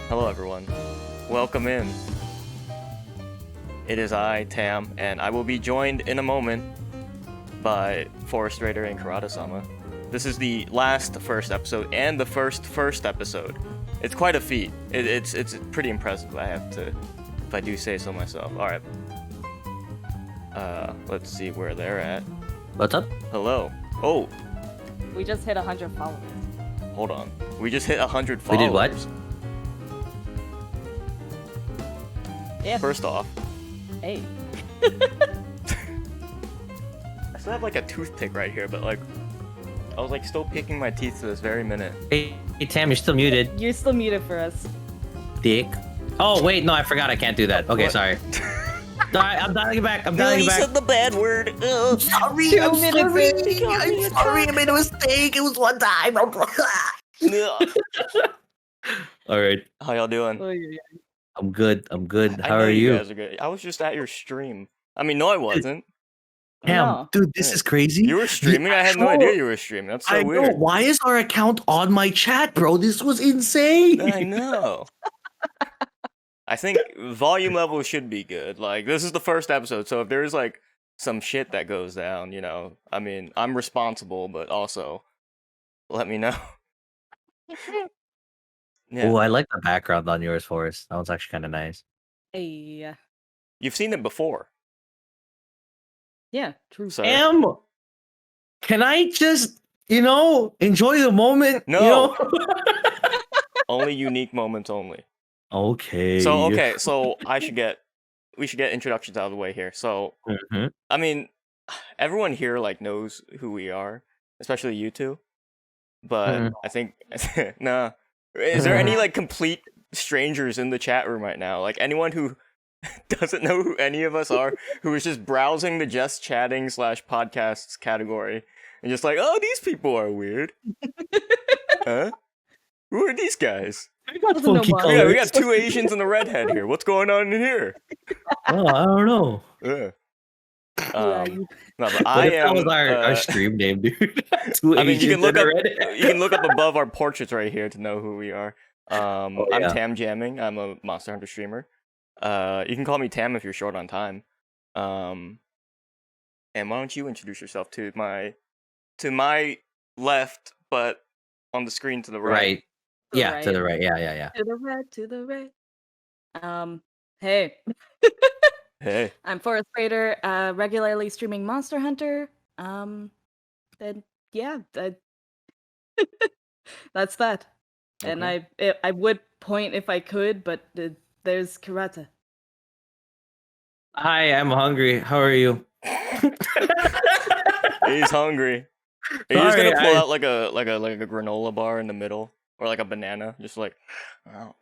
Hello everyone. Welcome in. It is I, Tam, and I will be joined in a moment by Forest Raider and Karada-sama. This is the last first episode and the first episode. It's quite a feat. It's pretty impressive, I have to, if I do say so myself. Alright. Let's see where they're at. What's up? Hello. Oh, We just hit 100 followers. hold on. We just hit 100 We followers. did what? Yeah. First off, Hey. I still have like a toothpick right here, but like, I was like still picking my teeth to this very minute. Hey, Tam, you're still muted. You're still muted for us. Dick. Oh, wait, no, I forgot I can't do that. Okay, What? sorry. Alright, I'm dialing you back. I'm dialing you back. the bad word. Sorry, 2 minutes in. I'm sorry, I made a mistake. It was one time. Alright, How y'all doing? Oh, yeah. I'm good. I'm good. I How know are you? guys are good. I was just at your stream. I mean, no, I wasn't. Tam, No. dude, this is crazy. You were streaming? I had no actual- idea you were streaming. That's so I know. weird. Why is our account on my chat, bro? This was insane. I know. I think volume level should be good. Like, this is the first episode, so if there's like some shit that goes down, you know, I mean, I'm responsible, but also let me know. Yeah. Oh, I like the background on yours, Forrest. That one's actually kind of nice. Hey. You've seen it before. Yeah, true. So Can I just, enjoy the moment? No. only unique moments only. Okay. So we should get introductions out of the way here. So Mhm. I mean, everyone here like knows who we are, especially you two. But Mhm. I think nah. Is there any like complete strangers in the chat room right now? Like anyone who doesn't know who any of us are, who is just browsing the just chatting /podcasts category and just like, oh, these people are weird. Huh? Who are these guys? I got Doesn't know funky why. colors. Yeah, we got two Asians and a redhead here. What's going on in here? Oh, I don't know. Yeah. Who are Um, you? no, but What I if that am. was our stream name, dude? Two I mean, you can Asians look and up. a redhead. You can look up above our portraits right here to know who we are. I'm yeah. Tam Jamming. I'm a Monster Hunter streamer. You can call me Tam if you're short on time. And why don't you introduce yourself to my left, but on the screen to the right? Right. To the Yeah, to right. the right. Yeah. To the right, to the right. Hey. Hey. I'm Forest Raider, regularly streaming Monster Hunter. And yeah, that's that. And Okay. I would point if I could, but there's Karata. Hi, I'm hungry. How are you? He's hungry. Are you just Sorry, gonna pull out like a granola bar in the middle, or like a banana? Just like,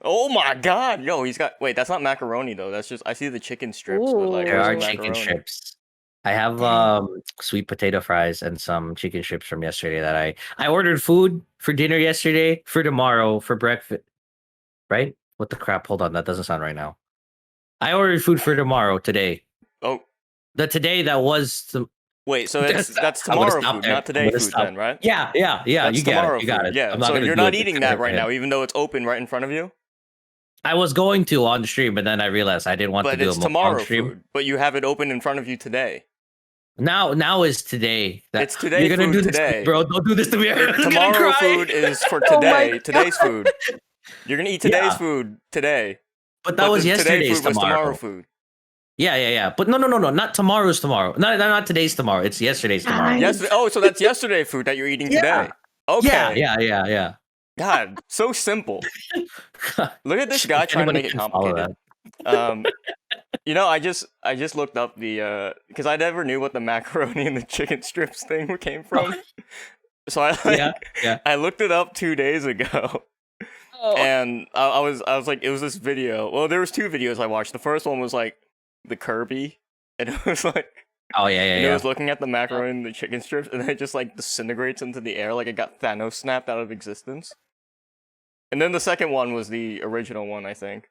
oh my god, yo, he's got. Wait, that's not macaroni though. That's just I see the chicken strips with like There are some chicken macaroni. strips. I have sweet potato fries and some chicken strips from yesterday that I ordered food for dinner yesterday, for tomorrow, for breakfast. Right? What the crap? Hold on, that doesn't sound right now. I ordered food for tomorrow today. Oh, The today that was the wait, so that's I'm gonna tomorrow stop food, there. not today I'm gonna food, stop. then, right? Yeah. That's You got tomorrow it. You got food. it. Yeah. I'm not So gonna you're do not it eating because that I right now, had- even though it's open right in front of you. I was going to on the stream, but then I realized I didn't want But to do it's it on tomorrow stream. food. But you have it open in front of you today. Now is today. It's today You're gonna food do this to today. me, bro. Don't do this to me. I'm gonna Tomorrow cry. food is for Oh my today. Today's food. You're gonna eat today's Yeah. food today. But that was today yesterday's food was tomorrow tomorrow. food. Yeah. But no. Not tomorrow's tomorrow. Not today's tomorrow. It's yesterday's tomorrow. Yesterday. Oh, so that's yesterday food that you're eating Yeah. today. Okay. Yeah. God, so simple. Look at this guy trying to make it Anybody can follow complicated. I just looked up the because I never knew what the macaroni and the chicken strips thing came from. So I Yeah. I looked it up 2 days ago, Oh. and I was like, it was this video. Well, there was two videos I watched. The first one was like the Kirby, and it was like. Oh yeah. And it was looking at the macaroni and the chicken strips, and then it just like disintegrates into the air, like it got Thanos snapped out of existence. And then the second one was the original one, I think,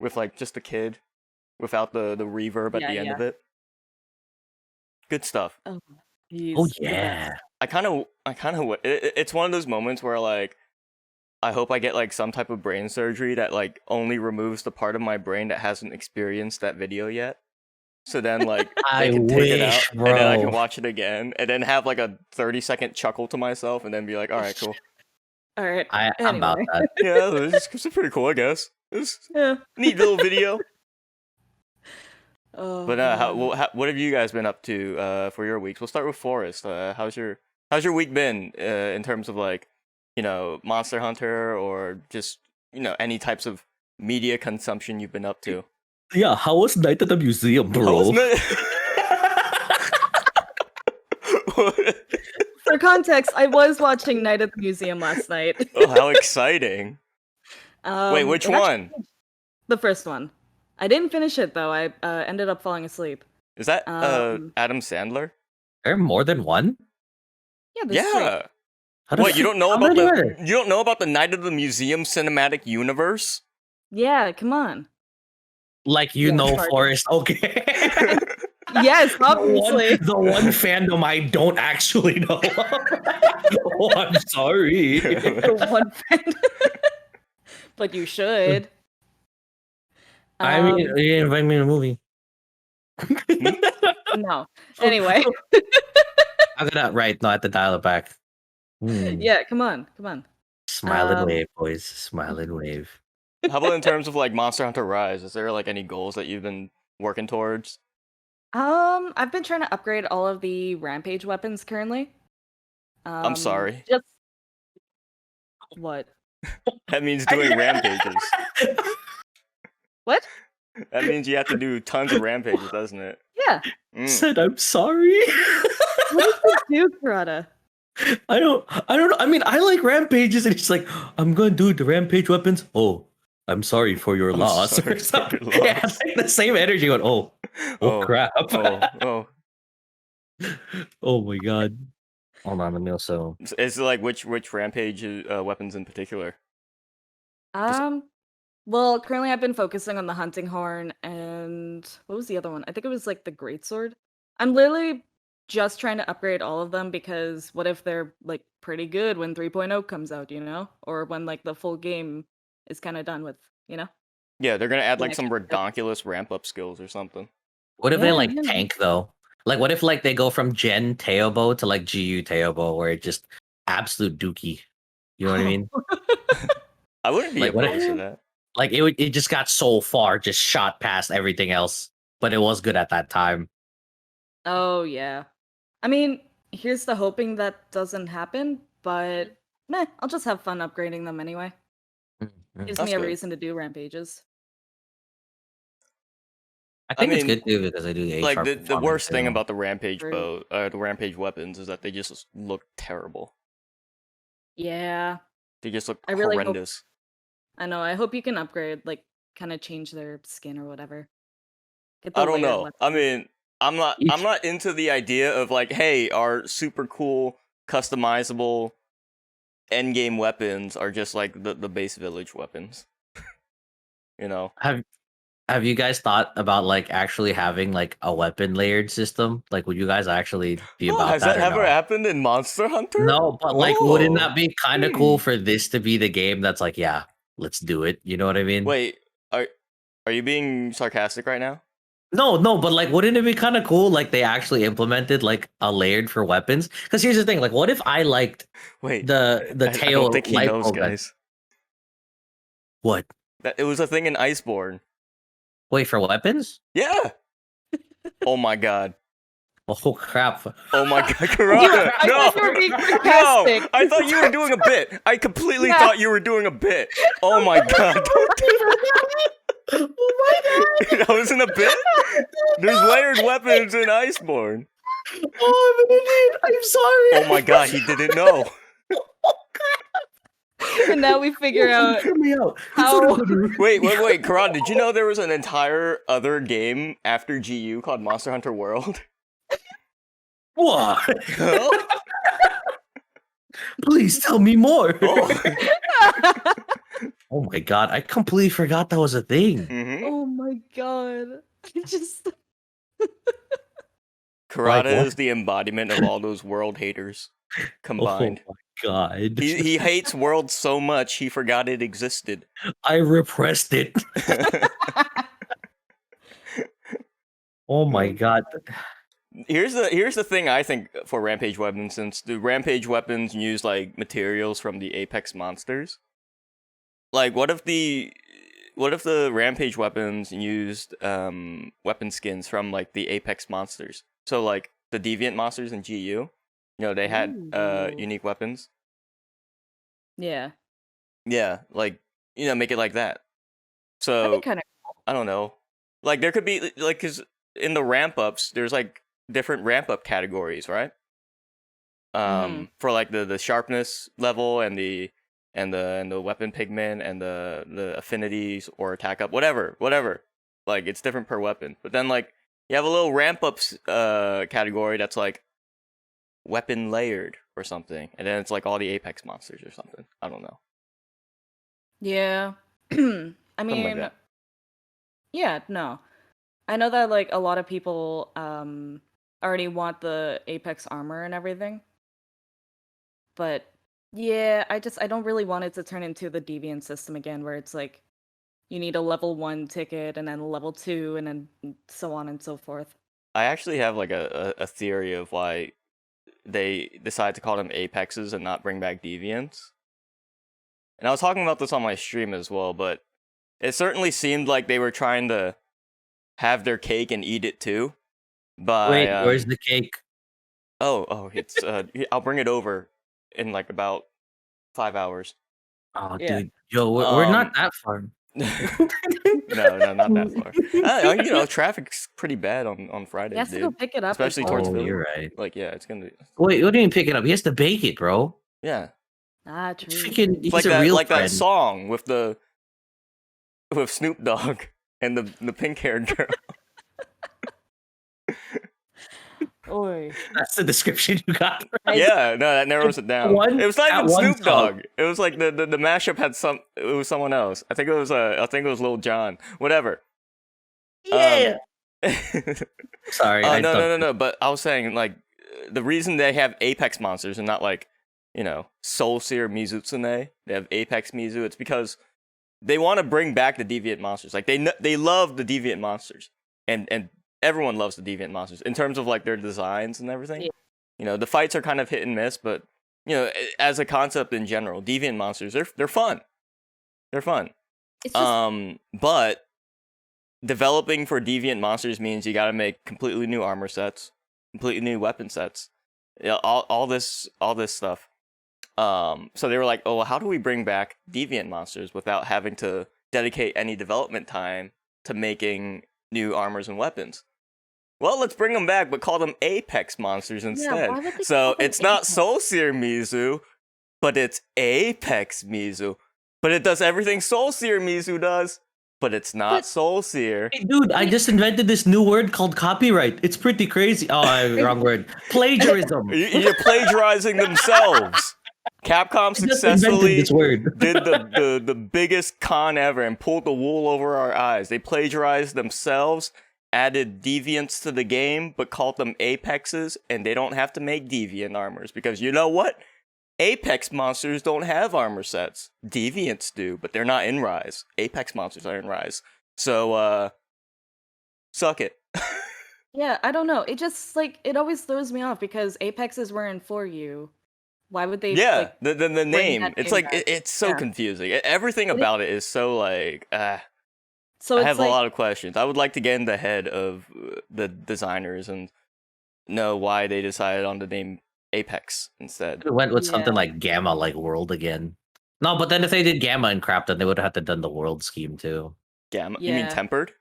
with like just a kid, without the reverb at the end of it. Good stuff. Oh, Oh yeah. I kind of, it's one of those moments where like, I hope I get like some type of brain surgery that like only removes the part of my brain that hasn't experienced that video yet. So then like they I can take it out wish, and then I can bro. watch it again and then have like a 30-second chuckle to myself and then be like, all right, cool. All right. I'm about Anyway. that. Yeah, it's pretty cool, I guess. It's Yeah. a neat little video. Oh, But man. what have you guys been up to for your weeks? We'll start with Forrest. How's your week been in terms of like, Monster Hunter or just, any types of media consumption you've been up to? Yeah, how was night at the museum, How bro? was it? For context, I was watching Night at the Museum last night. Oh, how exciting. Wait, which it actually- one? The first one. I didn't finish it though. I ended up falling asleep. Is that Um, Adam Sandler? There are more than one? Yeah, there's three. Yeah. How does What, you don't know how about many are there? you don't know about the Night of the Museum cinematic universe? Yeah, come on. Like you Yeah, know, sorry. Forrest. Okay. Yes, obviously. The one fandom I don't actually know. Oh, I'm sorry. The one friend. But you should. I mean, Um, you didn't invite me to a movie. no. Anyway. I got that right. No, I have to dial it back. Yeah, come on. Smile and Um, wave, boys. Smile and wave. How about in terms of like Monster Hunter Rise? Is there like any goals that you've been working towards? I've been trying to upgrade all of the rampage weapons currently. I'm sorry. Just what? That means doing rampages. What? That means you have to do tons of rampages, doesn't it? Yeah. Mm. Said I'm sorry. What did you do, Karada? I don't know. I mean, I like rampages, and he's like, I'm gonna do the rampage weapons. Oh, I'm sorry for your I'm loss. sorry Or for something. your Yeah, loss. like the same energy. Going, oh crap. Oh. Oh my god. Hold on, let me also. Is it like which rampage weapons in particular? Well, currently I've been focusing on the hunting horn and what was the other one? I think it was like the greatsword. I'm literally just trying to upgrade all of them because what if they're like pretty good when 3.0 comes out, or when like the full game is kind of done with, Yeah, they're gonna add The like next some update. redonkulous ramp up skills or something. What if they Yeah, like yeah. tank though? Like, what if like they go from Gen Teobo to like GU Teobo, where it just absolute dookie? You know what I mean? I wouldn't be Like, what if- opposed to that. Like it just got so far, just shot past everything else, but it was good at that time. Oh yeah. I mean, here's the hoping that doesn't happen, but I'll just have fun upgrading them anyway. Gives That's me a good. reason to do rampages. I think it's mean, good too because I do the Like HR the worst thing performance, about the rampage True. the rampage weapons is that they just look terrible. Yeah. They just look I really hope- horrendous. I know. I hope you can upgrade, like, kind of change their skin or whatever. Get I the don't layered know. I weapons. mean, I'm Each- not into the idea of like, hey, our super cool customizable end game weapons are just like the base village weapons. Have you guys thought about like actually having like a weapon layered system? Like, would you guys actually be Oh, about has that? that or ever no? happened in Monster Hunter? No, but like, wouldn't Oh. that be kind of cool for this to be the game that's like, yeah, let's do it. You know what I mean? Wait, are you being sarcastic right now? No, but like, wouldn't it be kind of cool? Like, they actually implemented like a layered for weapons. Because here's the thing: like, what if I liked Wait, the I tail don't think he light knows, bulb gun? guys. What? That it was a thing in Iceborne. Wait for weapons? Yeah. Oh my god. Oh crap! Oh my god, Karada! I No! thought you were being No! sarcastic. I thought you were doing a bit. I completely Yeah. thought you were doing a bit. Oh my god! Don't do Oh my that. That wasn't a bit. There's layered weapons in Iceborne. Oh, I'm an idiot. I'm sorry. Oh my god, he didn't know. And now we figure out Hear me out. how- Wait, Karada, did you know there was an entire other game after GU called Monster Hunter World? What? Huh? Please tell me more. Oh. Oh my god, I completely forgot that was a thing. Mm-hmm. Oh my god. I just Karada what? is the embodiment of all those world haters Oh combined. my god. He hates worlds so much he forgot it existed. I repressed it. Oh my god. Here's the thing I think for rampage weapons, since the rampage weapons use like materials from the Apex monsters. Like, what if the rampage weapons used weapon skins from like the Apex monsters? So like the deviant monsters in GU, they had Ooh. unique weapons. Yeah. Yeah, like make it like that. That'd So be kind of I don't know. Like there could be like, cause in the ramp ups, there's like different ramp up categories, right? For like the sharpness level and the weapon pigment and the affinities or attack up, whatever. Like it's different per weapon. But then like you have a little ramp ups category that's like weapon layered or something, and then it's like all the Apex monsters or something. I don't know. Yeah. I Something like mean, that. yeah, no. I know that like a lot of people already want the Apex armor and everything. But yeah, I don't really want it to turn into the Deviant system again where it's like you need a level 1 ticket and then a level 2 and then so on and so forth. I actually have like a theory of why they decide to call them Apexes and not bring back Deviants. And I was talking about this on my stream as well, but it certainly seemed like they were trying to have their cake and eat it too. By, Wait, where's the cake? It's I'll bring it over in like about 5 hours. Oh, Yeah. dude, yo, we're not that far. No, not that far. Traffic's pretty bad on Fridays, He has to go dude. pick it up. Especially as towards well. Oh, Philly. you're right. Like, yeah, it's gonna. Wait, what do you mean pick it up? He has to bake it, bro. Yeah, Ah, It's true. freaking. it's He's like a that, real like friend. that song with Snoop Dogg and the pink haired girl. Oy. That's the description you got. Yeah, no, that narrows it down. One- It was not that even one Snoop song. Dogg. It was like the mashup had it was someone else. I think it was Lil Jon. Whatever. Yeah. Sorry. I No. But I was saying like the reason they have Apex monsters and not like Soul Seer Mizutsune. They have Apex Mizu. It's because they want to bring back the deviant monsters. Like they love the deviant monsters, and everyone loves the deviant monsters in terms of like their designs and everything. Yeah. The fights are kind of hit and miss, but as a concept in general, deviant monsters they're fun. They're fun. It's just But developing for deviant monsters means you got to make completely new armor sets, completely new weapon sets, all this stuff. So they were like, oh, well, how do we bring back deviant monsters without having to dedicate any development time to making new armors and weapons? Well, let's bring them back, but call them Apex monsters instead. why would they So call them it's not Apex? Soul Seer Mizu, but it's Apex Mizu. But it does everything Soul Seer Mizu does, but it's not But- Soul Seer. Hey, dude, I just invented this new word called copyright. It's pretty crazy. Oh, wrong word. Plagiarism. You're plagiarizing themselves. Capcom I just invented successfully this word. did the biggest con ever and pulled the wool over our eyes. They plagiarized themselves, added deviants to the game, but called them Apexes, and they don't have to make deviant armors because you know what? Apex monsters don't have armor sets. Deviants do, but they're not in Rise. Apex monsters are in Rise. So, suck it. Yeah, I don't know. It just like it always throws me off because Apexes weren't for you. Why would they? Yeah, Like, the name. that It's name like back. it's so Yeah. confusing. Everything about it is so like. so I it's have like a lot of questions. I would like to get in the head of the designers and know why they decided on the name Apex instead. It went with something Yeah. like Gamma, like World again. No, but then if they did Gamma and crap, then they would have had to done the World scheme too. Gamma? You mean Yeah. Tempered?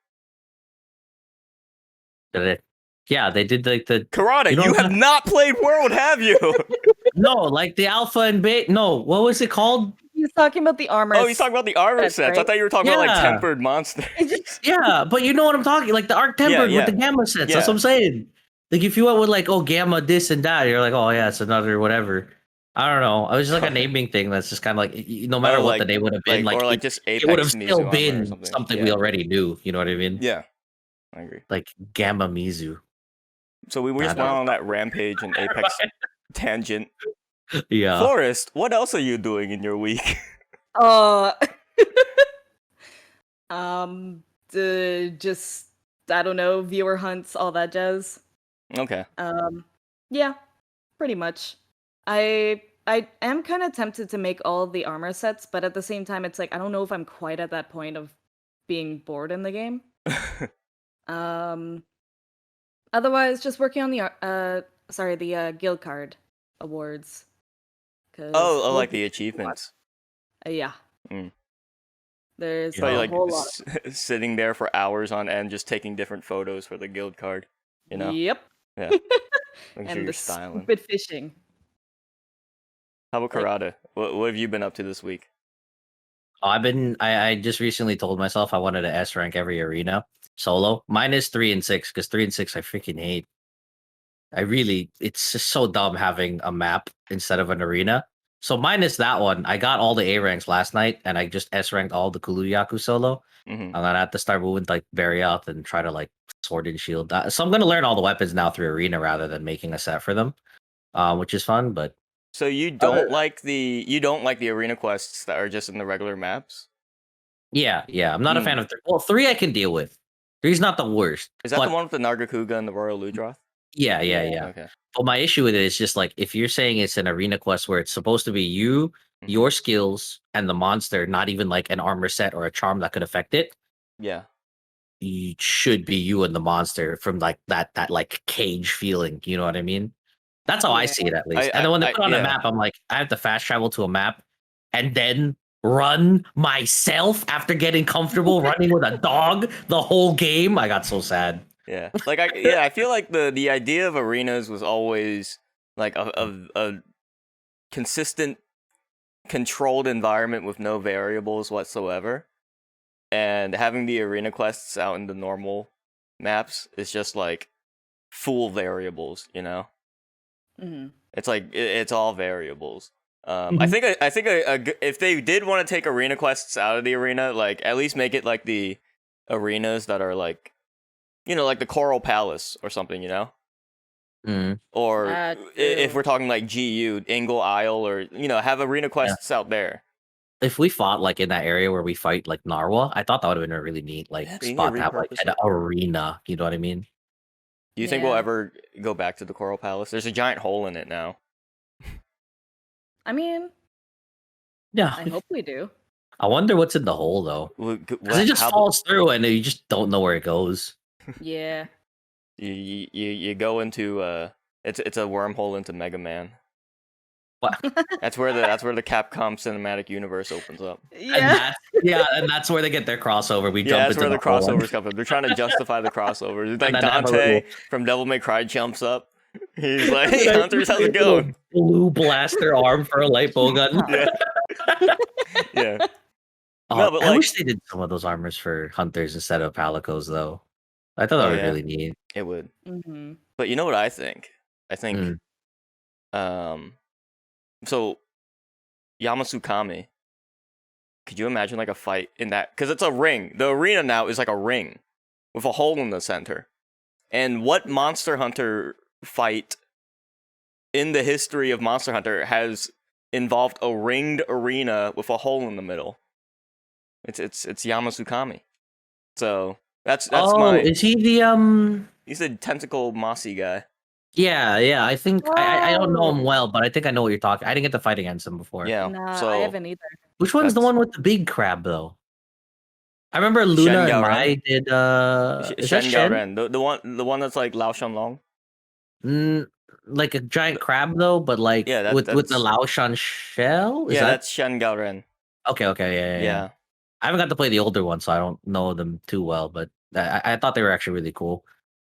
Did it? Yeah, they did like the Karada, You you don't have not played World, have you? no, like the Alpha and Beta. No, what was it called? he's talking about the armor. Oh, he's talking about the armor Sets, sets. I right? thought you were talking about like Yeah. Tempered monsters. It's just Yeah, but you know what I'm talking. Like the Arc Tempered yeah. with the Gamma sets. Yeah. That's what I'm saying. Like if you went with like Gamma this and that, you're like, oh yeah, it's another whatever. I don't know. It was just like a naming thing that's just kind of like no matter Oh, what like- the name would have been, or like it, just it Apex would have Mizu still armor or been something. something yeah. we already knew. You know what I mean? Yeah, I agree. Like Gamma Mizu. So we just went on that Rampage and Apex tangent. Yeah. Forrest, what else are you doing in your week? Uh, just I don't know, viewer hunts, all that jazz. Okay. Yeah, pretty much. I am kind of tempted to make all of the armor sets, but at the same time, it's like I don't know if I'm quite at that point of being bored in the game. Um, Otherwise, just working on the guild card awards. Cause Oh, we'll like be the a lot. achievements. Yeah, Mm. there's So you're a like whole lot. sitting there for hours on end, just taking different photos for the guild card. You know? Yep. Yeah. Making sure And you're the styling. stupid fishing. How about Like, Karada? What have you been up to this week? I just recently told myself I wanted to S rank every arena solo. Mine is 3 and 6 because 3 and 6 I freaking hate. It's just so dumb having a map instead of an arena. So minus that one, I got all the A ranks last night, and I just S ranked all the Kuluyaku solo. Mm-hmm. And then I had to start moving like Barrioth and try to like sword and shield. So I'm gonna learn all the weapons now through arena rather than making a set for them, which is fun. But So you don't like the arena quests that are just in the regular maps? yeah, I'm not a fan of 3. Well, 3 I can deal with. 3's not the worst. Is that but the one with the Nargacuga and the Royal Ludroth? Yeah. Okay. But my issue with it is just like if you're saying it's an arena quest where it's supposed to be you, your skills, and the monster, not even like an armor set or a charm that could affect it. Yeah. It should be you and the monster from like that like cage feeling. You know what I mean? That's how I see it at least. And then when they put on a map, I'm like, I have to fast travel to a map and then run myself after getting comfortable running with a dog the whole game. I got so sad. Yeah. Like I feel like the idea of arenas was always like a consistent controlled environment with no variables whatsoever. And having the arena quests out in the normal maps is just like full variables, you know? mm-hmm. It's like it's all variables. I think if they did want to take arena quests out of the arena, like at least make it like the arenas that are like, you know, like the Coral Palace or something, you know. Or if we're talking like GU, Ingle Isle, or you know, have arena quests out there. If we fought like in that area where we fight like Narwa, I thought that would have been a really neat like spot to have like an arena. You know what I mean? Do you think we'll ever go back to the Coral Palace? There's a giant hole in it now. I mean, yeah, I hope we do. I wonder what's in the hole though. Because it just falls through and you just don't know where it goes. Yeah. You go into it's a wormhole into Mega Man. What? That's where the Capcom cinematic universe opens up. Yeah. And that's where they get their crossover. That's where the crossovers come from. They're trying to justify the crossovers. Like Dante from Devil May Cry jumps up. He's like, "Hey, Hunters, how's it going?" Blue blaster arm for a light bowgun. Yeah. No, but I wish they did some of those armors for Hunters instead of Palicos, though. I thought that would really neat. It would. Mm-hmm. But you know what I think? I think, so Yamasukami. Could you imagine like a fight in that? Because it's a ring. The arena now is like a ring with a hole in the center. And what Monster Hunter fight in the history of Monster Hunter has involved a ringed arena with a hole in the middle? It's Yamasukami. So that's my. Is he the He's the tentacle mossy guy. Yeah. I think I don't know him well, but I think I know what you're talking. I didn't get to fight against him before. Yeah. No, so I haven't either. Which one's the one with the big crab though? I remember Luna and Mai did Shen Gaoren, the one that's like Lao Shanlong. Like a giant crab though, but like with the Lao Shan shell. That's Shen Gaoren. Okay, yeah. I haven't got to play the older one, so I don't know them too well. But I thought they were actually really cool.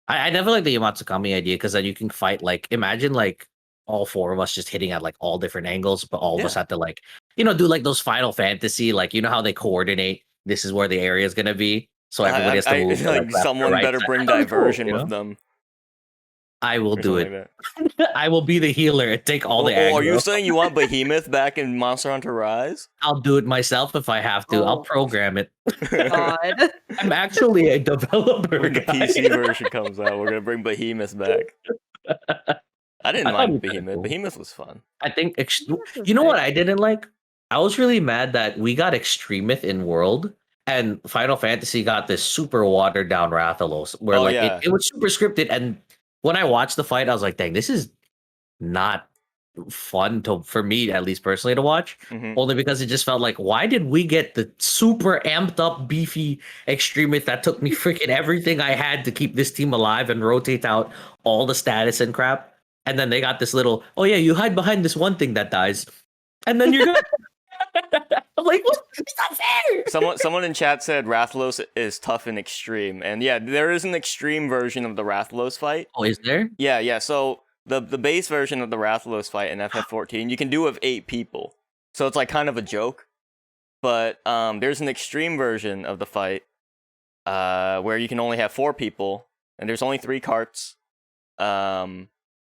I never like the Yamatsukami idea because then you can fight like imagine like all 4 of us just hitting at like all different angles, but all of us have to like do like those Final Fantasy, like you know how they coordinate. This is where the area is gonna be, so everybody has to move. Like someone better bring diversion with them. I will do it. Like I will be the healer and take all the aggro. Are you saying you want Behemoth back in Monster Hunter Rise? I'll do it myself if I have to. I'll program it. God. I'm actually a developer. When the PC version comes out, we're gonna bring Behemoth back. I didn't I thought it mind was kinda Behemoth. cool. Behemoth was fun. I think Behemoth was you know what great. I didn't like? I was really mad that we got Extremeth in World and Final Fantasy got this super watered down Rathalos where Oh like yeah. it was super scripted, and when I watched the fight, I was like, dang, this is not fun to for me at least personally to watch. hmm Only because it just felt like, why did we get the super amped up beefy Extremist that took me freaking everything I had to keep this team alive and rotate out all the status and crap, and then they got this little, oh yeah, you hide behind this one thing that dies, and then you're gonna I'm like, what? It's not fair. Someone in chat said Rathalos is tough and extreme, and yeah, there is an extreme version of the Rathalos fight. Oh, is there? Yeah. So the base version of the Rathalos fight in FF14 you can do with 8 people, so it's like kind of a joke. But there's an extreme version of the fight where you can only have 4 people, and there's only 3 carts.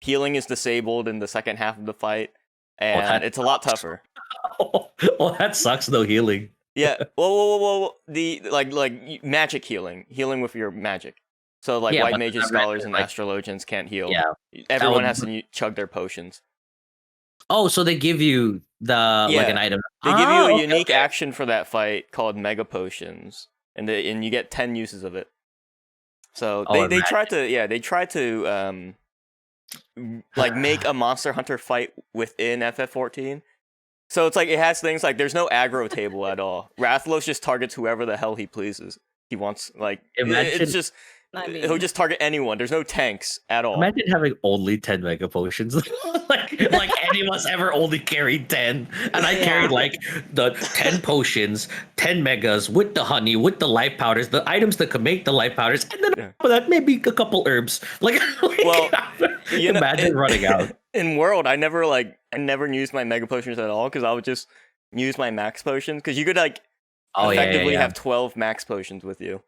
Healing is disabled in the second half of the fight, and it's a lot tougher. Oh, that sucks. No healing. Yeah. Whoa. The like magic healing with your magic. So like Yeah, white but mages, I read scholars, that, and like- astrologians can't heal. Yeah. Everyone would- has to chug their potions. Oh, so they give you the like an Yeah. item. They give you a Oh, okay, unique okay. action for that fight called mega potions, and you get 10 uses of it. So Oh, they and tried to like make a Monster Hunter fight within FF14. So it's like it has things like there's no aggro table at all. Rathalos just targets whoever the hell he pleases. He wants like Imagine- it's just I mean, he'll just target anyone. There's no tanks at all. Imagine having only 10 mega potions. like any of us ever only carried 10. And I Yeah. carried like the 10 potions, 10 megas with the honey, with the life powders, the items that could make the life powders, and then Yeah. for that maybe a couple herbs. Well, you know, imagine running out. In World, I never used my mega potions at all because I would just use my max potions because you could like Oh yeah, effectively yeah. have 12 max potions with you.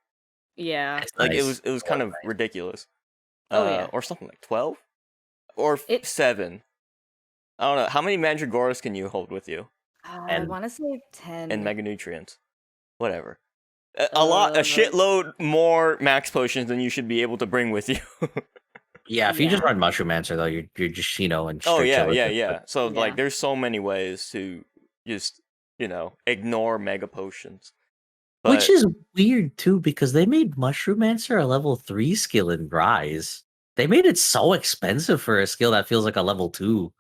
yeah. It's Like nice. it was kind of ridiculous. Oh, yeah. Or something like 12 or It- 7. I don't know. How many mandragoras can you hold with you? I And- want to say 10. And mega nutrients. Whatever. A shitload more max potions than you should be able to bring with you. Yeah, if you Yeah. just run Mushroom Answer though, you're just and Oh straight yeah, chill with it. yeah. So Yeah. like there's so many ways to just, ignore mega potions. Which But- is weird too, because they made Mushroom Answer a level 3 skill in Rise. They made it so expensive for a skill that feels like a level 2.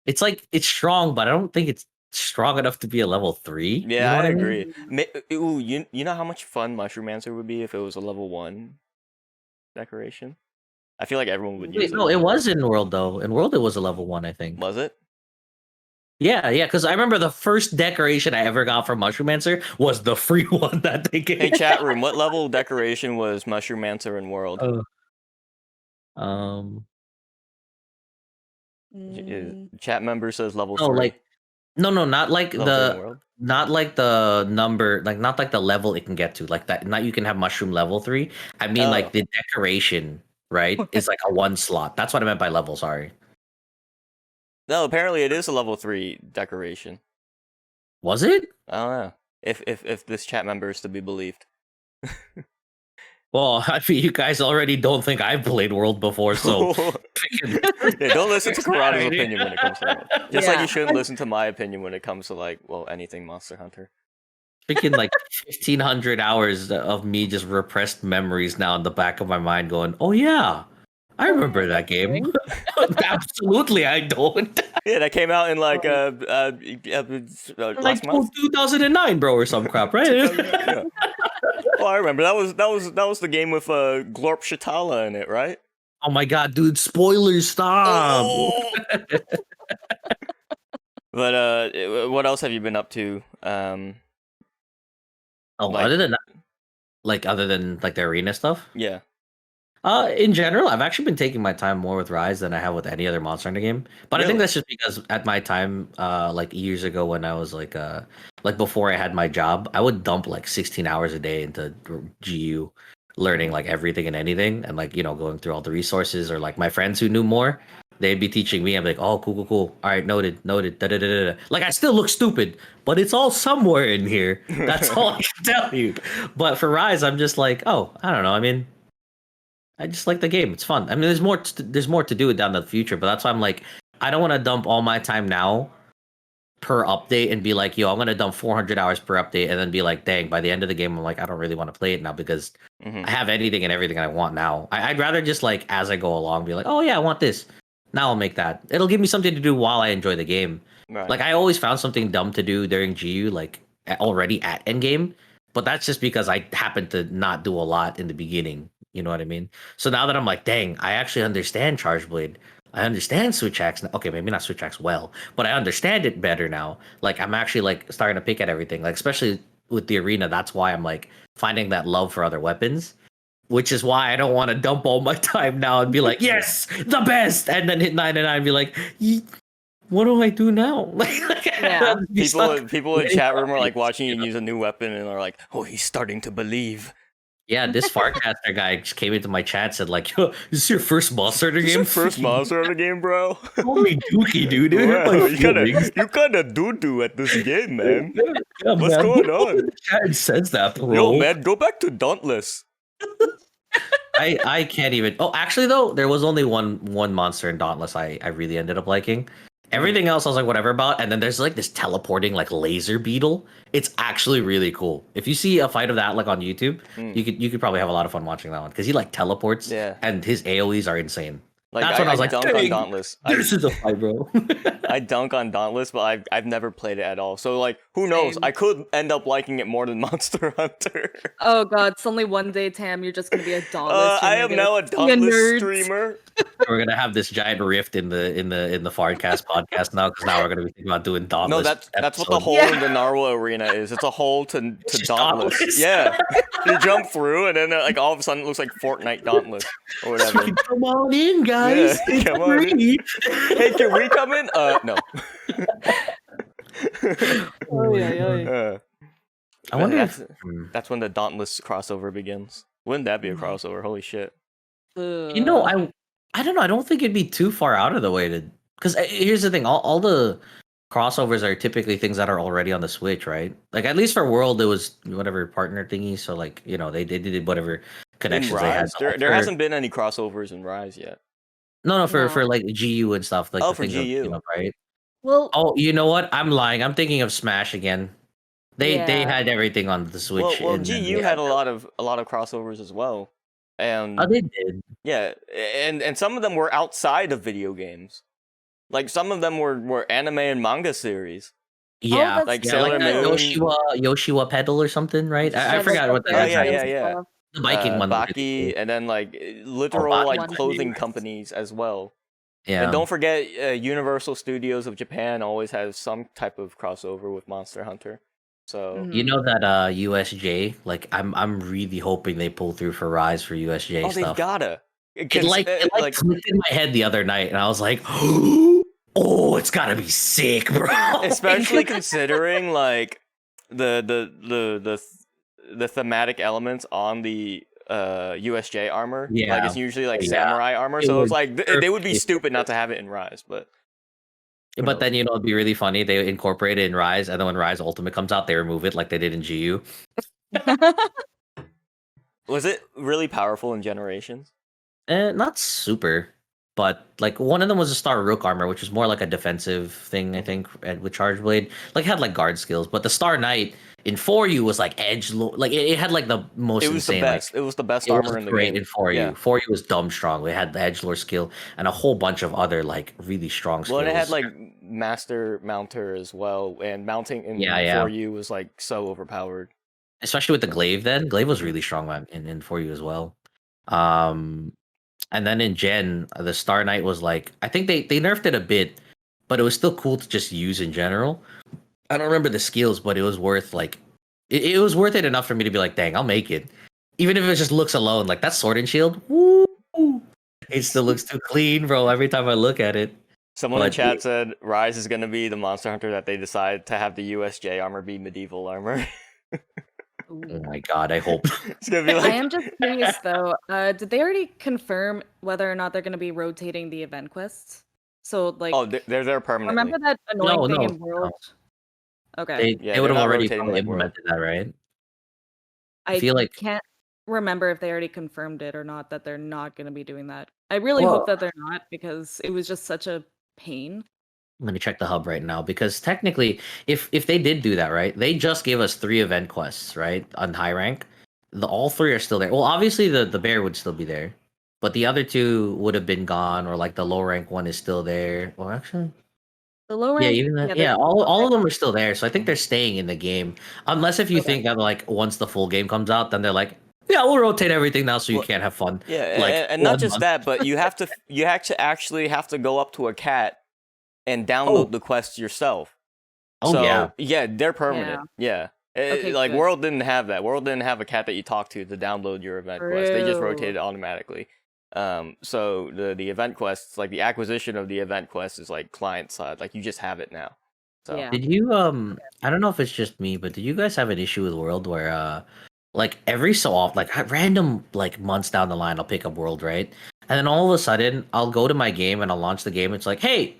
It's like it's strong, but I don't think it's strong enough to be a level 3. You Yeah, know I what mean? agree. Ooh, you know how much fun Mushroom Answer would be if it was a level 1 decoration? I feel like everyone would use Wait, it. no, it was in World though. In World, it was a level 1, I think. Was it? Yeah, because I remember the first decoration I ever got from Mushroom Answer was the free one that they gave. Hey, chat room, what level decoration was Mushroom Answer in World? Um. Chat member says level Oh, 3. like no, not like Level 3 in the World? not like the number, like not like the level it can get to, like that. Not you can have Mushroom level 3. I mean, Oh. like the decoration, right? Is like a 1 slot. That's what I meant by level. Sorry. No, apparently it is a level 3 decoration. Was it? I don't know. If this chat member is to be believed. Well, I mean, you guys already don't think I've played World before, so Yeah, don't listen to Karada's opinion when it comes to that. Just like Yeah. you shouldn't listen to my opinion when it comes to like, well, anything Monster Hunter. freaking like 1,500 hours of me just repressed memories now in the back of my mind, going, "Oh yeah, I remember that game." Absolutely, I don't. Yeah, that came out in like Like last month. 2009, bro, or some crap, right? Yeah. Oh, I remember that was the game with Glorp Shatala in it, right? Oh my god, dude! Spoilers, stop. Oh! But what else have you been up to? Oh, like- other than that, other than like the arena stuff. Yeah. In general, I've actually been taking my time more with Rise than I have with any other Monster Hunter game. But I think Really? that's just because at my time, like years ago when I was like before I had my job, I would dump like 16 hours a day into GU, learning like everything and anything, and like going through all the resources. Or like my friends who knew more, they'd be teaching me. I'm like, oh, cool. All right, noted. Da, da, da, da, da. Like I still look stupid, but it's all somewhere in here. That's all I can tell you. But for Rise, I'm just like, oh, I don't know. I mean, I just like the game. It's fun. I mean, there's more to do down the future, but that's why I'm like, I don't want to dump all my time now per update and be like, yo, I'm gonna dump 400 hours per update, and then be like, dang, by the end of the game, I'm like, I don't really want to play it now because I have anything and everything I want now. I'd rather just like as I go along, be like, oh yeah, I want this. Now I'll make that. It'll give me something to do while I enjoy the game. Right. Like I always found something dumb to do during GU, like already at endgame, but that's just because I happened to not do a lot in the beginning. You know what I mean? So now that I'm like, dang, I actually understand Charge Blade. I understand Switch Axe. Okay, maybe not Switch Axe well, but I understand it better now. Like I'm actually like starting to pick at everything. Like especially with the arena, that's why I'm like finding that love for other weapons. Which is why I don't want to dump all my time now and be like, yes, the best, and then hit 99 and be like, what do I do now? Yeah. People in chat room are like watching you use a new weapon and are like, oh, he's starting to believe. Yeah, this Farcaster guy just came into my chat and said like, yo, this is your first monster hunter This game? your first monster hunter game, bro? Holy dookie, dude. Wow, you kinda doo-doo at this game, man. Yeah, What's man, going who in on? the chat says that, bro? Yo, man, go back to Dauntless. I can't even. Oh, actually, though, there was only one monster in Dauntless I really ended up liking. Everything else I was like whatever about, and then there's like this teleporting like laser beetle. It's actually really cool. If you see a fight of that like on YouTube, you could probably have a lot of fun watching that one because he like teleports, and his AOE's are insane. Like, That's when I was like, dunk on Dauntless. This is a fight, bro. I dunk on Dauntless, but I've never played it at all. So like, who knows? Same. I could end up liking it more than Monster Hunter. Oh god, suddenly one day, Tam, you're just gonna be a Dauntless. I am now a Dauntless streamer. We're gonna have this giant rift in the Farcast podcast now because now we're gonna be thinking about doing Dauntless. No, that's what the hole in the Narwhal arena is. It's a hole to just Dauntless. Dauntless. Yeah, you jump through, and then like all of a sudden it looks like Fortnite Dauntless or whatever. Come on in, guys. Yeah, It's come on in. free. Hey, can we come in? No. I wonder that's, if that's when the Dauntless crossover begins. Wouldn't that be a crossover? Holy shit! you know I don't know. I don't think it'd be too far out of the way to because here's the thing. All the crossovers are typically things that are already on the Switch, right? Like at least for World, it was whatever partner thingy. So like they did whatever In connections they had. Rise, there hasn't been any crossovers in Rise yet. No, for No. like GU and stuff like Oh, the for things that, GU. right? Well, Oh, you know what? I'm lying. I'm thinking of Smash again. They Yeah. had everything on the Switch. Well, and then GU they had a lot of crossovers as well, and Oh, they did. yeah, and some of them were outside of video games. Like some of them were anime and manga series. Yeah, that's like yeah, Sailor like that Moon. Yoshiwa pedal or something, right? I forgot what the Oh, exact- yeah. the biking one. was really Baki, cool. and then like literal Baki like one. clothing companies as well. Yeah, And don't forget, Universal Studios of Japan always has some type of crossover with Monster Hunter. So Mhm. you know that USJ. Like, I'm really hoping they pull through for Rise for USJ they've stuff. gotta. It clicked in my head the other night, and I was like, oh, it's gotta be sick, bro. especially considering like the thematic elements on the USJ armor. Like Yeah. it's usually like Yeah. samurai armor, It so would it's like they would be perfectly stupid not to have it in Rise, but But then it'd be really funny. They incorporate it in Rise, and then when Rise Ultimate comes out, they remove it like they did in GU. was it really powerful in Generations? Not super, but like one of them was a Star Rook armor, which was more like a defensive thing, I think, and with Charge Blade. Like had like guard skills, but the Star Knight in 4U was like like it had like the most It was insane. the best. It was the best It was armor in the great game. in 4U. Yeah. 4U was dumb strong. It had the edgelord skill and a whole bunch of other like really strong skills. Well, and it had like Master Mounter as well, and mounting in Yeah. 4U was like so overpowered. Especially with the glaive. Then glaive was really strong in 4U as well. And then in Gen, the Star Knight was like, I think they nerfed it a bit, but it was still cool to just use in general. I don't remember the skills, but it was worth like it was worth it enough for me to be like, dang, I'll make it. Even if it just looks alone, like that sword and shield, woo, it still looks too clean, bro. Every time I look at it. Someone in But- chat said Rise is gonna be the Monster Hunter that they decide to have the USJ armor be medieval armor. Oh my god, I hope. It's gonna be I like am just curious though. Did they already confirm whether or not they're going to be rotating the event quests? So like, oh, they're there permanently. remember that annoying thing no, in World? Okay, They Yeah, would they're have not already rotating probably like World. implemented that, right? I feel like- can't. remember if they already confirmed it or not that they're not going to be doing that. I really Well, hope that they're not because it was just such a pain. I'm gonna check the hub right now because technically, if they did do that, right, they just gave us 3 event quests, right, on high rank. All 3 are still there. Well, obviously the bear would still be there, but the other 2 would have been gone, or like the low rank one is still there. Well, actually, The low yeah, rank, even that, yeah, yeah, they're all okay. of them are still there. So I think they're staying in the game, unless if you Okay. think that like once the full game comes out, then they're like, yeah, we'll rotate everything now so you Well, can't have fun yeah, like and not one just month. that, but you actually have to go up to a cat and Oh, download the quest yourself. oh yeah. So yeah, they're Yeah. permanent. Yeah. Okay, Like good. World didn't have that. World didn't have a cat that you talk to download your event quest. They just True. rotated automatically. So the event quests, like the acquisition of the event quest, is like client side. Like you just have it now. So Yeah. Did you I don't know if it's just me, but did you guys have an issue with World where like every so often, like at random like months down the line I'll pick up World, right? And then all of a sudden I'll go to my game and I'll launch the game. It's like, hey,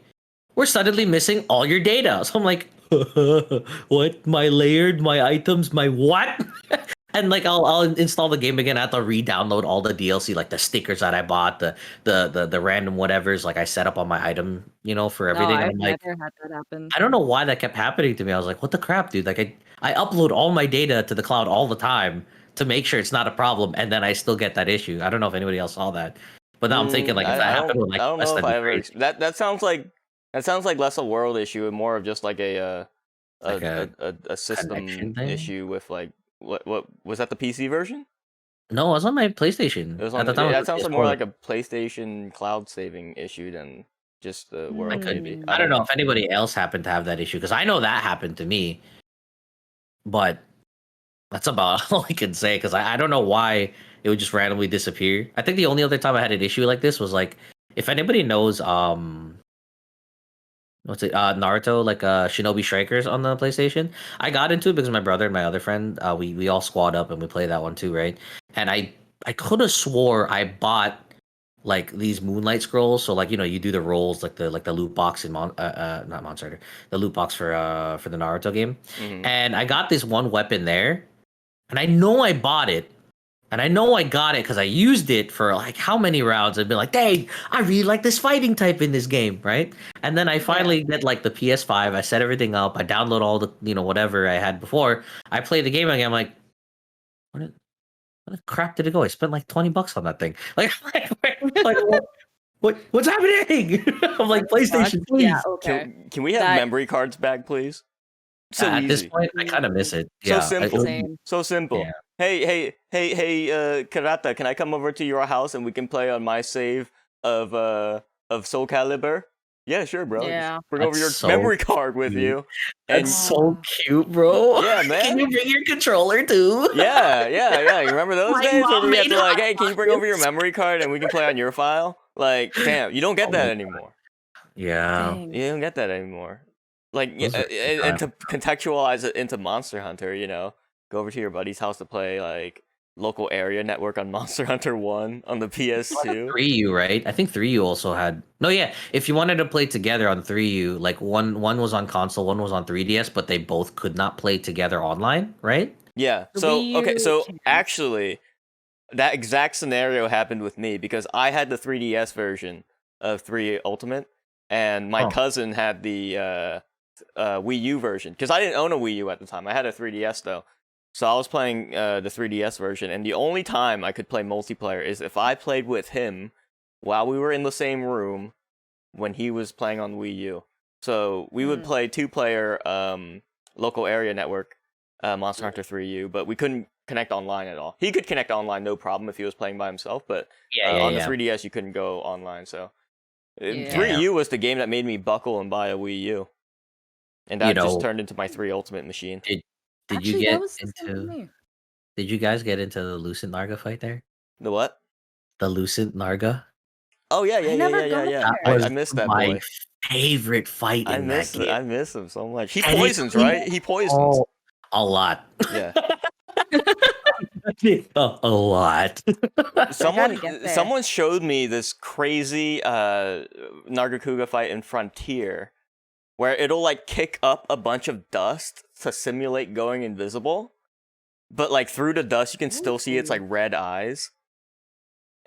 we're suddenly missing all your data. So I'm like, what? My layered, my items, my what? And like I'll install the game again. I have to re-download all the DLC, like the stickers that I bought, the random whatevers like I set up on my item, for No, everything. And I've I'm like, never had that happen. I don't know why that kept happening to me. I was like, what the crap, dude? Like I upload all my data to the cloud all the time to make sure it's not a problem, and then I still get that issue. I don't know if anybody else saw that. But now I'm thinking like if that happened with like I don't Quest, know if that'd be I ever crazy. that sounds like less a world issue and more of just like Like a a system connection thing. issue with like what was that, the PC version? No, it was on my It PlayStation. was At on the time it that was sounds a like more PS4. like a PlayStation cloud saving issue than just the I world could maybe. be. Mm. I I don't don't know know. if anybody else happened to have that issue because I know that happened to me, but that's about all I can say because I don't know why it would just randomly disappear. I think the only other time I had an issue like this was like if anybody knows what's it Naruto, like Shinobi Strikers on the PlayStation. I got into it because my brother and my other friend, we all squad up and we play that one too, right? And I could have swore I bought like these moonlight scrolls. So like you do the rolls like the loot box in not Monster Hunter, the loot box for the Naruto game. Hmm. And I got this one weapon there, and I know I bought it, and I know I got it because I used it for like how many rounds. I've been like, dang, I really like this fighting type in this game, right? And then I Yeah. finally get like the PS5. I set everything up. I download all the whatever I had before. I play the game again. I'm like, what? Where the crap did it go? I spent like $20 on that thing. Like, like what's happening? I'm like, That sucks. PlayStation, Yeah, please. okay. Can we have That memory cards back, please? So At this easy. point, I kind of miss it. So Yeah, simple. same. So simple. yeah. Hey, Karata, can I come over to your house and we can play on my save of Soul Calibur? Yeah, sure, bro. Just Yeah. bring over That's your so memory card with cute. you. That's And so Aw. cute, bro. yeah, Can you man. bring your controller too? Yeah. You remember those My days where mom we had made to like, hot hey, can you bring over your pockets. memory card and we can play on your file? Like, damn, you don't get Oh my that god. anymore. Yeah, Dang. You don't get that anymore. Like, those were good and times. to contextualize it into Monster Hunter, go over to your buddy's house to play like local area network on Monster Hunter 1 on the PS2. 3U, right? I think 3U also had. No, yeah. If you wanted to play together on 3U, like one was on console, one was on 3DS, but they both could not play together online, right? Yeah. The So, Wii okay, U so can. actually that exact scenario happened with me because I had the 3DS version of 3 Ultimate and my Oh, cousin had the Wii U version because I didn't own a Wii U at the time. I had a 3DS though. So I was playing the 3DS version, and the only time I could play multiplayer is if I played with him while we were in the same room when he was playing on Wii U. So we would Mm. play 2-player local area network Monster Hunter 3U, but we couldn't connect online at all. He could connect online no problem if he was playing by himself, but yeah, yeah, on the yeah. 3DS you couldn't go online. So Yeah. 3U was the game that made me buckle and buy a Wii U, and You that just know, turned into my 3 Ultimate machine. did you Actually, that get was the same for into? me. Did you guys get into the Lucent Narga fight there? The what? The Lucent Narga. Oh I never got yeah. That there. I was missed that my boy. favorite fight in that game, I miss him so much. He and it poisons, right? He poisons. oh a lot, Yeah. a lot. I gotta get there. Someone showed me this crazy Nargacuga fight in Frontier where it'll like kick up a bunch of dust to simulate going invisible. but like through the dust, you can still see its like Ooh. red eyes,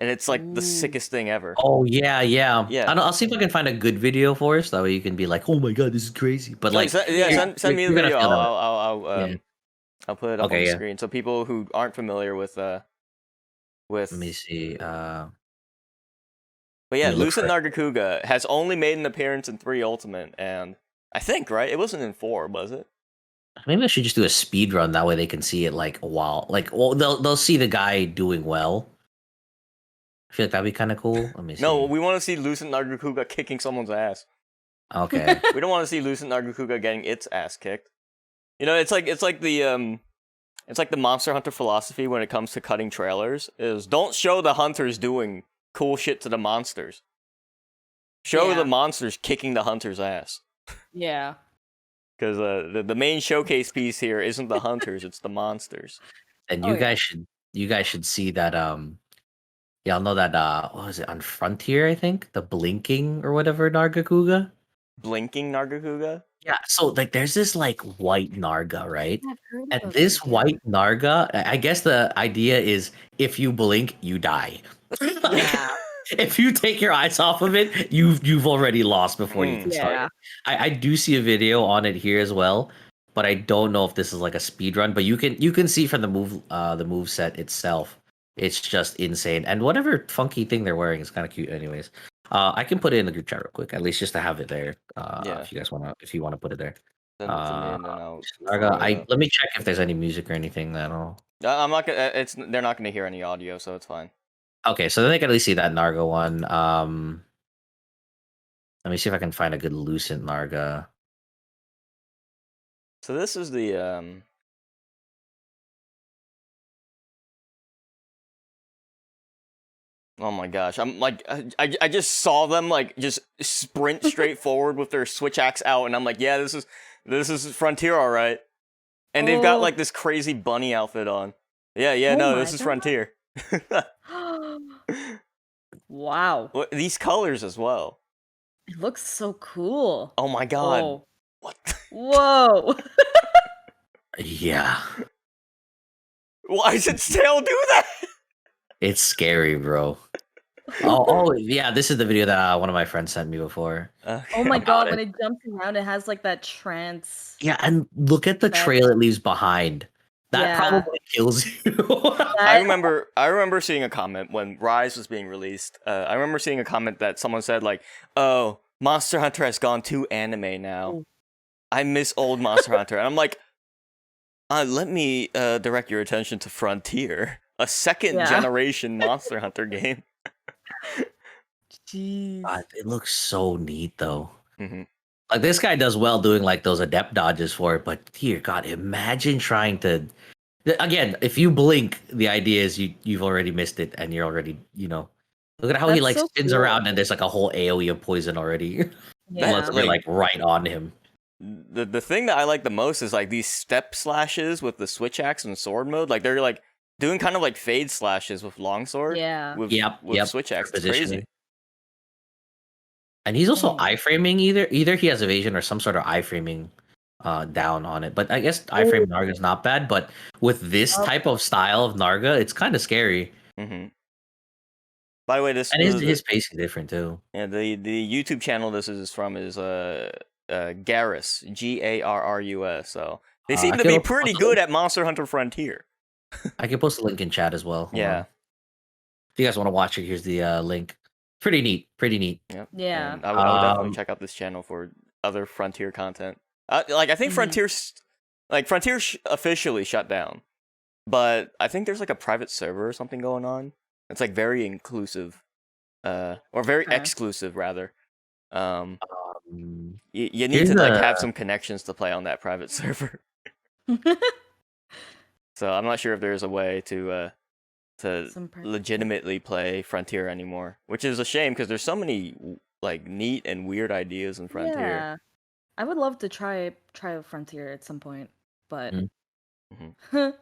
and it's like the Ooh. sickest thing ever. Oh yeah. Yeah. I'll see if I can find a good video for us. That way you can be like, oh my god, this is crazy. But like, Yeah. send me the you're gonna video. feel that way. I'll Yeah. I'll put it up on Okay. the Yeah. screen so people who aren't familiar with Let me see. But Let yeah, me look for Lucent it. Nargacuga has only made an appearance in 3 Ultimate, and I think, right? It wasn't in 4, was it? Maybe I should just do a speed run. That way they can see it like a while. Like, well, they'll see the guy doing well. I feel like that'd be kind of cool. Let me see. No, we want to see Lucent Nargacuga kicking someone's ass. Okay. We don't want to see Lucent Nargacuga getting its ass kicked. You know, it's like the Monster Hunter philosophy when it comes to cutting trailers is don't show the hunters doing cool shit to the monsters. Show Yeah. the monsters kicking the hunter's ass. Yeah. Because the main showcase piece here isn't the hunters, it's the monsters. And Oh, you yeah. guys should see that. Y'all know that. What was it on Frontier? I think the blinking or whatever Nargacuga. Blinking Nargacuga? Yeah. So like, there's this like white Narga, right? I've heard And about this that, yeah. white Narga, I guess the idea is if you blink, you die. Like, Yeah. if you take your eyes off of it, you've already lost before you can start. Yeah. It. I do see a video on it here as well, but I don't know if this is like a speed run. But you can see from the move set itself, it's just insane. And whatever funky thing they're wearing is kind of cute, anyways. I can put it in the group chat real quick, at least just to have it there. Yeah. If you wanna put it there. Send it to me and then I'll Narga, throw it up. let me check if there's any music or anything that'll. I'm not gonna. They're not gonna hear any audio, so it's fine. Okay, so then they can at least see that Narga one. Let me see if I can find a good Lucent Narga. So this is the Oh my gosh! I'm like, I just saw them like just sprint straight forward with their switch axe out, and I'm like, yeah, this is Frontier, all right. And they've got Oh. like this crazy bunny outfit on. Yeah, Oh no, my this is God. Frontier. Wow. These colors as well. It looks so cool. Oh my god! Oh. What? Whoa. Yeah, Why does its tail do that? it's scary, bro. Oh, yeah, this is the video that one of my friends sent me before. Oh my About god, it. when it jumps around, it has like that trance. Yeah, and look at the That- trail it leaves behind. That Yeah. probably kills you. I remember seeing a comment when Rise was being released. I remember seeing a comment that someone said like, "Oh, Monster Hunter has gone too anime now. Ooh. I miss old Monster Hunter." And I'm like, let me direct your attention to Frontier, a second Yeah. generation Monster Hunter game. Jeez. God, it looks so neat though. hmm Like this guy does well doing like those adept dodges for it, but dear God, imagine trying to. Again, if you blink, the idea is you've already missed it, and you're already Look at how he That's like so spins cool. around, and there's like a whole AOE of poison already. Yeah. Unless we're like right on him. The thing that I like the most is like these step slashes with the switch axe and sword mode. Like they're like doing kind of like fade slashes with longsword. Yeah. With Yep, switch axe. It's positioning. crazy. And he's also Dang. iframing either he has evasion or some sort of iframing down on it. But I guess iframe Narga is not bad, but with this Oh. type of style of Narga, it's kind of scary. hmm By the way, this And his pace is different too. yeah, the YouTube channel this is from is Garrus, Garrus. So they seem I to can be also pretty post a good link- at Monster Hunter Frontier. I can post a link in chat as well. Hold Yeah. on. If you guys want to watch it, here's the link. Pretty neat. Yep. Yeah. And I would definitely Um, check out this channel for other Frontier content. Like I think Mhm. Frontier officially shut down, but I think there's like a private server or something going on. It's like very inclusive, or very Okay. exclusive rather. um, You need Here's to like a- have some connections to play on that private server. So I'm not sure if there's a way to Some pri- legitimately play Frontier anymore, which is a shame because there's so many like neat and weird ideas in Frontier. Yeah. I would love to try a Frontier at some point, but Mm. Mhm.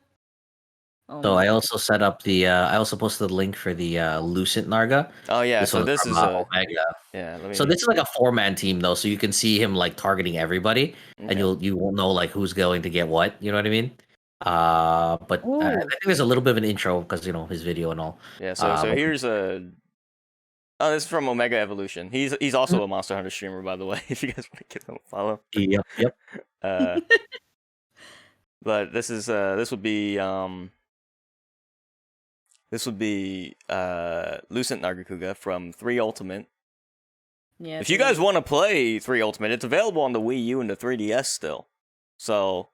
Oh So my I God. also set up the. I also posted the link for the Lucent Narga. Oh yeah, so one's this from, is Omega. yeah. Let me. So this is like a 4-man team though, so you can see him like targeting everybody, and Okay. you won't know like who's going to get what. You know what I mean? But I Ooh. think there's a little bit of an intro because his video and all. Yeah, so But- here's a. Oh, this is from Omega Evolution. He's also a Monster Hunter streamer, by the way. If you guys want to give him a follow. Yep. But this would be Lucent Nargacuga from 3 Ultimate. Yeah. If you guys want to play 3 Ultimate, it's available on the Wii U and the 3DS still. So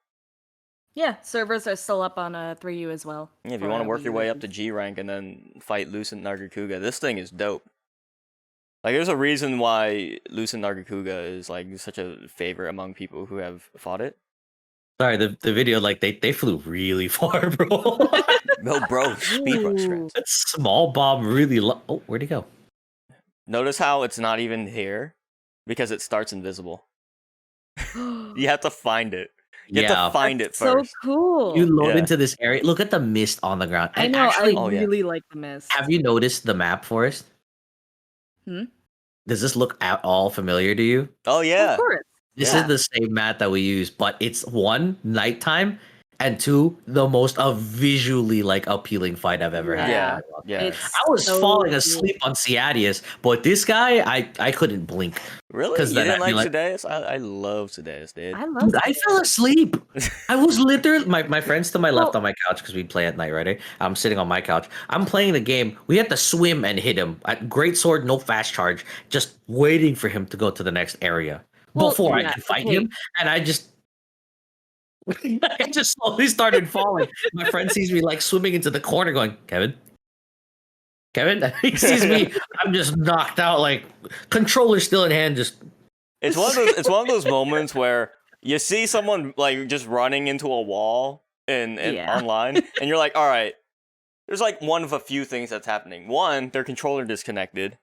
Yeah, servers are still up on 3U as well. yeah, if you for, want to work Wii your U way up to versions. G rank and then fight Lucent Nargacuga, this thing is dope. Like, there's a reason why Lucent Nargacuga is like such a favorite among people who have fought it. Sorry, the video they flew really far, bro. No, bro, speedrun Ooh. strats. That small bomb really. Oh, where'd he go? Notice how it's not even here because it starts invisible. You have to find it. You have to find it That's so first. cool. You load Yeah. into this area. Look at the mist on the ground. I And know. actually, Oh, I yeah. really like the mist. have you noticed the map, Forrest? Hmm? Does this look at all familiar to you? Oh yeah. Of course. This Yeah. is the same map that we use, but it's 1, nighttime, and 2, the most visually appealing fight I've ever had. Yeah. Yeah. It's I was so falling cool. asleep on Ciadius, but this guy, I couldn't blink. Really? 'Cause You then didn't I'd be like like- Sedaeus? I love Sedaeus, dude. I love Dude, I it. fell asleep. I was literally my friends to my left Well- on my couch because we play at night, right? I'm sitting on my couch. I'm playing the game. We had to swim and hit him. Great sword, no fast charge. Just waiting for him to go to the next area Well, before I yeah, could fight okay. him. And I just slowly started falling. My friend sees me swimming into the corner, going, Kevin. He sees me. I'm just knocked out. Controller still in hand. Just It's one of those moments where you see someone just running into a wall in Yeah. online, and you're like, all right, there's one of a few things that's happening. 1, their controller disconnected.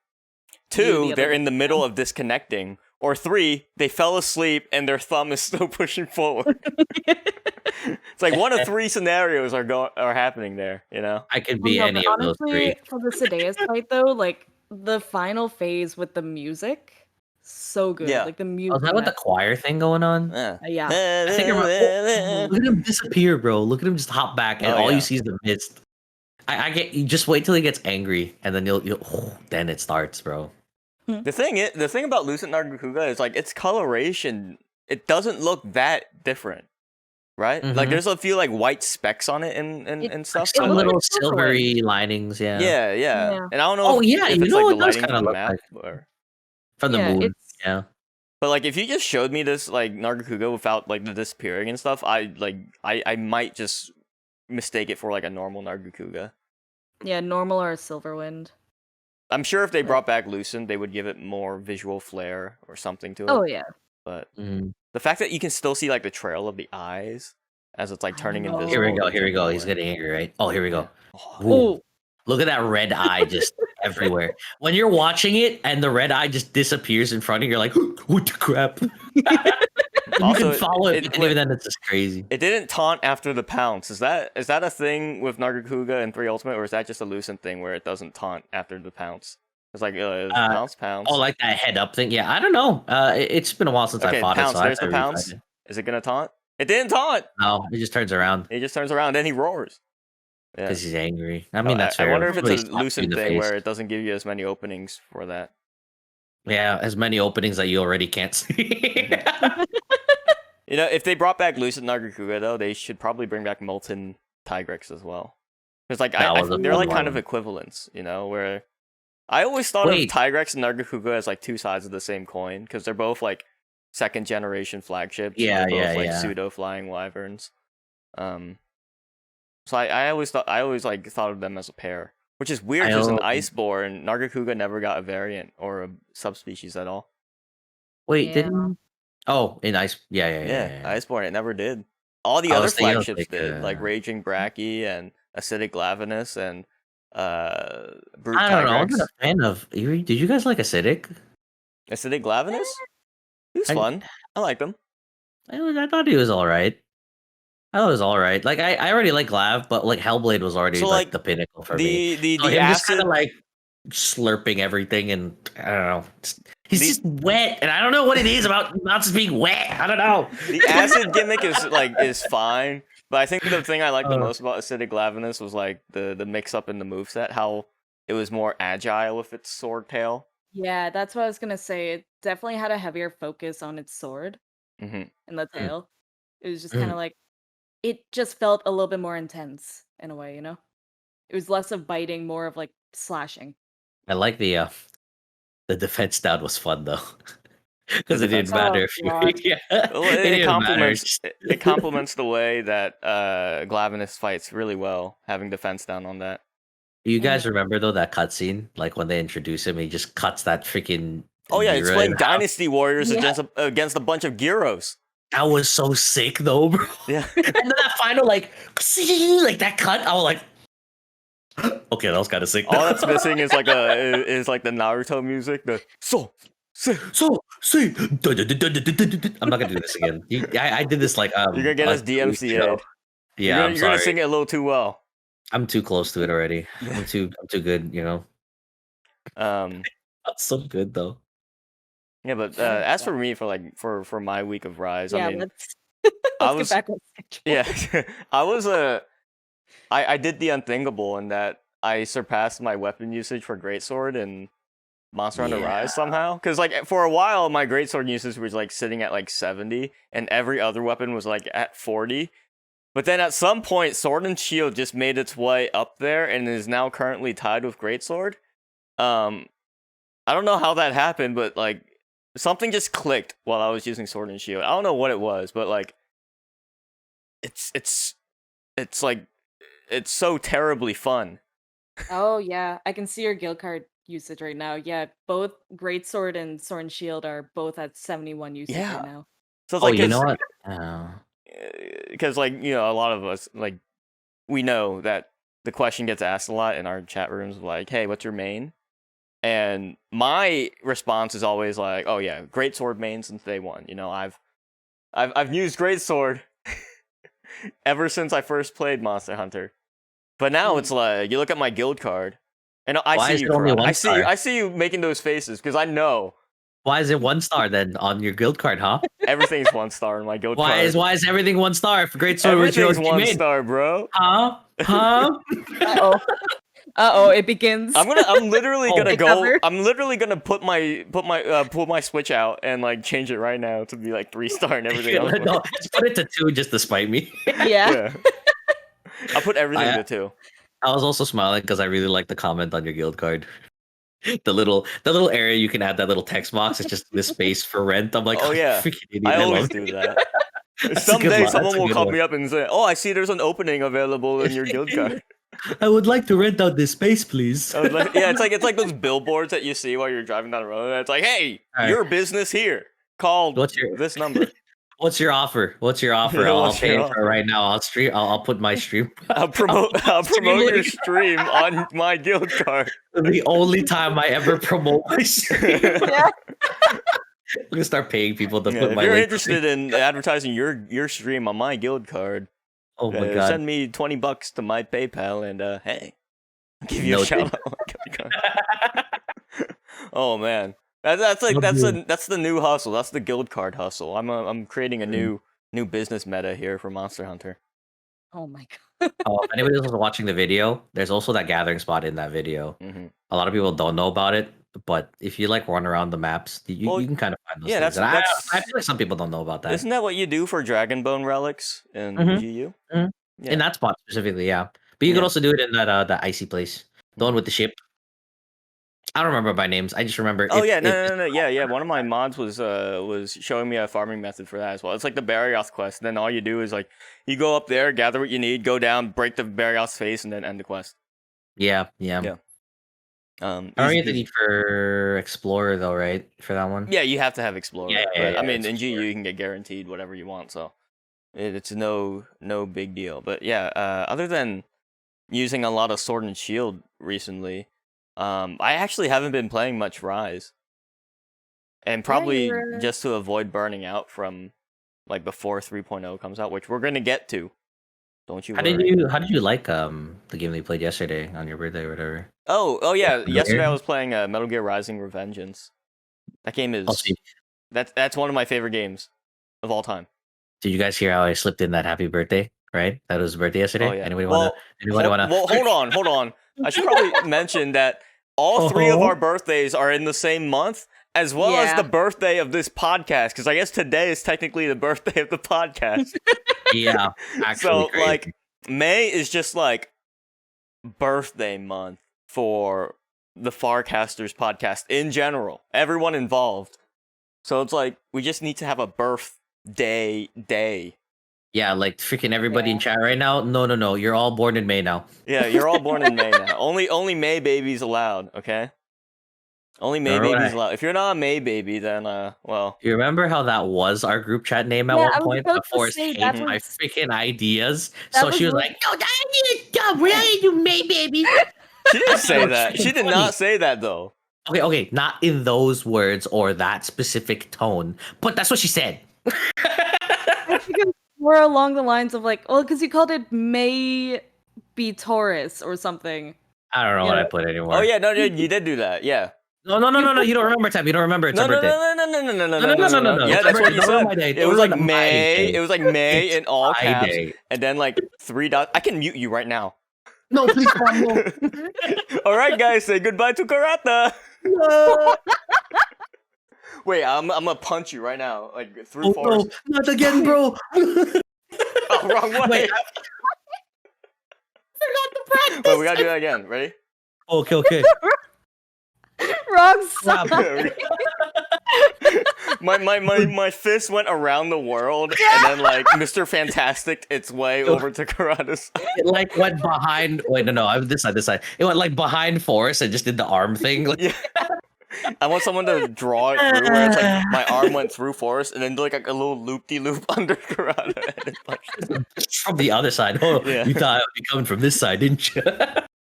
2, the other they're in the way middle of disconnecting. Or 3, they fell asleep and their thumb is still pushing forward. It's like 1 of 3 scenarios are happening there, you know? I could be No, any but of those honestly, 3. for the Sedaeus fight though, the final phase with the music, so good. Yeah. The Oh, music. is that with the choir thing going on? Yeah. Yeah. I think look at him disappear, bro. Look at him just hop back, and Oh, all yeah. you see is the mist. You just wait till he gets angry, and then then it starts, bro. The thing about Lucent Nargacuga is its coloration. It doesn't look that different, right? Mhm. There's a few white specks on it and stuff. Some looks but, little like silver. silvery linings, yeah. yeah. Yeah. And I don't know. Oh, if, yeah, if you it's know the what it does lighting kinda from the look map, like. or From the Yeah, moon, it's- yeah. but if you just showed me this Nargacuga without the disappearing and stuff, I might just mistake it for a normal Nargacuga. Yeah, normal or Silverwind. I'm sure if they Yeah. brought back Lucent, they would give it more visual flair or something to it. Oh yeah. But Mhm. the fact that you can still see the trail of the eyes as it's turning know. invisible. Here we go. is He's annoying. getting angry, right? Oh, here we go. Oh, Ooh. Oh, Look at that red eye just everywhere. When you're watching it and the red eye just disappears in front of you, you're like, what the crap? You Also, can follow it, it- and even then it's just crazy. It didn't taunt after the pounce. Is that a thing with Nargacuga and 3 Ultimate, or is that just a Lucent thing where it doesn't taunt after the pounce? It's pounce. Oh, like that head up thing. Yeah, I don't know. It's been a while since I Okay, fought pounce. it. So There's I the have to pounce. refind it. Is it gonna taunt? It didn't taunt. No, it just turns around He just turns around and he roars. Yeah. because he's angry. I mean, that's I fair. wonder if Somebody it's a slapped you in Lucent the thing face. where it doesn't give you as many openings for that. Yeah, as many openings that you already can't see. You know, if they brought back Lucent Nargacuga though, they should probably bring back Molten Tigrex as well. Because That was a they're fun kind of one. equivalents, you know, where I always thought Wait. of Tigrex and Nargacuga as 2 sides of the same coin, because they're both 2nd generation flagships. Yeah, and they're both, yeah, yeah. pseudo flying wyverns. So I always thought thought of them as a pair, which is weird because in Iceborne, Nargacuga never got a variant or a subspecies at all. Wait, Yeah. didn't? Oh, in ice. Yeah. Yeah, Iceborne it never did. All the I other was thinking of, flagships did, like Raging Bracky and Acidic Lavinus and Brute I don't know. I'm Tigrex. not a fan of. Did you guys like Acidic? Acidic Lavinus? He was I- fun. I liked him. I thought he was all right. I thought it was all right. I already like Lav, but Hellblade was already So, the pinnacle for me. The So him just acid kind of slurping everything, and I don't know. He's The- just wet, and I don't know what it is about monsters being wet. I don't know. the acid gimmick is fine, But I think the thing I liked the Uh, most about Acidic Lavinus was like the mix up in the moveset, how it was more agile with its sword tail. Yeah, that's what I was gonna say. It definitely had a heavier focus on its sword Hmm and the mm, tail. It was just kind mm. of like it just felt a little bit more intense in a way, you know? It was less of biting, more of like slashing. I like the defense down was fun though. The Because it didn't defense. Oh matter if you god. yeah, Well, it it didn't matter. complements it complements the way that Glavenus fights really well, having defense down on that. You Mhm. guys remember though that cutscene? Like when they introduce him, he just cuts that freaking Oh yeah, it's Gira in playing half. Dynasty Warriors Yeah. against a bunch of Gyros. That was so sick though, bro. Yeah. And then that final like that cut, I was like, okay, that was kind of sick. All Though. that's missing is like the Naruto music. The so So see, I'm not gonna do this again. I did this like you're gonna get us 2 weeks ago. DMCA'd. Yeah, I'm You're gonna sorry. sing it a little too well. I'm too close to it already. Yeah. I'm too good. You know, Um. that's so good though. Yeah, but Oh, as God. for me, for like for my week of Rise, I Yeah, mean, let's I let's get was back on schedule. yeah, I was I did the unthinkable in that I surpassed my weapon usage for Greatsword and Monster Hunter Yeah. Rise somehow. Because like for a while, my Greatsword usage was like sitting at like 70, and every other weapon was like at 40. But then at some point, Sword and Shield just made its way up there and is now currently tied with Greatsword. Um, I don't know how that happened, but like something just clicked while I was using Sword and Shield. I don't know what it was, but like it's like it's so terribly fun. Oh yeah, I can see your guild card usage right now. Yeah, both Greatsword and Sword and Shield are both at 71 usage Yeah. right now. So it's Oh, like you know what? Uh, because like a lot of us like we know that the question gets asked a lot in our chat rooms like, hey, what's your main? And my response is always like, oh yeah, great sword main since day one. I've used great sword ever since I first played Monster Hunter. But now it's like you look at my guild card, and I Why see is you, it only Karana. one star? I see you making those faces because I know Why is it 1 star then on your guild card, huh? everything's 1 star in my guild Why card. is everything 1 star? For Great Sword, which you Everything's already made, 1 star, bro. huh? Huh? Uh-oh. Uh-oh, it begins. I'm literally Oh. gonna Take go. cover. I'm literally gonna pull my Switch out and like change it right now to be like 3 star and everything else. No, just put it to 2 just to spite me. Yeah. Yeah, I'll put everything I- to 2. I was also smiling because I really like the comment on your guild card. The little area you can add that little text box. It's just this space for rent. I'm like, Oh yeah, freaking idiot. I I always love do it. that. That's a good Someday one. someone That's a will good call one. me up and say, "Oh, I see there's an opening available in your guild card." I would like to rent out this space, please. I was like, yeah, it's like those billboards that you see while you're driving down the road. It's like, hey, Alright. your business here. Call What's your- this number. What's your offer? What's your offer? Yeah, I'll what's pay your for it right now. I'll stream. I'll put my stream. I'll promote your link. stream on my guild card. The only time I ever promote my stream. Yeah. I'm gonna start paying people to Yeah, put if my you're link. interested in advertising your stream on my guild card, Oh my god! send me $20 to my PayPal and hey, I'll give you No a shout out on my guild card. Oh man, that's the new hustle. That's the guild card hustle. I'm creating a new business meta here for Monster Hunter. Oh my god. Oh, if anybody else was watching the video, there's also that gathering spot in that video. Mm-hmm. A lot of people don't know about it, but if you like run around the maps, you can kind of find those yeah, things. And that's- I feel like some people don't know about that. Isn't that what you do for Dragon Bone relics in Mhm. GU? Mhm. Yeah. In that spot specifically, yeah. But you Yeah. can also do it in that icy place, the one with the ship. I don't remember by names. I just remember. Oh yeah, no. Yeah. One of my mods was showing me a farming method for that as well. It's like the Barrioth quest. Then all you do is like you go up there, gather what you need, go down, break the Barrioth's face, and then end the quest. Yeah. Yeah. I don't Easy need the peasy. need for Explorer though, right? For that one. Yeah, you have to have Explorer. Yeah, but, I yeah, mean, in GU Explorer. you can get guaranteed whatever you want, so it's no big deal. But yeah, other than using a lot of Sword and Shield recently, I actually haven't been playing much Rise, and probably you're- just to avoid burning out from like before 3.0 comes out, which we're gonna get to. Don't you How worry. did you like the game that you played yesterday on your birthday or whatever? Oh yeah. Yesterday I Gear? was playing Metal Gear Rising: Revengeance. That game is Oh, see, that's one of my favorite games of all time. did you guys hear how I slipped in that happy birthday? right? That was his birthday yesterday. Oh yeah. Anybody Well, wanna? hold on. I should probably mention that all three of our birthdays are in the same month, as well as the birthday of this podcast. Because I guess today is technically the birthday of the podcast. Yeah, actually, So crazy. like May is just like birthday month for the Farcasters podcast in general. Everyone involved. So it's like we just need to have a birthday day. Yeah, like freaking everybody in chat right now. No, you're all born in May now. Yeah, you're all born in May now. Only May babies allowed, okay? Only May babies allowed. If you're not a May baby, then well. You remember how that was our group chat name at one point before hated my freaking ideas? So she was like, "No, that is dumb. We're not gonna do May baby." She didn't say that. She did not say that though. Okay, not in those words or that specific tone, but that's what she said. I think it's more along the lines of like, well, because you called it May be Taurus or something. I don't know what I put anymore. Oh yeah, no, you did do that. Yeah. No. You don't remember, Tab. You don't remember. It's No. birthday. No. Yeah, that's what you said. It was like May. It was like May in all caps, and then like 3 dots. I can mute you right now. No, please don't. No. All right, guys, say goodbye to Karata. No. Wait, I'm gonna punch you right now, like through force. No, not again, bro. Oh, wrong way. Wait, I forgot the practice. Wait, we gotta do that again. Ready? Okay. Wrong side. my fist went around the world, and then like Mr. Fantastic its way over to Karata's. It like went behind. Wait, no. I was this side. It went like behind Forrest and just did the arm thing. Like, yeah. I want someone to draw it through where it's like my arm went through Forrest and then do like a little loop-de-loop under Karata. From the other side. Oh, yeah. You thought I would be coming from this side, didn't you?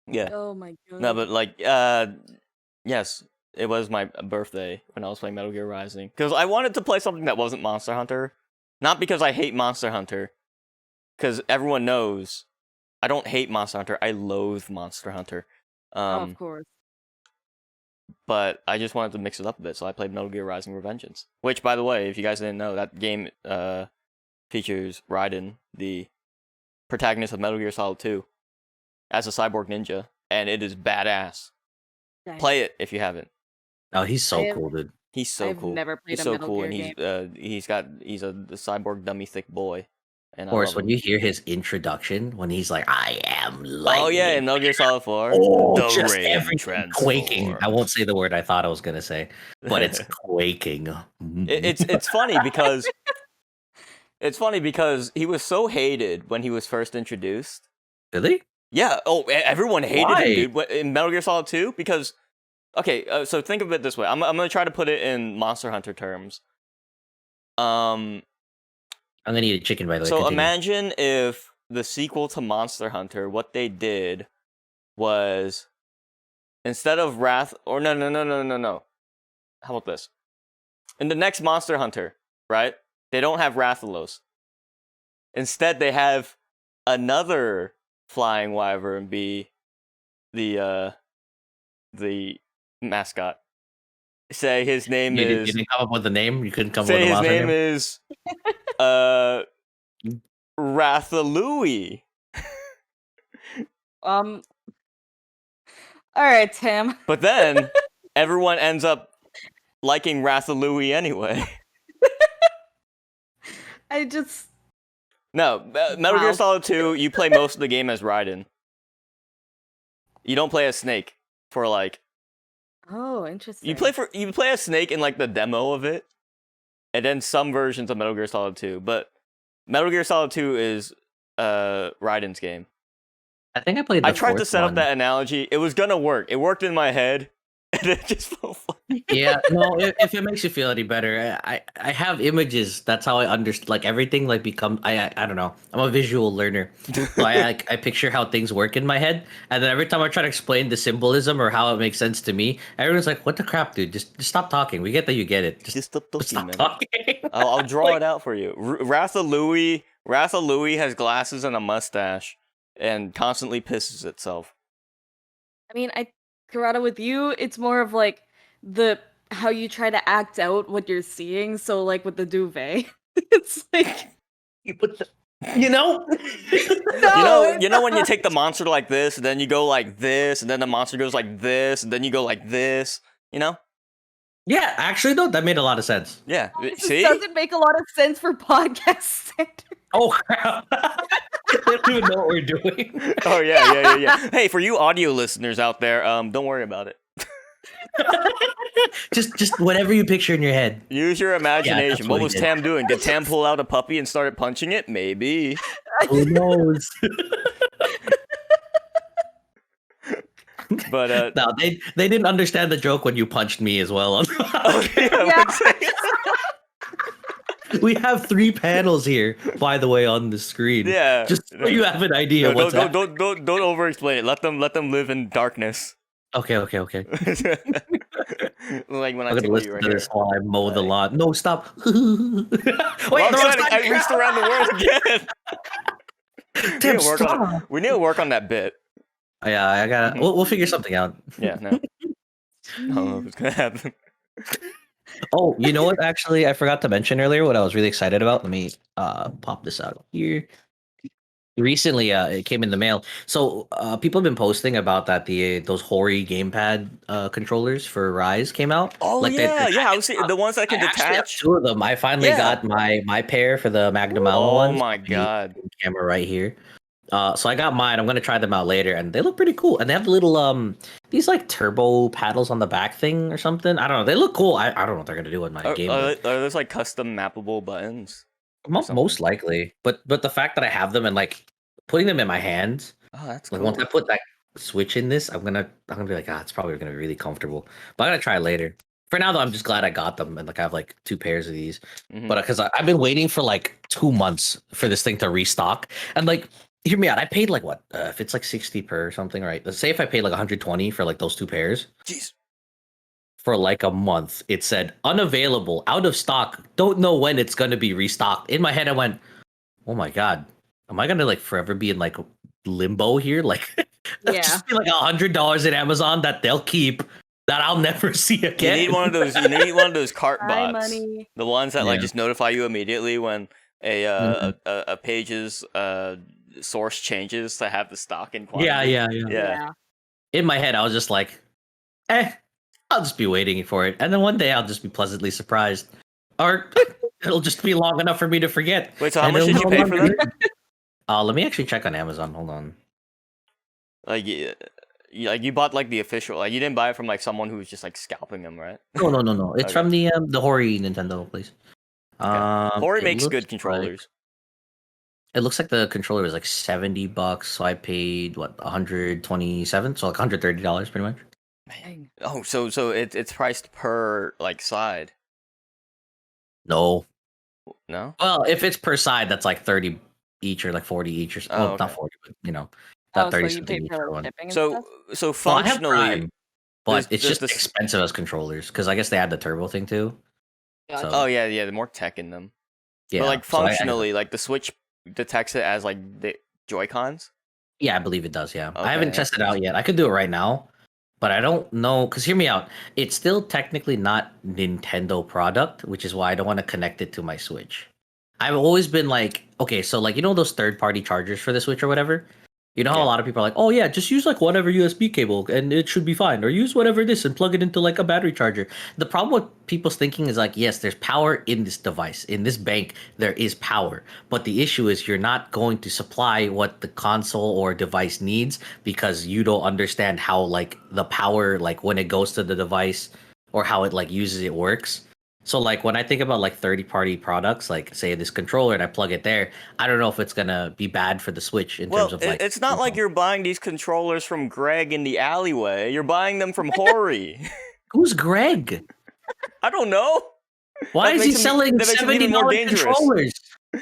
Yeah. Oh my god. No, but like, yes, it was my birthday when I was playing Metal Gear Rising. Because I wanted to play something that wasn't Monster Hunter. Not because I hate Monster Hunter. Because everyone knows I don't hate Monster Hunter. I loathe Monster Hunter. Of course. But I just wanted to mix it up a bit, so I played Metal Gear Rising Revengeance. Which, by the way, if you guys didn't know, that game features Raiden, the protagonist of Metal Gear Solid 2, as a cyborg ninja, and it is badass. Nice. Play it if you haven't. Oh, he's so cool, dude. He's so cool. Never played he's a so Metal cool, Gear and he's a cyborg dummy thick boy. And of course, when you hear his introduction, when he's like, "I am lightning." Oh yeah, in Metal Gear Solid 4. Oh, just everything quaking. I won't say the word I thought I was gonna say, but it's quaking. It's funny because he was so hated when he was first introduced. Really? Yeah. Oh, everyone hated him, dude. In Metal Gear Solid 2, because okay, so think of it this way. I'm gonna try to put it in Monster Hunter terms. I'm gonna eat a chicken, by the way. So continue. imagine if the sequel to Monster Hunter, what they did was instead of Wrath, or no. How about this? In the next Monster Hunter, right? They don't have Rathalos. Instead, they have another flying wyvern be the mascot. Say his name is. You didn't come up with the name. You couldn't come up with Say the his name name? is Rathalui. All right, Tim. But then everyone ends up liking Rathalui anyway. No, Metal Gear Solid 2, you play most of the game as Raiden. You don't play as Snake for like. Oh, interesting. You play as Snake in like the demo of it, and then some versions of Metal Gear Solid 2. But Metal Gear Solid 2 is Raiden's game. I think I played. I tried to set up that analogy. It was gonna work. It worked in my head, and it just felt funny. Yeah, no. If it makes you feel any better, I have images. That's how I understand. Like everything, like become. I don't know. I'm a visual learner, so I picture how things work in my head, and then every time I try to explain the symbolism or how it makes sense to me, everyone's like, "What the crap, dude? Just stop talking. We get that you get it. Just stop talking." I'll draw it out for you. Rathalui has glasses and a mustache, and constantly pisses itself. I mean, Karada, with you, it's more of like how you try to act out what you're seeing. So like with the duvet, it's like you put the You know? You know when you take the monster like this, and then you go like this, and then the monster goes like this, and then you go like this. You know? Yeah, actually, though, that made a lot of sense. Yeah. This See? doesn't make a lot of sense for podcast standards. Oh, crap. They don't even know what we're doing. Oh yeah. Hey, for you audio listeners out there, don't worry about it. just whatever you picture in your head. Use your imagination. what What he was did. Tam doing? Did Tam pull out a puppy and started punching it? Maybe. Who knows? But No, they didn't understand the joke when you punched me as well. oh, yeah. We have 3 panels here, by the way, on the screen. Yeah. Just so you have an idea what's happening. don't over explain it. Let them live in darkness. Okay. Like when I I'm gonna tickle listen you right to here. this while I mow the lawn. No, stop. Wait, Well, I reached around the world again. Tim, work stop. on we need to work on that bit. Yeah, I gotta. We'll figure something out. Yeah, no. I don't know if it's gonna happen. Oh, you know what? Actually, I forgot to mention earlier what I was really excited about. Let me pop this out here. Recently, it came in the mail. So people have been posting about that those Hori gamepad controllers for Rise came out. Oh Like yeah. I was seeing the ones that can I actually have detach. 2 of them. I finally Yeah. got my pair for the Magnum Alma Oh ones. my The god. camera right here. So I got mine. I'm gonna try them out later, and they look pretty cool. And they have the little these like turbo paddles on the back thing or something. I don't know. They look cool. I don't know what they're gonna do with my game. Are those like custom mappable buttons? Most likely, but the fact that I have them and like putting them in my hands, Oh, that's like cool. once I put that switch in this, I'm gonna be like, it's probably gonna be really comfortable. But I'm gonna try it later. For now, though, I'm just glad I got them and like I have like 2 pairs of these. Mhm. But because I've been waiting for like 2 months for this thing to restock, and like hear me out, I paid like what if it's like 60 per or something, right? Let's say if I paid like 120 for like those 2 pairs. Jeez. For like a month, it said unavailable, out of stock, don't know when it's gonna be restocked. In my head, I went, oh my god, am I gonna like forever be in like limbo here? Like, Yeah. just be like $100 in Amazon that they'll keep that I'll never see You again. need one of those. You need one of those cart Hi, bots. money. The ones that like Yeah. just notify you immediately when a page's source changes to have the stock in quantity. Yeah. In my head, I was just like, I'll just be waiting for it, and then one day I'll just be pleasantly surprised, or it'll just be long enough for me to forget. Wait, so how and much did it'll you no pay for longer them? be. Let me actually check on Amazon. Hold on. Like, you bought like the official. Like, you didn't buy it from like someone who was just like scalping them, right? No. It's Okay. from the Hori Nintendo place. Hori It makes looks good controllers. It looks like the controller was like $70, so I paid what 127, so like $130 pretty much. Dang. Oh, so it's priced per like side. No, No. well, if it's per side, that's like 30 each or like 40 each or Oh, well, okay. not 40, but Oh, not so 30 you something paid each for for like one. shipping and So stuff? Well, I have functionally, Prime, but there's- it's there's just this- expensive as controllers because I guess they had the turbo thing too. Gotcha. oh yeah, the more tech in them. Yeah, But like so I- functionally, like the Switch detects it as like the Joy-Cons. yeah, I believe it does. Yeah, I haven't Okay, tested it out yet. I could do it right now, but I don't know. Because hear me out, it's still technically not Nintendo product, which is why I don't want to connect it to my Switch. I've always been like, okay, so like those third-party chargers for the Switch or whatever. You know how Yeah. a lot of people are like, oh yeah, just use like whatever USB cable and it should be fine, or use whatever this and plug it into like a battery charger. The problem with people's thinking is like, yes, there's power in this device, in this bank, there is power, but the issue is you're not going to supply what the console or device needs because you don't understand how like the power, like when it goes to the device or how it like uses it works. So like when I think about like 30-party products, like say this controller and I plug it there, I don't know if it's gonna be bad for the Switch in Well, terms of like. it's not like you're buying these controllers from Greg in the alleyway. You're buying them from Hori. Who's Greg? I don't know. Why That is he makes him- selling that makes him even more $70 dangerous. controllers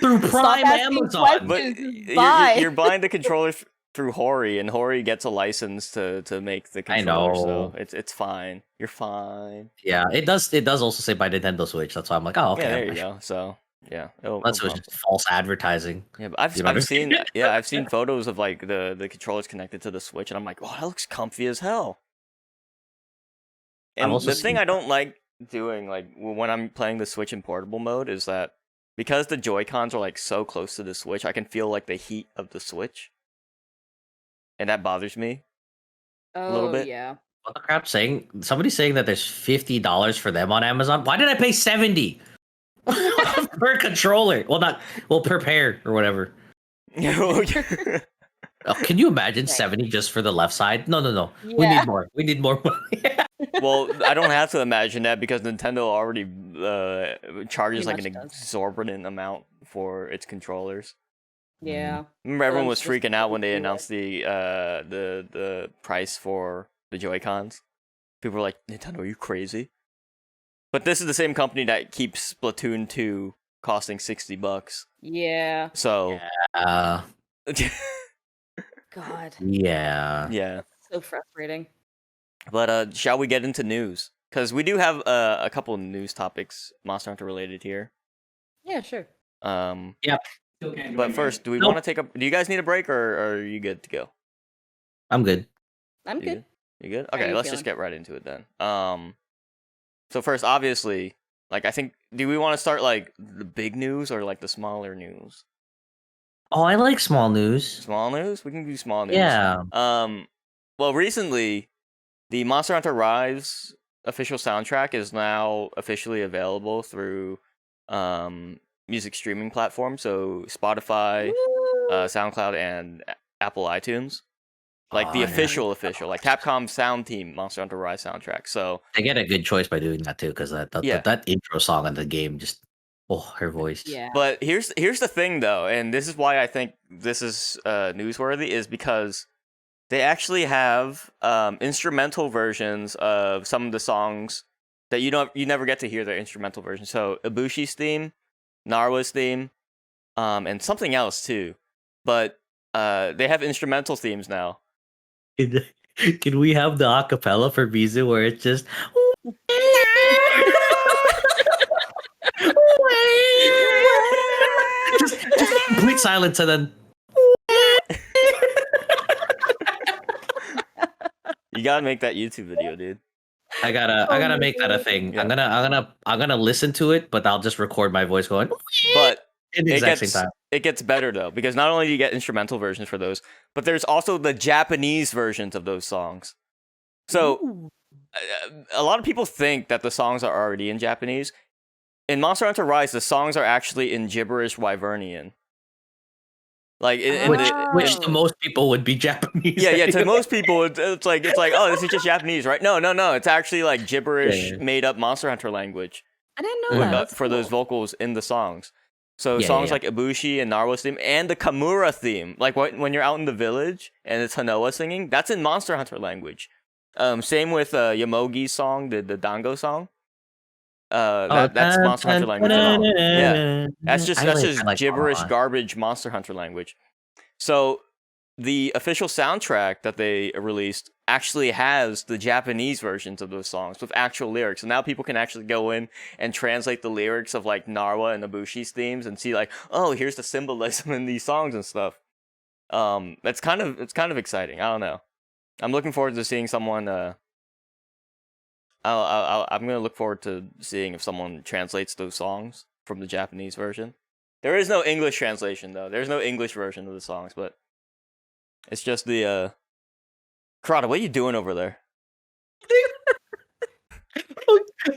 through Prime asking Amazon? questions. But Just you're, buy. you're buying the controller through Hori, and Hori gets a license to make the I controller. know. So it's fine. You're fine. Yeah, it does. It does also say by Nintendo Switch. That's why I'm like, oh, okay. Yeah, there you go. So yeah, That's just false advertising. Yeah, but I've You know what I seen I've seen photos of like the controllers connected to the Switch, and I'm like, oh, that looks comfy as hell. I've And also the thing seen- I don't like doing, like when I'm playing the Switch in portable mode, is that because the Joy-Cons are like so close to the Switch, I can feel like the heat of the Switch, and that bothers me. little bit. Yeah. What the crap saying? Somebody's saying that there's $50 for them on Amazon. Why did I pay 70 per controller? Well, per pair or whatever. Oh, can you imagine 70 just for the left side? No. We need more. We need more money. Well, I don't have to imagine that because Nintendo already charges like Pretty an much does. exorbitant amount for its controllers. Yeah. Remember, everyone I'm was just freaking out when they do it. announced the price for the Joy-Cons. People were like, "Nintendo, are you crazy?" But this is the same company that keeps Splatoon 2 costing $60. Yeah. So, Uh, God. yeah. yeah. So frustrating. But shall we get into news? Because we do have a couple news topics Monster Hunter related here. Yeah, sure. Yep. But first, do we Nope. want to take a? Do you guys need a break, or are you good to go? I'm good. I'm You good. You good? How Okay, you let's just feeling? get right into it then. So first, obviously, like I think, do we want to start like the big news or like the smaller news? Oh, I like small news. Small news? We can do small news. Yeah. Well, recently, the Monster Hunter Rise official soundtrack is now officially available through music streaming platforms, so Spotify, Woo! SoundCloud, and Apple iTunes. Like the Oh, yeah. official, like Capcom Sound Team Monster Hunter Rise soundtrack. So They get a good choice by doing that too, because Yeah. that intro song in the game just her voice. Yeah. But here's the thing though, and this is why I think this is newsworthy, is because they actually have instrumental versions of some of the songs that you never get to hear their instrumental version. So Ibushi's theme, Narwa's theme, and something else too. But they have instrumental themes now. Can we have the acapella for Mizu where it's just just complete silence and then You gotta make that YouTube video, dude. I gotta make that a thing. Yeah. I'm gonna listen to it, but I'll just record my voice going But at the exact same time. it gets better though, because not only do you get instrumental versions for those, but there's also the Japanese versions of those songs. So Ooh. a lot of people think that the songs are already in Japanese. In Monster Hunter Rise, the songs are actually in gibberish Wyvernian. Like Which to most people would be Japanese. yeah. To most people, it's like oh, this is just Japanese, right? No. It's actually like gibberish Yeah. made up Monster Hunter language I didn't know that. That's for those cool. vocals in the songs. So Yeah, songs yeah. like Ibushi and Narwa's theme and the Kamura theme, like when you're out in the village and it's Hanoa singing, that's in Monster Hunter language. Same with Yamogi's song, the Dango song. That's Monster Hunter language. Yeah, that's just gibberish garbage Monster Hunter language. So the official soundtrack that they released actually has the Japanese versions of those songs with actual lyrics. And now people can actually go in and translate the lyrics of like Narwa and Ibushi's themes and see like, oh, here's the symbolism in these songs and stuff. It's kind of exciting. I don't know. I'm looking forward to seeing someone. I'm gonna look forward to seeing if someone translates those songs from the Japanese version. There is no English translation though. There's no English version of the songs, but it's just the Karada, what are you doing over there?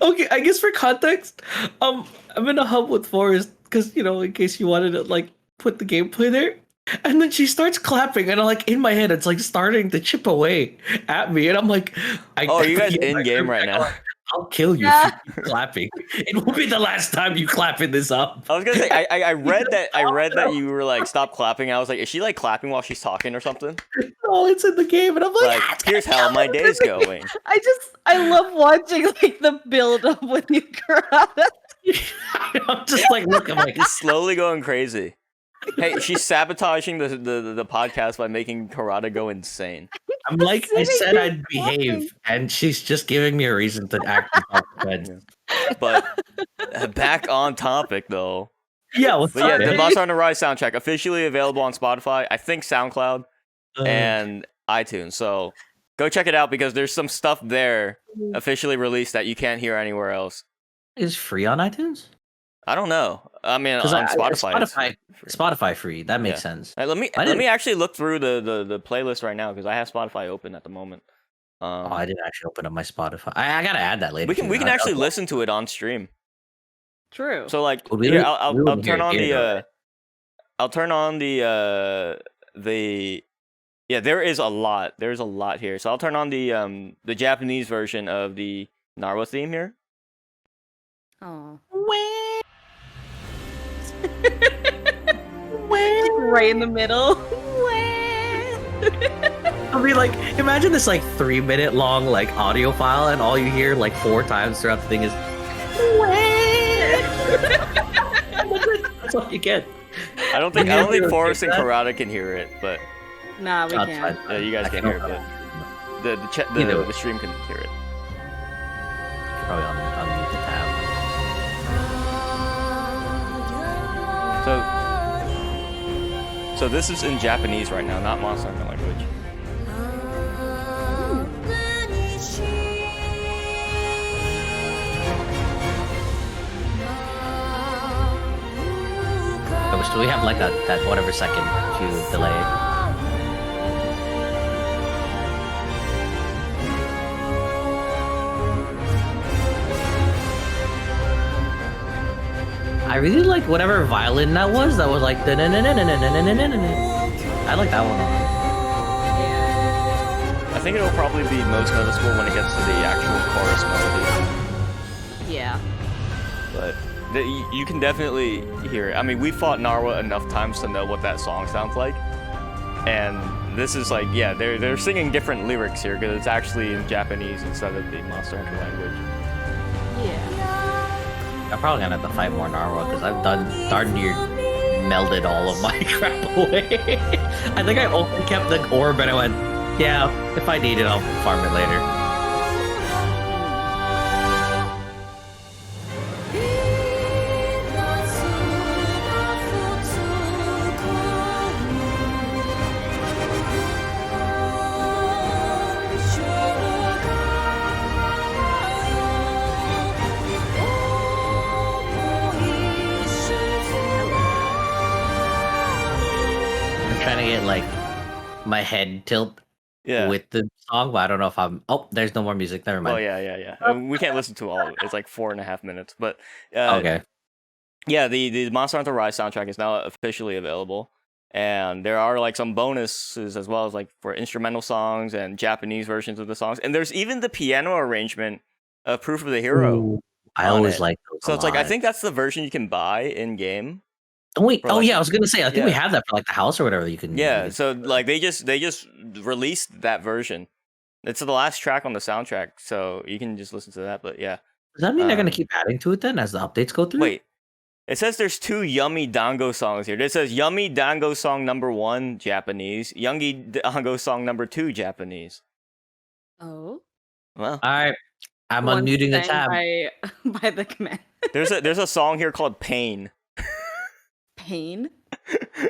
Okay, I guess for context, I'm in a hub with Forrest because in case you wanted to like put the gameplay there, and then she starts clapping, and I'm like in my head, it's like starting to chip away at me, and I'm like, Oh, are you guys in game right now? I'll kill you if you keep clapping. It will be the last time you clapping this up. I was gonna say I read that you were like stop clapping. I was like, is she like clapping while she's talking or something? No, it's in the game, and I'm like, Here's how my day's going. I love watching like the build up when you cry. I'm just like, look, I'm like, It's slowly going crazy. Hey, she's sabotaging the podcast by making Karada go insane. I'm like, I said I'd behave, and she's just giving me a reason to act in self-defense. But back on topic though. Yeah, what's But yeah, up, the man? Monster Hunter Rise soundtrack officially available on Spotify, I think SoundCloud, and iTunes. So go check it out because there's some stuff there officially released that you can't hear anywhere else. Is free on iTunes? I don't know. I mean, Because on Spotify, it's Spotify, free. Let free. That makes sense. Let I didn't- me actually look through the playlist right now because I have Spotify open at the moment. Oh, I didn't actually open up my Spotify. I gotta add that later. We can actually listen to it on stream. True. So like, Well, we here, wouldn't I'll turn hear it on here, though, right? I'll turn on the yeah. There is a lot. There's a lot here. So I'll turn on the Japanese version of the Narwa theme here. Oh. Right in the middle. I mean, like, imagine this like 3-minute long like audio file, and all you hear like 4 times throughout the thing is. That's all you get. I don't think Forrest and Karada can hear it, but Nah, we That's can't. fine. yeah, you guys I can can hear it. open But Either way. the stream can hear it. Probably on the tab. So this is in Japanese right now, not Monster Hunter language. So we have like that whatever second to delay. I really like whatever violin that was. That was like I like that one. I think it'll probably be most noticeable when it gets to the actual chorus melody. Yeah. But you can definitely hear it. I mean, we fought Narwa enough times to know what that song sounds like. And this is like, yeah, they're singing different lyrics here because it's actually in Japanese instead of the Monster Hunter language. Yeah. I'm probably gonna have to fight more Narwa because I've darn near melded all of my crap away. I think I only kept the orb and I went, yeah, if I need it, I'll farm it later. Trying to get like my head tilt with the song, but I don't know if I'm. Oh, there's no more music. Never mind. Oh yeah. We can't listen to all of it. It's like 4.5 minutes. But Okay. Yeah, the Monster Hunter Rise soundtrack is now officially available, and there are like some bonuses as well as like for instrumental songs and Japanese versions of the songs, and there's even the piano arrangement of Proof of the Hero. Ooh, I always like those. So it's like I think that's the version you can buy in game. Wait, for, like- yeah, I was gonna say I think we yeah. have that for like the house or whatever. You can. Yeah, you so like they just released that version. It's the last track on the soundtrack, so you can just listen to that. But yeah, does that mean they're gonna um, keep adding to it then as the updates go through? wait. It says there's 2 Yummy Dango songs here. It says Yummy Dango song number 1 Japanese, Yummy Dango song number 2 Japanese. Oh. Well, All right, I'm One unmuting the sang tab. by the command. there's a song here called Pain. Pain.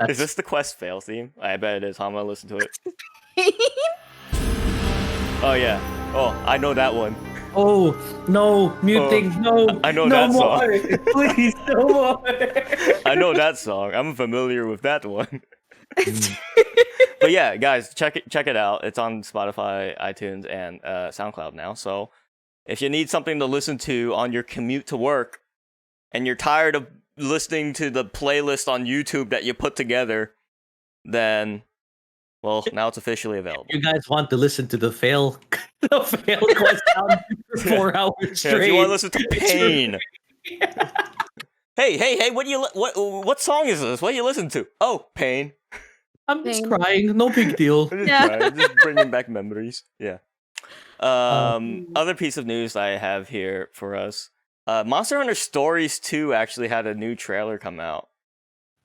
Is this the Quest Fail theme? I bet it is. I'm gonna listen to it. Pain. Oh yeah. Oh, I know that one. Oh no, muting! No, I know no that more. song. Please, no more. I know that song. I'm familiar with that one. But yeah, guys, check it out. It's on Spotify, iTunes, and SoundCloud now. So if you need something to listen to on your commute to work, and you're tired of listening to the playlist on YouTube that you put together, then well, now it's officially available. You guys want to listen to the fail quest down for 4 hours Yeah, straight? if you want to listen to Pain. Hey! What song is this? What do you listen to? Oh, Pain. I'm just Pain. crying. No big deal. I'm just Yeah. crying, just bringing back memories. Yeah. Other piece of news I have here for us. Monster Hunter Stories 2 actually had a new trailer come out.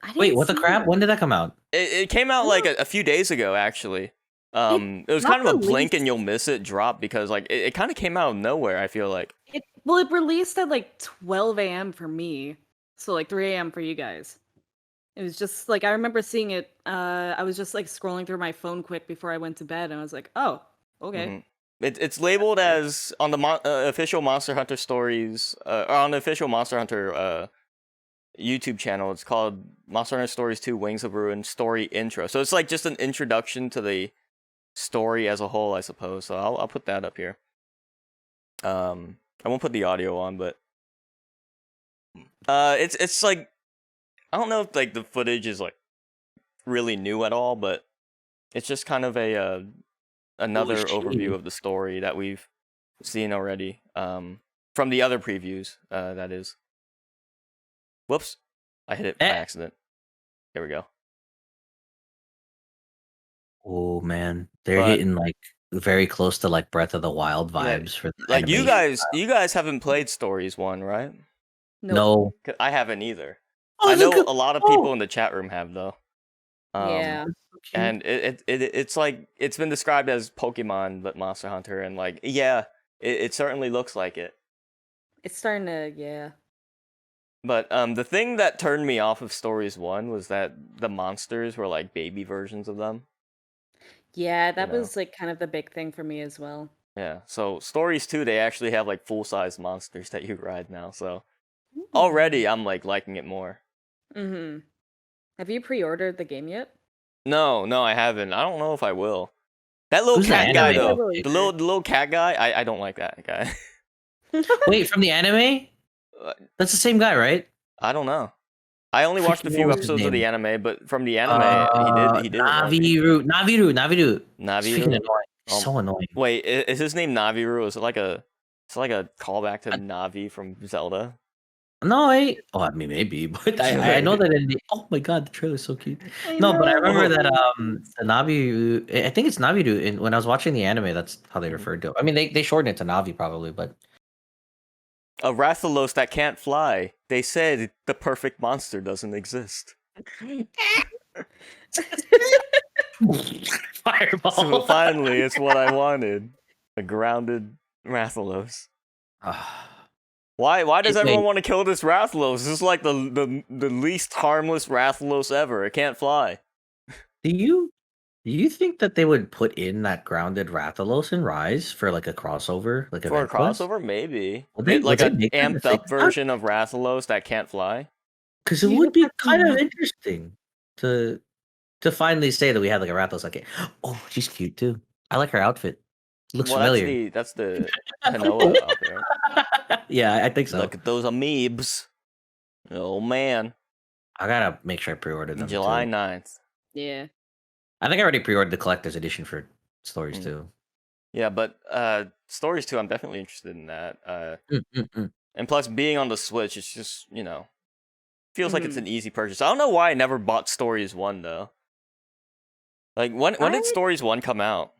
I didn't Wait, what the see crap? it. When did that come out? It came out like a few days ago, actually. It was not kind of a blink released. and you'll miss it drop because like it kind of came out of nowhere. I feel like. It released at like 12 a.m. for me, so like 3 a.m. for you guys. It was just like I remember seeing it. I was just like scrolling through my phone quick before I went to bed, and I was like, "Oh, okay." Mhm. It's labeled as on the official Monster Hunter Stories, on the official Monster Hunter YouTube channel. It's called Monster Hunter Stories 2: Wings of Ruin Story Intro. So it's like just an introduction to the story as a whole, I suppose. So I'll put that up here. I won't put the audio on, but it's like, I don't know if like the footage is like really new at all, but it's just kind of a another overview of the story that we've seen already. From the other previews, that is. Whoops, I hit it by accident. There we go. Oh man, they're hitting like very close to like Breath of the Wild vibes for the like you animation. guys haven't played Stories 1, right? No. 'Cause I haven't either. Oh, I it's a know good- a lot of people in the chat room have though. Yeah. And it's like it's been described as Pokemon but Monster Hunter, and like it certainly looks like it. It's starting to But the thing that turned me off of Stories 1 was that the monsters were like baby versions of them. Yeah, that You know. was like kind of the big thing for me as well. Yeah. So Stories 2, they actually have like full-size monsters that you ride now. So already I'm like liking it more. Mm-hmm. Have you pre-ordered the game yet? No, I haven't. I don't know if I will. That little Who's the cat guy anime though, character? the little cat guy, I don't like that guy. Wait, from the anime? That's the same guy, right? I don't know. I only watched a Freaking few what was his episodes of name? the anime, but from the anime, he did annoy me. Naviru. It's freaking Naviru. annoying. So annoying. Wait, is his name Naviru? Is it like a callback to Navi from Zelda? No, I mean maybe, but I know that in the oh my god, the trailer's so cute. No, but I remember that the Navi, I think it's Naviru. In when I was watching the anime, that's how they referred to it. I mean, they shortened it to Navi probably, but A Rathalos that can't fly. They said the perfect monster doesn't exist. Fireball. So finally, it's what I wanted. A grounded Rathalos. Why does everyone want to kill this Rathalos? This is like the least harmless Rathalos ever. It can't fly. Do you think that they would put in that grounded Rathalos in Rise for like a crossover, like For a event quest? crossover, maybe. Would they Like an make that if amped they up did that? version of Rathalos that can't fly. Because it would be kind of interesting to finally say that we had like a Rathalos. Like, oh, she's cute too. I like her outfit. Looks familiar. That's the Hanoa out there. Yeah, I think so. Look at those amoebs. Oh man. I gotta make sure I pre-ordered them. July too. 9th. Yeah. I think I already pre-ordered the collector's edition for Stories too. Yeah, but Stories 2, I'm definitely interested in that. Mm. And plus, being on the Switch, it's just, feels like it's an easy purchase. I don't know why I never bought Stories 1, though. Like, when did Stories 1 come out?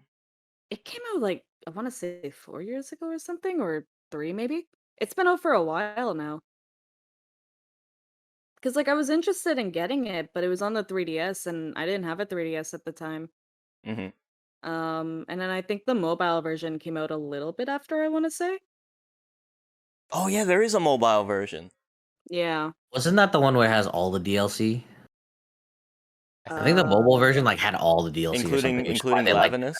It came out like, I want to say 4 years ago or something, or 3 maybe. It's been out for a while now. Because like I was interested in getting it, but it was on the 3DS, and I didn't have a 3DS at the time. Mm-hmm. And then I think the mobile version came out a little bit after, I want to say. Oh yeah, there is a mobile version. Yeah. Wasn't that the one where it has all the DLC? I think the mobile version like had all the DLC, including Lavinus.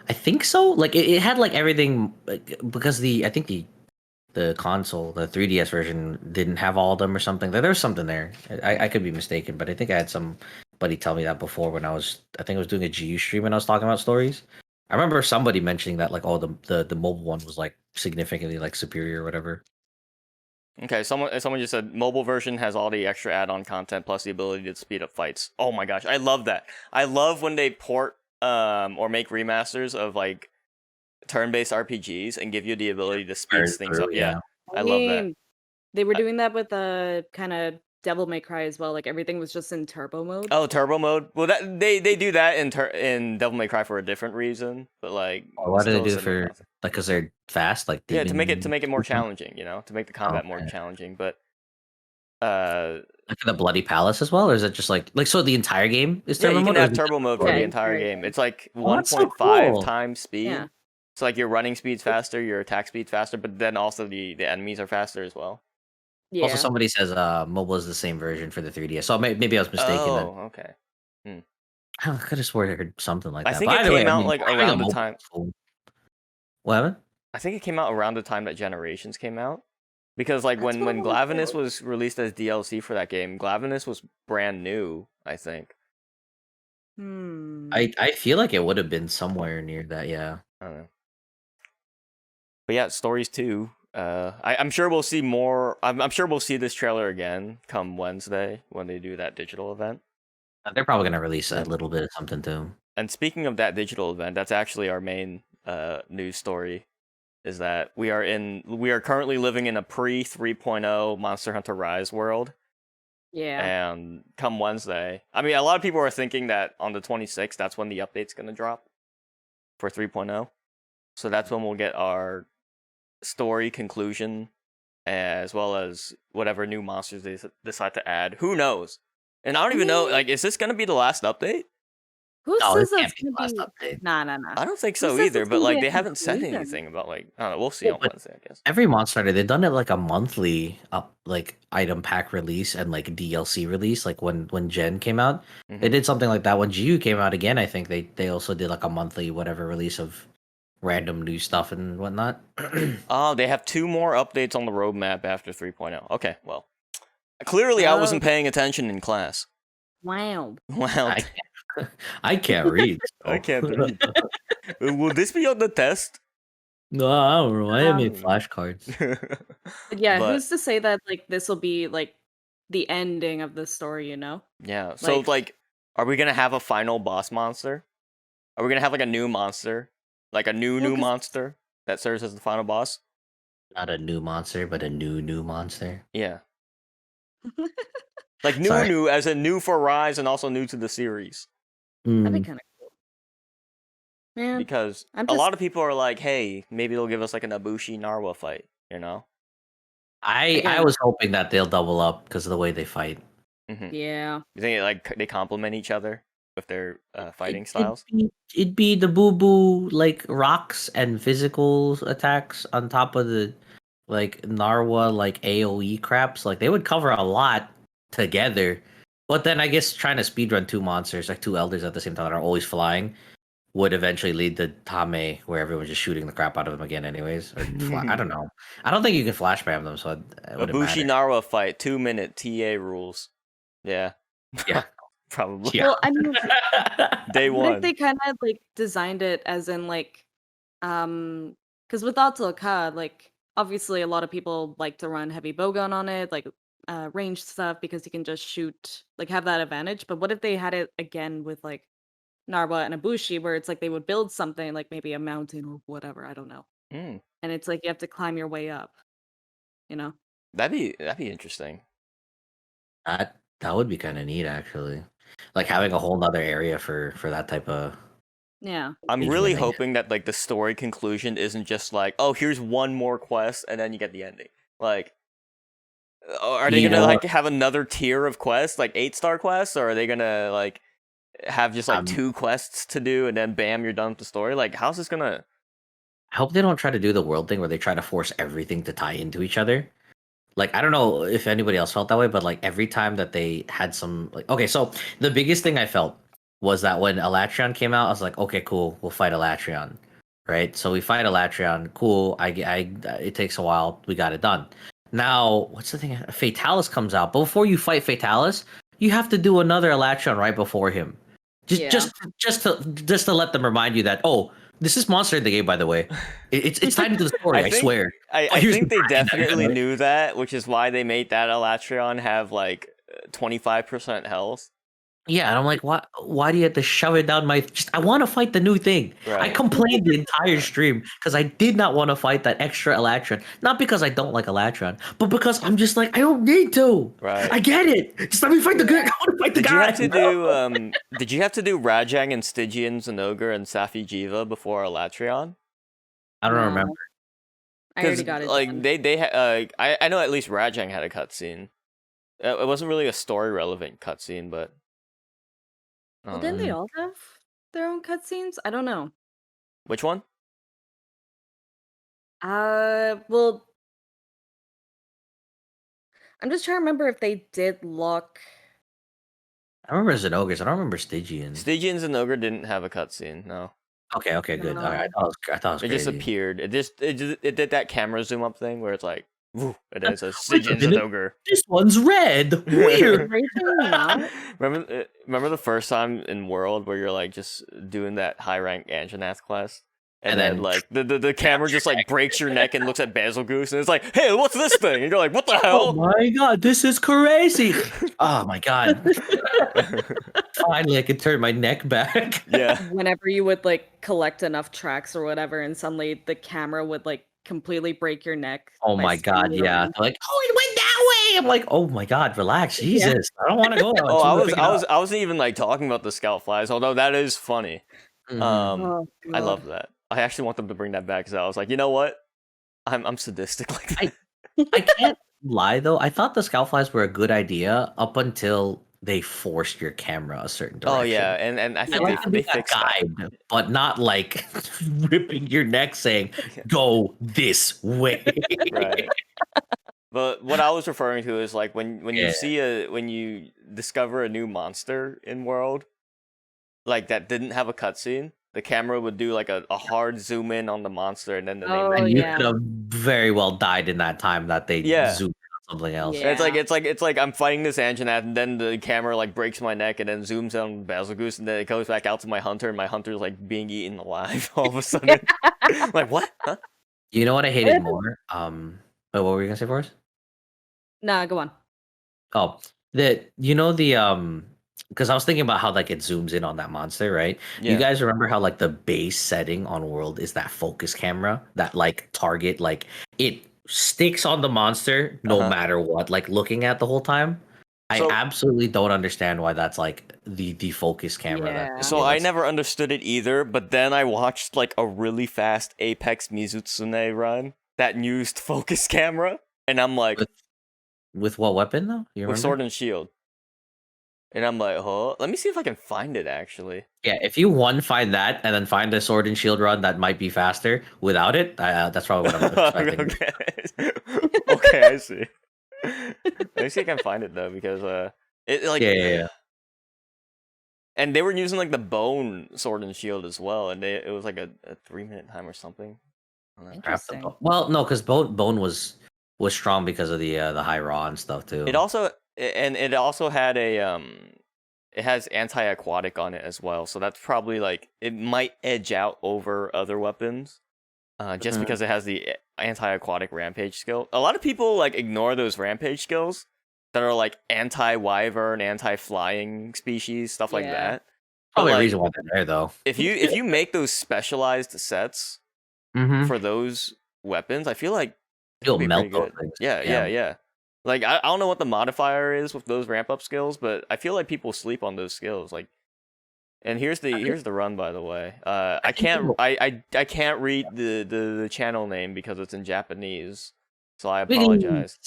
I think so. Like it had like everything, because I think the console, the 3DS version, didn't have all of them or something. There's something there. I could be mistaken, but I think I had somebody tell me that before when I think I was doing a GU stream and I was talking about Stories. I remember somebody mentioning that like, oh, the mobile one was like significantly like superior or whatever. Okay, someone just said mobile version has all the extra add-on content plus the ability to speed up fights. Oh my gosh, I love that. I love when they port or make remasters of like turn-based RPGs and give you the ability to speed things up. Yeah. I love that. They were doing that with kind of Devil May Cry as well. Like everything was just in turbo mode. Oh, turbo mode. Well, that they do that in Devil May Cry for a different reason, but like. What do they do for like? Because they're fast, like to make it more challenging. To make the combat more challenging. But like the Bloody Palace as well, or is it just like so the entire game is turbo mode? You can have turbo mode for the entire game. It's like 1.5 times speed. Yeah. So like your running speed's faster, your attack speed's faster, but then also the enemies are faster as well. Yeah. Also, somebody says mobile is the same version for the 3DS. So maybe I was mistaken. Oh, okay. I could have swore I heard something like that. I think it came out like around the time. What happened? I think it came out around the time that Generations came out. Because like That's when what I wanna Glavenus do. was released as DLC for that game, Glavenus was brand new, I think. I feel like it would have been somewhere near that. Yeah. I don't know. But yeah, stories too. I'm sure we'll see more. I'm sure we'll see this trailer again come Wednesday when they do that digital event. They're probably gonna release a And little bit of something too. and speaking of that digital event, that's actually our main news story. Is that we are currently living in a pre-3.0 Monster Hunter Rise world. Yeah. And come Wednesday, I mean, a lot of people are thinking that on the 26th, that's when the update's gonna drop for 3.0. So that's when we'll get our story conclusion, as well as whatever new monsters they decide to add. Who knows? And I don't even know. Like, is this gonna be the last update? Who No, says this that's can't be the gonna last be? update. Nah. I don't think Who so says either. it's But gonna be like, a they haven't said conclusion? anything about like. I don't know. We'll see Yeah, on but Wednesday, I guess. every Monster Hunter, they've done it like a monthly like item pack release and like DLC release. Like when Gen came out, they Mhm. did something like that. When GU came out again, I think they also did like a monthly whatever release of random new stuff and whatnot. Oh, they have 2 more updates on the roadmap after 3.0. Okay, well, clearly I Oh, wasn't paying attention in class. wow. Wow, I can't, I can't read. I So. can't read. Will this be on the test? No, I don't know. I have made Um, flashcards. but yeah, But who's to say that like this will be like the ending of the story, you know? yeah, so Like, like, are we gonna have a final boss monster? Are we gonna have like a new monster, like a well, new 'cause monster that serves as the final boss? Not a new monster, but a new monster. Yeah, like Sorry. new as in new for Rise and also new to the series. that'd be Mm, kind of cool. Man, Because I'm a just lot of people are like, hey, maybe they'll give us like an Ibushi Narwa fight, you know? I again, was hoping that they'll double up because of the way they fight. Mm-hmm. yeah. You think like they complement each other with their It, fighting it'd styles? be it'd be the boo boo like rocks and physical attacks on top of the like Narwa like AoE craps. Like they would cover a lot together. But then I guess trying to speedrun 2 monsters, like 2 elders at the same time that are always flying, would eventually lead to Tame, where everyone's just shooting the crap out of them again, anyways. Or I don't know. I don't think you can flash spam them, so it wouldn't Ibushi matter. Narwa fight, 2-minute TA rules. Yeah, Yeah, probably. yeah. Well, I mean, Day what if one. they kind of like designed it as in like, because with Otsuka, like obviously a lot of people like to run heavy bowgun on it, like ranged stuff because you can just shoot, like have that advantage. But what if they had it again with like Narwa and Ibushi, where it's like they would build something like maybe a mountain or whatever, I don't know, Mm, and it's like you have to climb your way up, you know? that'd be interesting. That would be kind of neat, actually. Like having a whole nother area for that type of Yeah. I'm really engagement. hoping that like the story conclusion isn't just like, oh, here's one more quest and then you get the ending. Like, are they You gonna know like what? have another tier of quests, like 8-star quests, or are they gonna like have just like Um, 2 quests to do and then bam, you're done with the story? Like, how's this gonna? I hope they don't try to do the world thing where they try to force everything to tie into each other. Like I don't know if anybody else felt that way, but like every time that they had some like okay, so the biggest thing I felt was that when Elatrion came out, I was like, okay, cool, we'll fight Elatrion, right? So we fight Elatrion, cool. It takes a while, we got it done. Now, what's the thing? Fatalis comes out, but before you fight Fatalis, you have to do another Elatrion right before him, just Yeah. just to let them remind you that oh, this is monster in the game, by the way. It's tied into the story, I I think swear. I Here's the think they dragon that you're definitely gonna knew that, which is why they made that Elatrion have like 25% health. Yeah, and I'm like, why do you have to shove it down my just I want to fight the new thing. I Right. complained the entire stream because I did not want to fight that extra Elatron. Not because I don't like Elatron, but because I'm just like, I don't need to. Right. I get it. Just let me fight the good. I want to fight the Did you guy. have to do did you have to do Rajang and Stygian, Zenogre, and Safi Jiva before Elatrion? I don't No, remember. I already Because got it like done. I know at least Rajang had a cutscene. It wasn't really a story relevant cutscene, but I Well, don't know. didn't they all have their own cutscenes? I don't know. Which one? Well, I'm just trying to remember if they did lock. I remember Zenogres. I don't remember Stygian. Stygian and Zenogre didn't have a cutscene. No, Okay, good. All right, No. I thought it was it just crazy. appeared. It did that camera zoom up thing where it's like Woo, it is a Sigins didn't- ogre. This one's red. Weird. Raging not. Remember the first time in World where you're like just doing that high rank Anjanath class? And then like the camera just like breaks your neck and looks at Basil Goose and it's like, hey, what's this thing? And you're like, what the Oh hell? my god, this is crazy. Oh my god. Finally I could turn my neck back. Yeah. Whenever you would like collect enough tracks or whatever, and suddenly the camera would like completely break your neck. Oh by my god, spinning you yeah. around. They're like, oh, it went that way. I'm like, oh my god, relax. Yeah. Jesus. I don't want to go. Oh, I wasn't even like talking about the scout flies, although that is funny. Mhm. Oh, I God. love that. I actually want them to bring that back because I was like, you know what? I'm sadistic like that. I can't lie though. I thought the scout flies were a good idea up until they forced your camera a certain direction. Oh yeah, and I I think like to they be a fixed that. guide, but not like ripping your neck saying, go this way. Right. But what I was referring to is like when Yeah. when you discover a new monster in World, like that didn't have a cutscene, the camera would do like a hard zoom in on the monster and then the name. Oh, And you yeah. could have very well died in that time that they Yeah. zoomed on something else. Yeah. It's like I'm fighting this Anjanath and then the camera like breaks my neck and then zooms in on Basil Goose and then it goes back out to my hunter and my hunter's like being eaten alive all of a sudden. Like what? Huh? You know what I hated more? What were you gonna say for us? Nah, go on. Oh, because I was thinking about how like it zooms in on that monster, right? Yeah. You guys remember how like the base setting on World is that focus camera, that like target, like it sticks on the monster no Uh-huh. matter what, like looking at the whole time. So- I absolutely don't understand why that's like the focus camera. Yeah. That So I never understood it either, but then I watched like a really fast Apex Mizutsune run that used focus camera, and I'm like, with what weapon though? You remember? with sword and shield. And I'm like, oh, let me see if I can find it actually. Yeah, if you find that and then find the sword and shield run that might be faster without it, that's probably what I'm expecting. Okay. Okay, I see. Let me see if I can find it though, because it like Yeah. And they were using like the bone sword and shield as well, and it was like a 3-minute time or something. I don't know. Interesting. Well, no, because bone was strong because of the high raw and stuff too. It also had a it has anti-aquatic on it as well, so that's probably like it might edge out over other weapons, just Mhm. because it has the anti-aquatic rampage skill. A lot of people like ignore those rampage skills that are like anti-wyvern, anti-flying species, stuff like Yeah. that. Probably But, a like, reason why they're there though. if you make those specialized sets Mm-hmm. for those weapons, I feel like it You'll could be melt pretty those good. things. Yeah. Like I don't know what the modifier is with those ramp up skills, but I feel like people sleep on those skills. Like, and here's the run, by the way. I can't read the channel name because it's in Japanese, so I apologize.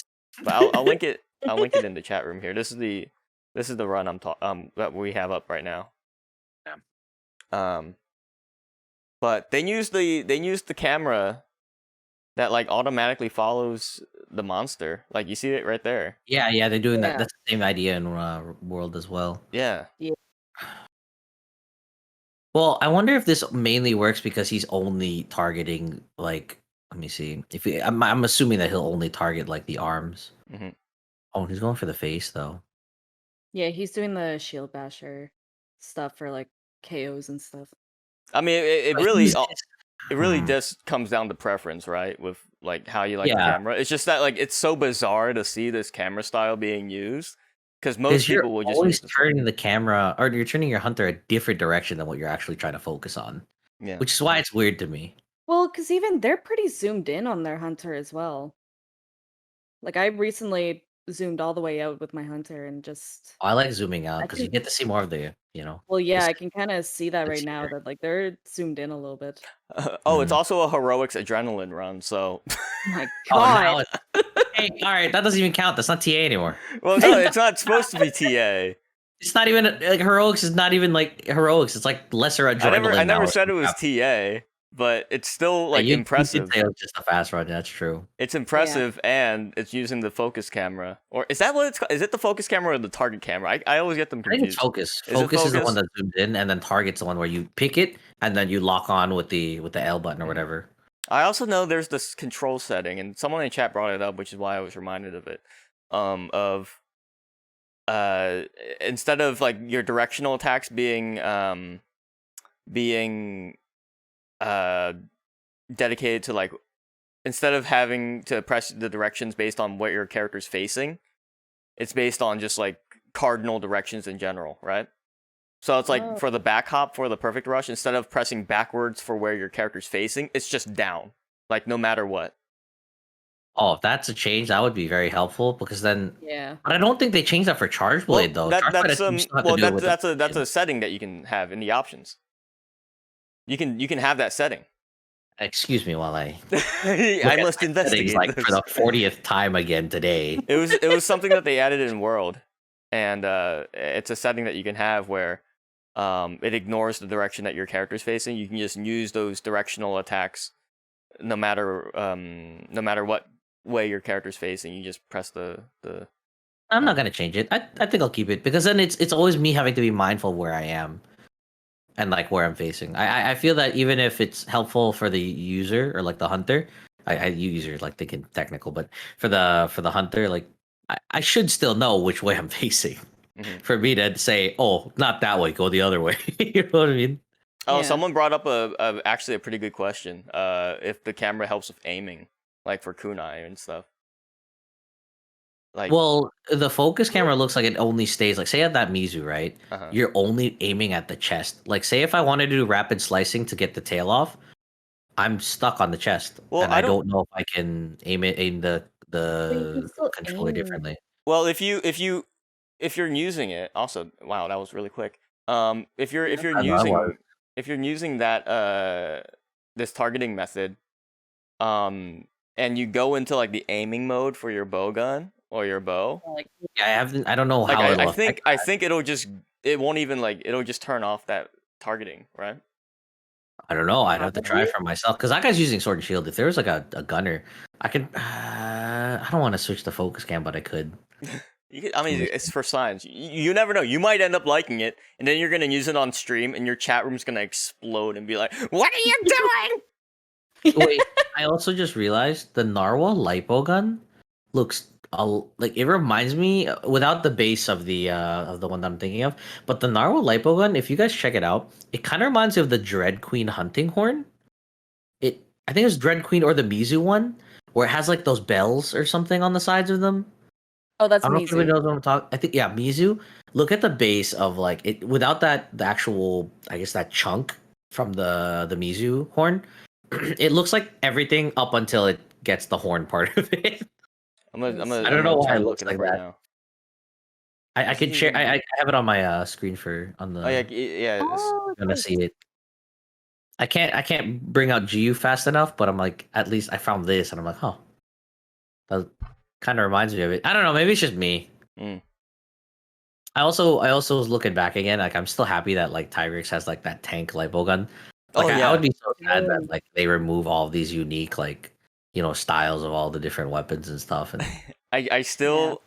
But I'll link it. I'll link it in the chat room here. This is the run that we have up right now. But they use the camera that like automatically follows the monster. Like you see it right there. Yeah, they're doing that. Yeah. That's the same idea in World as well. Yeah. Well, I wonder if this mainly works because he's only targeting like. Let me see. I'm assuming that he'll only target like the arms. Mhm. Oh, he's going for the face though. Yeah, he's doing the shield basher stuff for like KOs and stuff. I mean, it But really he's- it really Hmm. just comes down to preference, right? With like how you like the Yeah. camera. It's just that like it's so bizarre to see this camera style being used because most Because you're people will just always use this. turning the camera, or you're turning your hunter a different direction than what you're actually trying to focus on, Yeah. which is why it's weird to me. Well, because even they're pretty zoomed in on their hunter as well. Like I recently zoomed all the way out with my hunter and just I like zooming out I because you can- get to see more of the, well, yeah, Just- I can kind of see that it's right now here. that like they're zoomed in a little bit. It's also a heroics adrenaline run. So, Oh my Oh, now god! hey, all right, that doesn't even count. That's not TA anymore. well, no, it's not supposed to be TA. It's not even like heroics. Is not even like heroics. It's like lesser adrenaline. I never now. said it was TA, but it's still like You impressive. did say it was just a fast run. That's true. It's impressive, and it's using the focus camera. Or is that what it's called? Is it the focus camera or the target camera? I always get them I think it's confused. focus. Is it Focus is the focus? one that zooms in, and then target's the one where you pick it and then you lock on with the L button or whatever. I also know there's this control setting, and someone in chat brought it up, which is why I was reminded of it. Of instead of like your directional attacks being dedicated to like, instead of having to press the directions based on what your character's facing, it's based on just like cardinal directions in general, right? So it's like for the back hop for the perfect rush, instead of pressing backwards for where your character's facing, it's just down, like no matter what. Oh, if that's a change, that would be very helpful because then. Yeah. But I don't think they changed that for Charge Blade though. Charge Blade, I think you still have to do it with that's a setting that you can have in the options. You can have that setting. Excuse me while I I must investigate like this. for the 40th time again today. It was something that they added in World, and it's a setting that you can have where it ignores the direction that your character's facing. You can just use those directional attacks no matter what way your character's facing. You just press the I'm not gonna change it. I think I'll keep it because then it's always me having to be mindful of where I am and like where I'm facing. I feel that even if it's helpful for the user or like the hunter, user like thinking technical, but for the hunter, like I should still know which way I'm facing. Mhm. For me to say, oh, not that way, go the other way. You know what I mean? Oh, Yeah. someone brought up actually a pretty good question. If the camera helps with aiming, like for kunai and stuff. Like, Well, the focus camera looks like it only stays like say at that Mizu, right? uh-huh. You're only aiming at the chest. Like say if I wanted to do rapid slicing to get the tail off, I'm stuck on the chest. Well, and I I don't- don't know if I can aim the still controller aim. differently. Well, if you're using it, also, wow, that was really quick. If you're I know, I was. using that this targeting method, and you go into like the aiming mode for your bowgun or your bow, Like, Yeah, I don't know like how it'll I affect think it won't even like it'll just turn off that targeting, right? I don't know. I'd have to try Probably. for myself because that guy's using sword and shield. If there was like a gunner, I could. I don't want to switch the focus cam, but I could. I mean, it's for science. You never know. You might end up liking it, and then you're gonna use it on stream, and your chat room's gonna explode and be like, "What are you doing?" Wait, I also just realized the Narwhal lipo gun looks like it reminds me without the base of the one that I'm thinking of, but the Narwhal lipo gun. If you guys check it out, it kind of reminds me of the Dread Queen hunting horn. I think it's Dread Queen or the Mizu one, where it has like those bells or something on the sides of them. oh, that's I don't know if anybody Mizu. knows what I'm talking. I think yeah, Mizu. Look at the base of like it without the actual I guess that chunk from the Mizu horn. It looks like everything up until it gets the horn part of it. I'm gonna I don't know why try it to looks look it up like right that. now. I could share. I have it on my screen for on the. Oh yeah, yeah. Oh, Gonna it's see it. I can't bring out GU fast enough, but I'm like at least I found this and I'm like, huh. That kind of reminds me of it. I don't know. Maybe it's just me. Mm. I also was looking back again. Like I'm still happy that like Tyrix has like that tank lipo gun. Like Oh, I yeah. would be so sad Yeah. that like they remove all of these unique like styles of all the different weapons and stuff. And I still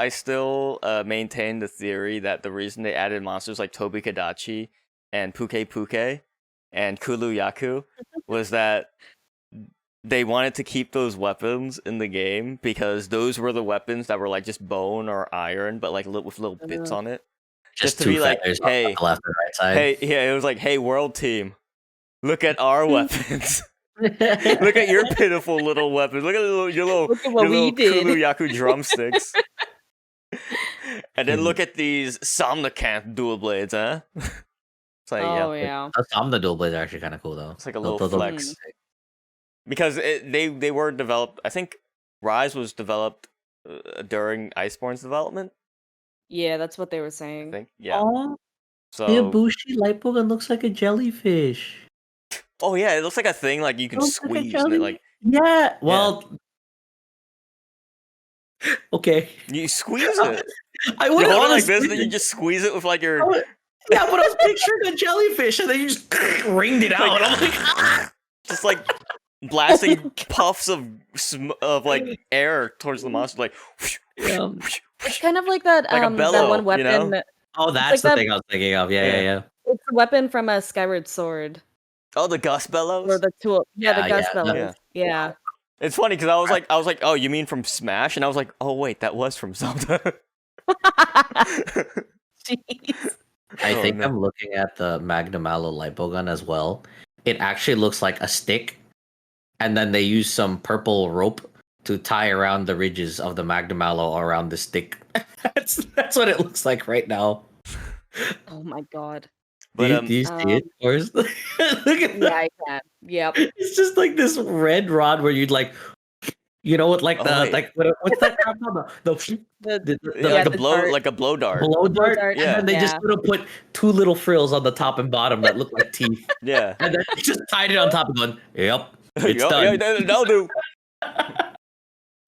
maintain the theory that the reason they added monsters like Tobi Kadachi and Puke Puke and Kulu Yaku was that they wanted to keep those weapons in the game because those were the weapons that were like just bone or iron, but like with little bits on it. Just to two be like, feathers on hey, the left and right side. hey, yeah, it was like, hey, world team, look at our weapons. Look at your pitiful little weapons. Look at your Look at what we did. Kulu Yaku drumsticks. And then look at these Somnicant dual blades, huh? It's like, Oh yeah. yeah. Some of the dual blades are actually kind of cool though. It's like a little They'll- flex. Because they were developed, I think Rise was developed during Iceborne's development, Yeah, that's what they were I saying. think. Yeah. Oh, So, the Ibushi lipo gun looks like a jellyfish. oh yeah, it looks like a thing like you can Looks like a squeeze and it jelly- like Yeah. Well. Okay. you squeeze it. I You would hold it like this, and then you just squeeze it with like your Yeah, but I was picturing a jellyfish, and then you just ringed it out. Like- I'm like, ah! just like blasting puffs of like air towards the monster, like Yeah. It's kind of like that Like a that bellow, one you weapon. know? Oh, that's like the that- thing I was thinking of. Yeah. It's a weapon from a Skyward Sword oh, the Gus bellows. or the tool. Yeah, the Yeah, Gus yeah, bellows. Yeah. Yeah. It's funny because I was like, oh, you mean from Smash? And I was like, oh wait, that was from Zelda. Jeez. I Oh, think no. I'm looking at the Magnum Mallow lipo gun as well. It actually looks like a stick, and then they use some purple rope to tie around the ridges of the Magnum Mallow around the stick. That's what it looks like right now. Oh my god. But Do you see it? Or is look at Yeah, that. I can. Yep. It's just like this red rod where you'd like, you know what, like Oh, the wait. like what's that crap called? yeah, like the a blow, dart. like a blow dart. Blow dart, dart, and then they just yeah. sort of put two little frills on the top and bottom that look like teeth, Yeah. and then they just tied it on top and going, "Yep, it's Yo, done." yeah, that'll do.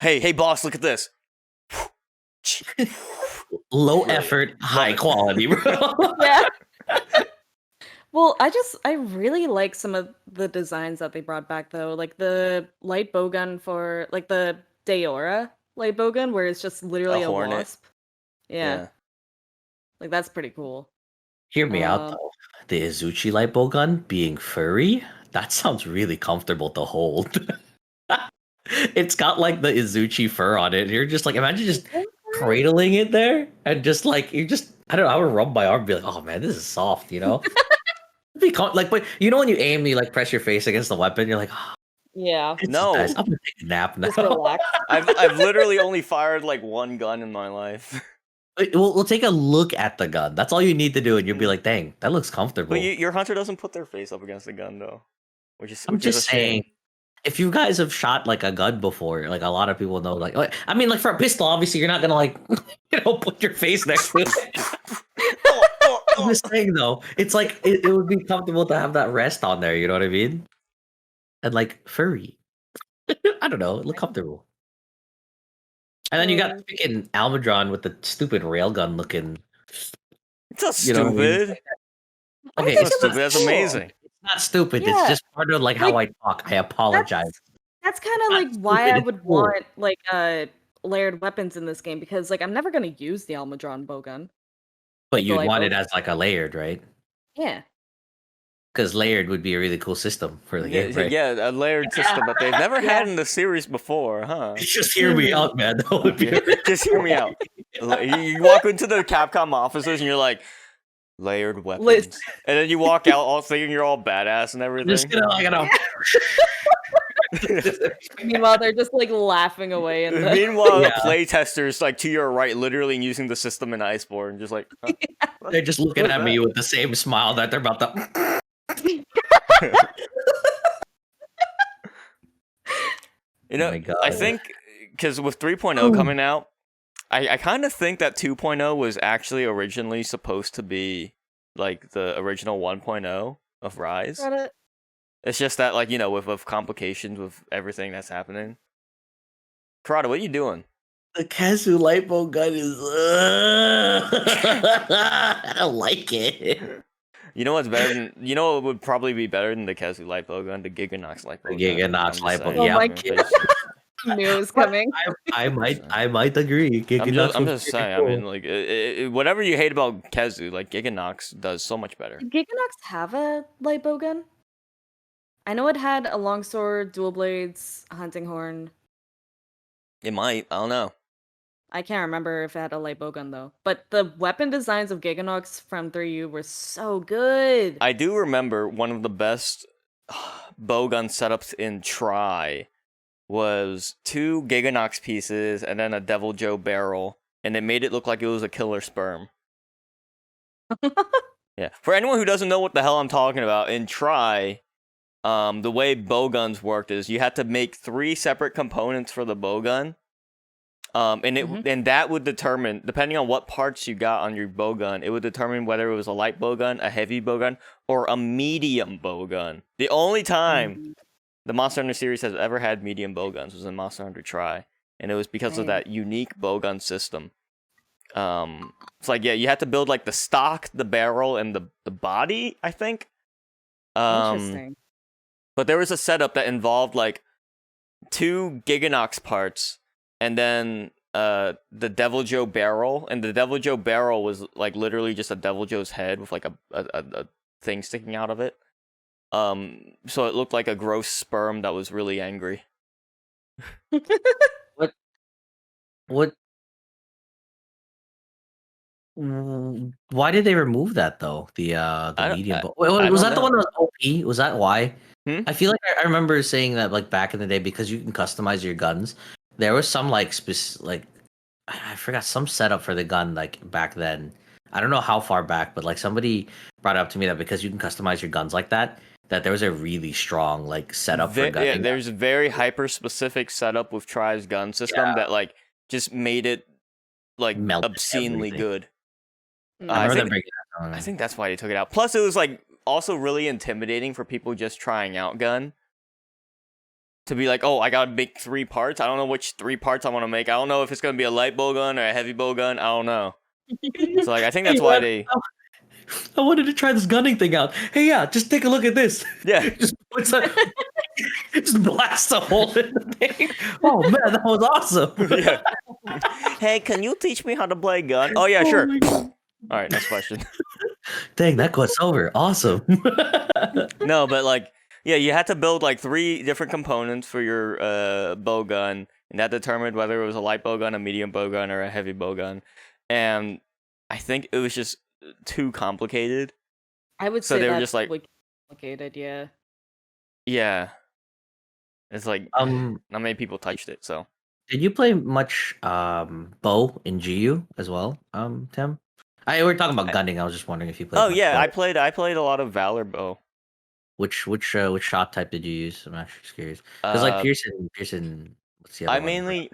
Hey, boss, look at this. Low Right. effort, high quality, bro. Yeah. Well, I really like some of the designs that they brought back though, like the light bowgun for like the Deora light bowgun, where it's just literally a hornet. wasp. Yeah, like that's pretty cool. Hear me out though. The Izuchi light bow gun being furry, that sounds really comfortable to hold. It's got like the Izuchi fur on it. You're just like, imagine just cradling it there and just like you just I don't know, I would rub my arm and be like, oh man, this is soft, you know? Like, but you know when you aim, you like press your face against the weapon, you're like, oh, Yeah, it's No. nice. I'm gonna take a nap now. just relax. I've literally only fired like one gun in my life. We'll take a look at the gun. That's all you need to do, and you'll be like, dang, that looks comfortable. But your hunter doesn't put their face up against the gun though, I'm just saying, if you guys have shot like a gun before, like a lot of people know, like I mean, like for a pistol, obviously you're not gonna like, put your face next to it. I'm just saying though, it's like it would be comfortable to have that rest on there. You know what I mean? And like furry, I don't know, it look comfortable. And then you got freaking Almadron with the stupid railgun looking. It's not You know what I mean? stupid. Okay, It's not it's not stupid. That's cool. amazing. It's not stupid. Yeah. It's just part of like how I talk. I apologize. That's kind of not like why I stupid, would it's cool. want like layered weapons in this game, because like I'm never gonna use the Almadron bowgun. But Like the you'd light want it bowgun. as like a layered, right? Yeah. Because layered would be a really cool system for the game, right? Yeah, a layered system that they've never had in the series before, huh? Just hear me out, man. That would be Just hear me out. You walk into the Capcom offices and you're like, layered weapons. And then you walk out all thinking you're all badass and everything. just gonna like, Meanwhile, they're just like laughing away. In the... Meanwhile, Yeah. playtesters like to your right, literally using the system in Iceborne, just like huh? they're just looking What's at me that? with the same smile that they're about to. You know, Oh my God. I think because with 3.0 coming out, I kind of think that 2.0 was actually originally supposed to be like the original 1.0 of Rise. It's just that, like, with complications with everything that's happening. Karada, what are you doing? The Kazu lipo gun is. I don't like it. You know what's better than? You know what would probably be better than the Kazu lipo gun? The Giganox lipo gun. Giganox I'm just lipo, saying. Oh yeah. my god. Knew it was coming. I might agree. I'm just saying. I mean, like, whatever you hate about Kazu, like Giganox does so much better. Did Giganox have a light bowgun? I know it had a longsword, dual blades, a hunting horn. It might. I don't know. I can't remember if it had a light bowgun though. But the weapon designs of Giganox from 3U were so good. I do remember one of the best bowgun setups in Try was 2 Giganox pieces and then a Devil Joe barrel, and it made it look like it was a killer sperm. Yeah. For anyone who doesn't know what the hell I'm talking about, in Try, the way bowguns worked is you had to make 3 separate components for the bowgun. And that would determine, depending on what parts you got on your bowgun, it would determine whether it was a light bowgun, a heavy bowgun, or a medium bowgun. The only time the Monster Hunter series has ever had medium bowguns was in Monster Hunter Try, and it was because of that unique bowgun system. It's like, yeah, you had to build like the stock, the barrel, and the body, I think. Interesting. But there was a setup that involved like 2 Giganox parts, and then the Devil Joe barrel, and the Devil Joe barrel was like literally just a Devil Joe's head with like a thing sticking out of it. So it looked like a gross sperm that was really angry. What? Why did they remove that though? The medium bow. Wait, I was don't that the one know. that was OP? Was that why? Hmm? I feel like I remember saying that like back in the day because you can customize your guns. There was some like I forgot some setup for the gun like back then. I don't know how far back, but like somebody brought it up to me that because you can customize your guns like that, that there was a really strong like setup for gunning. There's a very hyper specific setup with Try's gun system that like just made it like Melted obscenely everything. good. I I remember them think breaking that down. I think that's why they took it out. Plus, it was like also really intimidating for people just trying out gun. To be like, oh, I gotta make 3 parts. I don't know which 3 parts I want to make. I don't know if it's gonna be a light bow gun or a heavy bow gun. I don't know. So like, I think that's why they. I wanted to try this gunning thing out. Hey, yeah, just take a look at this. Yeah. Just blast a hole in the thing. Oh man, that was awesome. Yeah. Hey, can you teach me how to play gun? Oh yeah, sure. All right, next question. Dang, that goes over. Awesome. No, but like, yeah, you had to build like 3 different components for your bow gun, and that determined whether it was a light bow gun, a medium bow gun, or a heavy bow gun. And I think it was just too complicated. I would So say they were that's just like, complicated, yeah. yeah, it's like not many people touched it. So did you play much bow in GU as well, Tim? We're talking about gunning. I was just wondering if you played. oh much yeah, bow. I played a lot of Valor bow. Which shot type did you use? I'm actually just curious. Because like Pearson. What's the other I one? mainly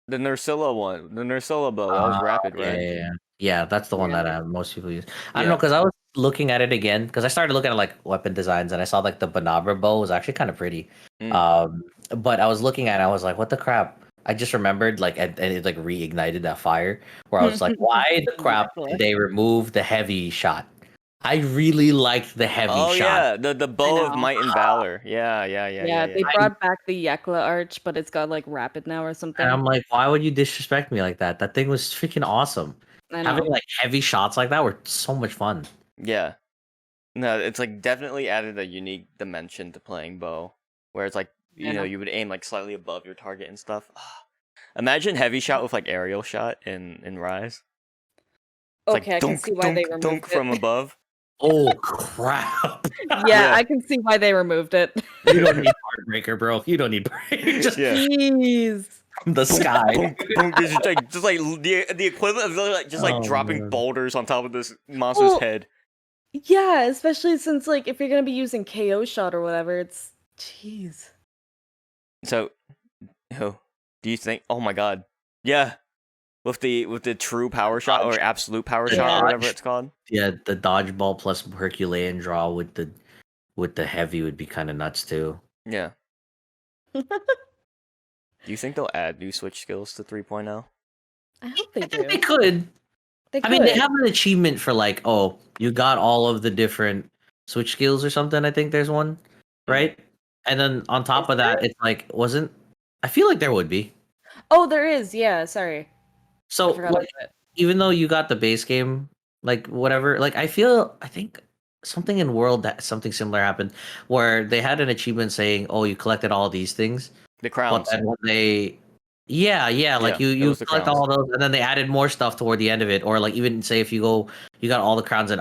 the Nursilla one, the Nursilla bow. That was rapid, Yeah, right? yeah. That's the one Yeah. that most people use. I don't know because I was looking at it again because I started looking at like weapon designs and I saw like the Banabra bow was actually kind of pretty. But I was looking at it, I was like, what the crap? I just remembered like and it like reignited that fire where I was like, why the crap did they remove the heavy shot? I really liked the heavy Oh shot. yeah, the bow of know. might and valor. Yeah. They brought back the Yekla arch, but it's got like rapid now or something. And I'm like, why would you disrespect me like that? That thing was freaking awesome. I know. Having like heavy shots like that were so much fun. Yeah. No, it's like definitely added a unique dimension to playing bow, where it's like you would aim like slightly above your target and stuff. Imagine heavy shot with like aerial shot in Rise. It's Okay, I like can dunk, see why they dunk, removed dunk it. from above. Oh crap! Yeah, I can see why they removed it. You don't need Heartbreaker, bro. You don't need just Jeez. from the sky. Boom, boom, just like the equivalent of like just like dropping man. boulders on top of this monster's head. Yeah, especially since like if you're gonna be using KO shot or whatever, it's jeez. So, do you think? Oh my god, yeah, with the true power shot or absolute power shot or whatever it's called. Yeah, the dodgeball plus Herculean draw with the heavy would be kind of nuts too. Yeah. Do you think they'll add new switch skills to 3.0? I hope they I think do. they could. I mean, they have an achievement for like, oh, you got all of the different switch skills or something. I think there's one, right? And then on top of that, it's like, I feel like there would be. Oh, there is. Yeah, sorry. So, like, even though you got the base game, like whatever, like I think something in World that something similar happened where they had an achievement saying, "Oh, you collected all these things." The crowns. But then when they, like you collect all those, and then they added more stuff toward the end of it, or like even say if you got all the crowns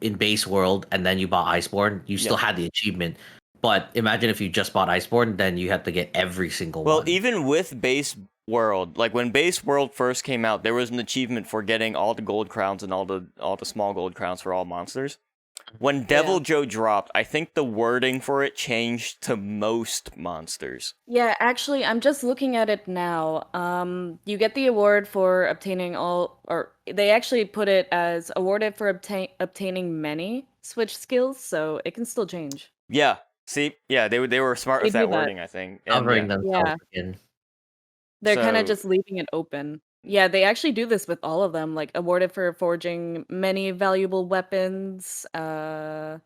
in base world, and then you bought Iceborne, you still had the achievement. But imagine if you just bought Iceborne, then you have to get every single one. Well, even with base world, like when base world first came out, there was an achievement for getting all the gold crowns and all the small gold crowns for all monsters. When Devil Joe dropped, I think the wording for it changed to most monsters. Yeah, actually, I'm just looking at it now. You get the award for obtaining or they actually put it as awarded for obtaining many switch skills, so it can still change. Yeah. See, yeah, they were smart with that wording, I think. Covering themselves again. They're kind of just leaving it open. Yeah, they actually do this with all of them, like awarded for forging many valuable weapons, for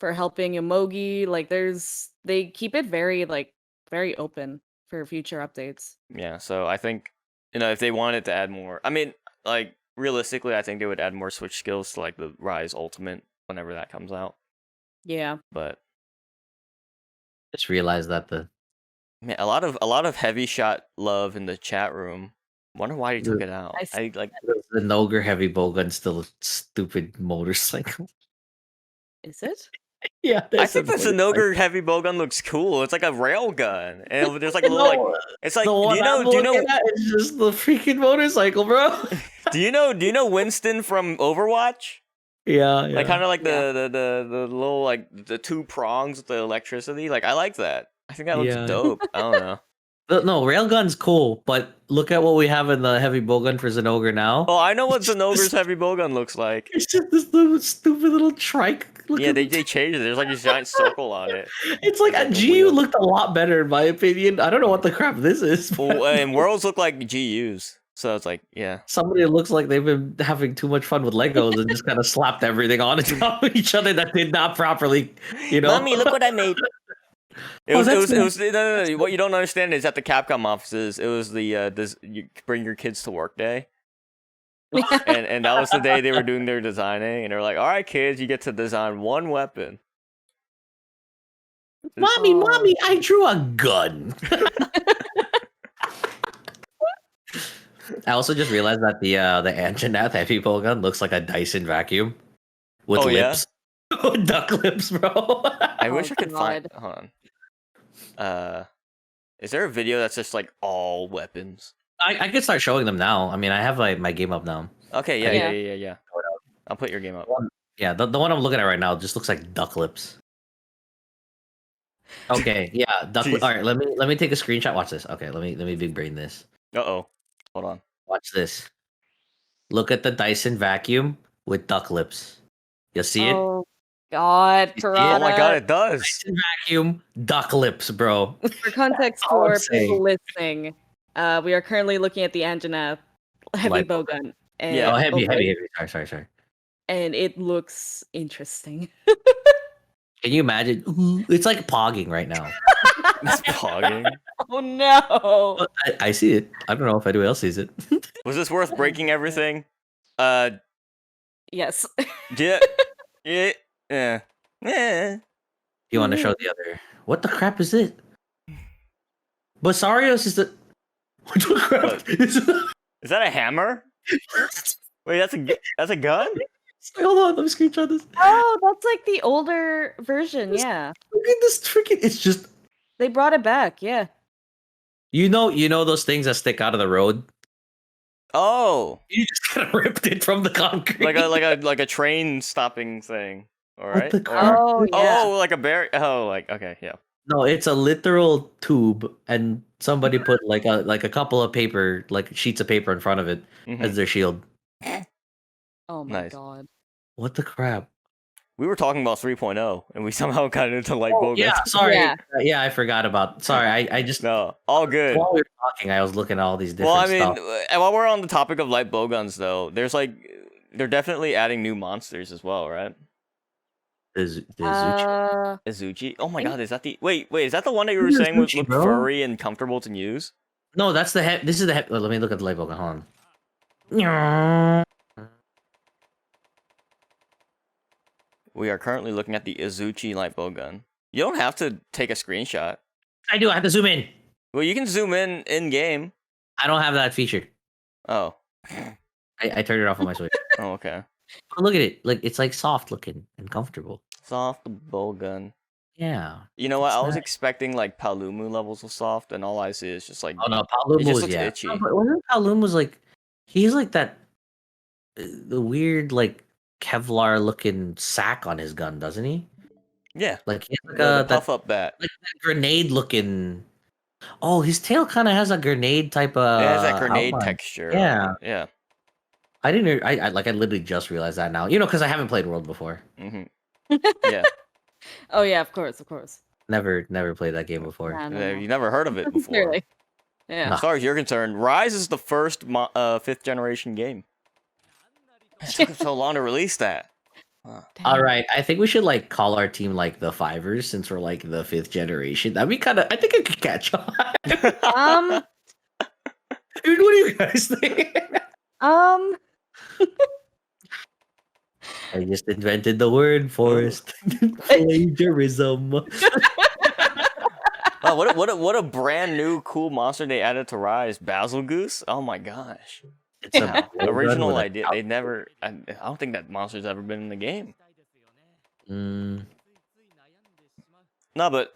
helping Emogi. Like they keep it very open for future updates. Yeah, so I think if they wanted to add more, I mean, like realistically, I think they would add more switch skills to like the Rise Ultimate whenever that comes out. Yeah. But Just realized that the man, a lot of heavy shot love in the chat room. Wonder why he took it out. I see the Noger heavy bowgun's still a stupid motorcycle. Is it? Yeah, I think the Zinogre heavy bowgun looks cool. It's like a rail gun, and there's like a little like. It's like the one do you know it's just the freaking motorcycle, bro. do you know Winston from Overwatch? Yeah. Like kind of like the little like the two prongs with the electricity. Like I like that. I think that looks Yeah. dope. I don't know. No, railgun's cool, but look at what we have in the heavy bowgun for Zinogre now. Oh, I know what Zinogre's heavy bowgun looks like. It's just this little stupid little trike. Yeah, they changed it. There's like this giant circle on it. It's like a Like a GU wheel. looked a lot better in my opinion. I don't know what the crap this is. but- Well, and worlds look like GUs, so it's like yeah. Somebody looks like they've been having too much fun with Legos and just kind of slapped everything on top of each other that did not properly, Mommy, look what I made. It Oh, was that's no. What you don't understand is at the Capcom offices, it was the this you bring your kids to work day, and that was the day they were doing their designing, and they were like, all right, kids, you get to design one weapon. Mommy, I drew a gun. I also just realized that the Anjanath heavy bowgun looks like a Dyson vacuum with Oh, yeah? lips. Duck lips, bro. I wish I could find. God. Hold on. Is there a video that's just like all weapons? I could start showing them now. I mean, I have my game up now. Okay, Yeah. yeah. I'll put your game up. Yeah, the one I'm looking at right now just looks like duck lips. Okay, yeah, duck. Jeez. All right, let me take a screenshot. Watch this. Okay, let me big brain this. Uh-oh. Hold on. Watch this. Look at the Dyson vacuum with duck lips. You see it? Oh God, You see it? Oh my god, Piranha. it does. Dyson vacuum, duck lips, bro. For context all I'm for people saying. listening, we are currently looking at the Anjanath heavy Light bowgun. And Yeah. Oh, heavy. Sorry. And it looks interesting. Can you imagine? Ooh, it's like pogging right now. It's pogging. Oh no! I see it. I don't know if anyone else sees it. Was this worth breaking everything? Yes. Yeah. Yeah. You want to show the other? What the crap is it? Basarios is the. What the crap? What? Is that a hammer? Wait, that's a gun? Hold on, let me screenshot this. Oh, that's like the older version. Yeah, Look at this freaking. It's just. they brought it back. Yeah. You know those things that stick out of the road. Oh, You just kind of ripped it from the concrete. like a train stopping thing. All right. the Or- crap? Oh yeah. Oh, like a bear. Oh, like okay, yeah. No, it's a literal tube, and somebody put like a couple of paper, like sheets of paper in front of it Mhm. as their shield. Oh my Nice. God. What the crap? We were talking about 3.0, and we somehow got into like bowguns. Yeah, sorry. Yeah. Yeah, I forgot about. Sorry, I just No, all good. while we were talking, I was looking at all these different Well, I mean, stuff. and while we're on the topic of light bowguns, though, they're definitely adding new monsters as well, right? The Zuchi. Azuchi. Oh my think- god, is that the wait? Is that the one that you were Who's saying would Azuchi, look bro? furry and comfortable to use? No, that's the head. This is the head. Let me look at the label. Hold on. We are currently looking at the Azuchi light bowgun. You don't have to take a screenshot. I do. I have to zoom in. Well, you can zoom in game. I don't have that feature. Oh. I turned it off on my Switch. Oh, okay. But look at it. Like it's like soft looking and comfortable. Soft bowgun. Yeah. You know what? It's I was nice. expecting like Palumu levels of soft, and all I see is just like Oh no, It Palumu just was looks yeah. itchy. No, but wasn't Palumu like he's like that the weird like Kevlar looking sack on his gun, doesn't he? yeah, Like he has like the that, puff up bat. like that grenade looking. Oh, his tail kind of has a grenade type of. It has that grenade outline. texture. Yeah. Yeah. I didn't. I literally just realized that now. You know, because I haven't played World before. hmm Yeah. Oh yeah, of course. Never played that game before. Yeah, no, Yeah, no. You never heard of it before. Clearly. Yeah. As far as you're concerned, Rise is the first 5th generation game. It took so long to release that. All right, I think we should like call our team like the Fivers since we're like the 5th generation. That'd be kind of. I think it could catch on. Um. Dude, what do you guys think? I just invented the word forced plagiarism. Oh, what a brand new cool monster they added to Rise. Basil Goose? Oh my gosh. It's a Yeah, bowgun original with a idea. They never. I don't think that monster's ever been in the game. Mm, No, but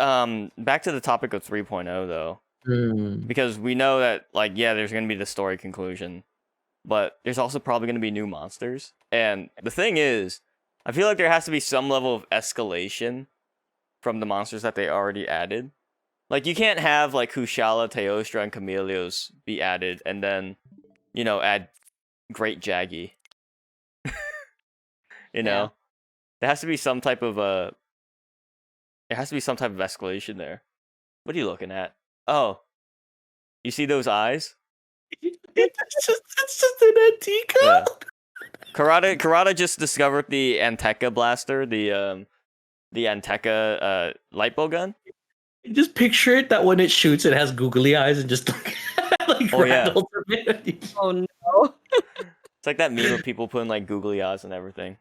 back to the topic of 3.0 though, mm. because we know that like yeah, there's gonna be the story conclusion, but there's also probably gonna be new monsters. And the thing is, I feel like there has to be some level of escalation from the monsters that they already added. Like you can't have like Kushala, Teostra, and Chameleos be added, and then add Great Jaggy. You know, Yeah. there has to be some type of there has to be some type of escalation there. What are you looking at? Oh, you see those eyes? It's just an antique. Yeah. Karada just discovered the Anteca blaster, the Anteca light bow gun. Just picture it that when it shoots, it has googly eyes and just like Oh, yeah. rattles a bit. Oh no. It's like that meme of people putting like googly eyes and everything.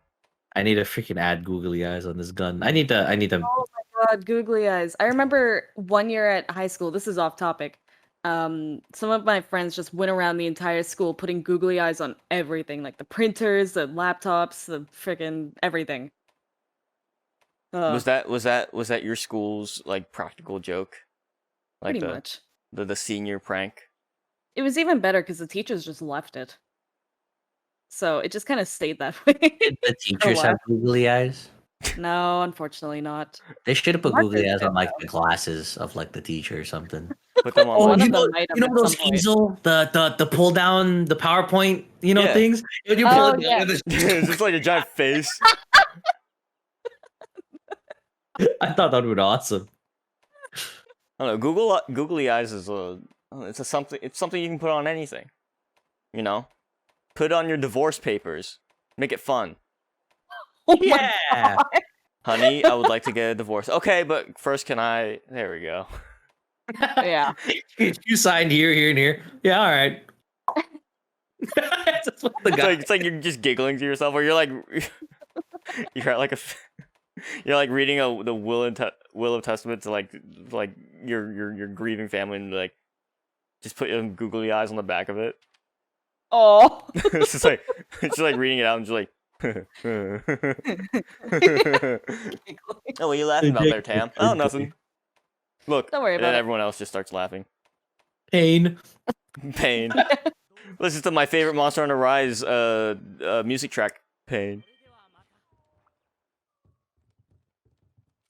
I need to freaking add googly eyes on this gun. I need to. Oh my god, googly eyes. I remember one year at high school, this is off topic. Some of my friends just went around the entire school putting googly eyes on everything, like the printers, the laptops, the freaking everything. Was that your school's like practical joke? Like pretty the much. the senior prank? It was even better because the teachers just left it. So it just kind of stayed that way. Did the teachers have googly eyes? No, unfortunately not. They should have put Marcus googly eyes did, on like though. the glasses of like the teacher or something. Put them on. Oh, One like, of them might have you know at those some point. easel, the pull down, the PowerPoint, Yeah. things. When you pull Oh, it down, yeah. it's it's just like a giant face. I thought that would be awesome. I don't know. Googly eyes is it's something. It's something you can put on anything. You know, put it on your divorce papers. Make it fun. Oh my Yeah. Honey, I would like to get a divorce. Okay, but first, can I? There we go. Yeah. You signed here, here, and here. Yeah, all right. That's what the guy. It's like you're just giggling to yourself, or you're like, you're at like you're like reading the will of testament to like your grieving family, and like just put your googly eyes on the back of it. Oh. It's just like reading it out and just like. Oh, what are you laughing about there, Tam? Oh, nothing. Look, Don't worry and about then it. everyone else just starts laughing. Pain. Pain. Listen to my favorite monster on the rise music track. Pain.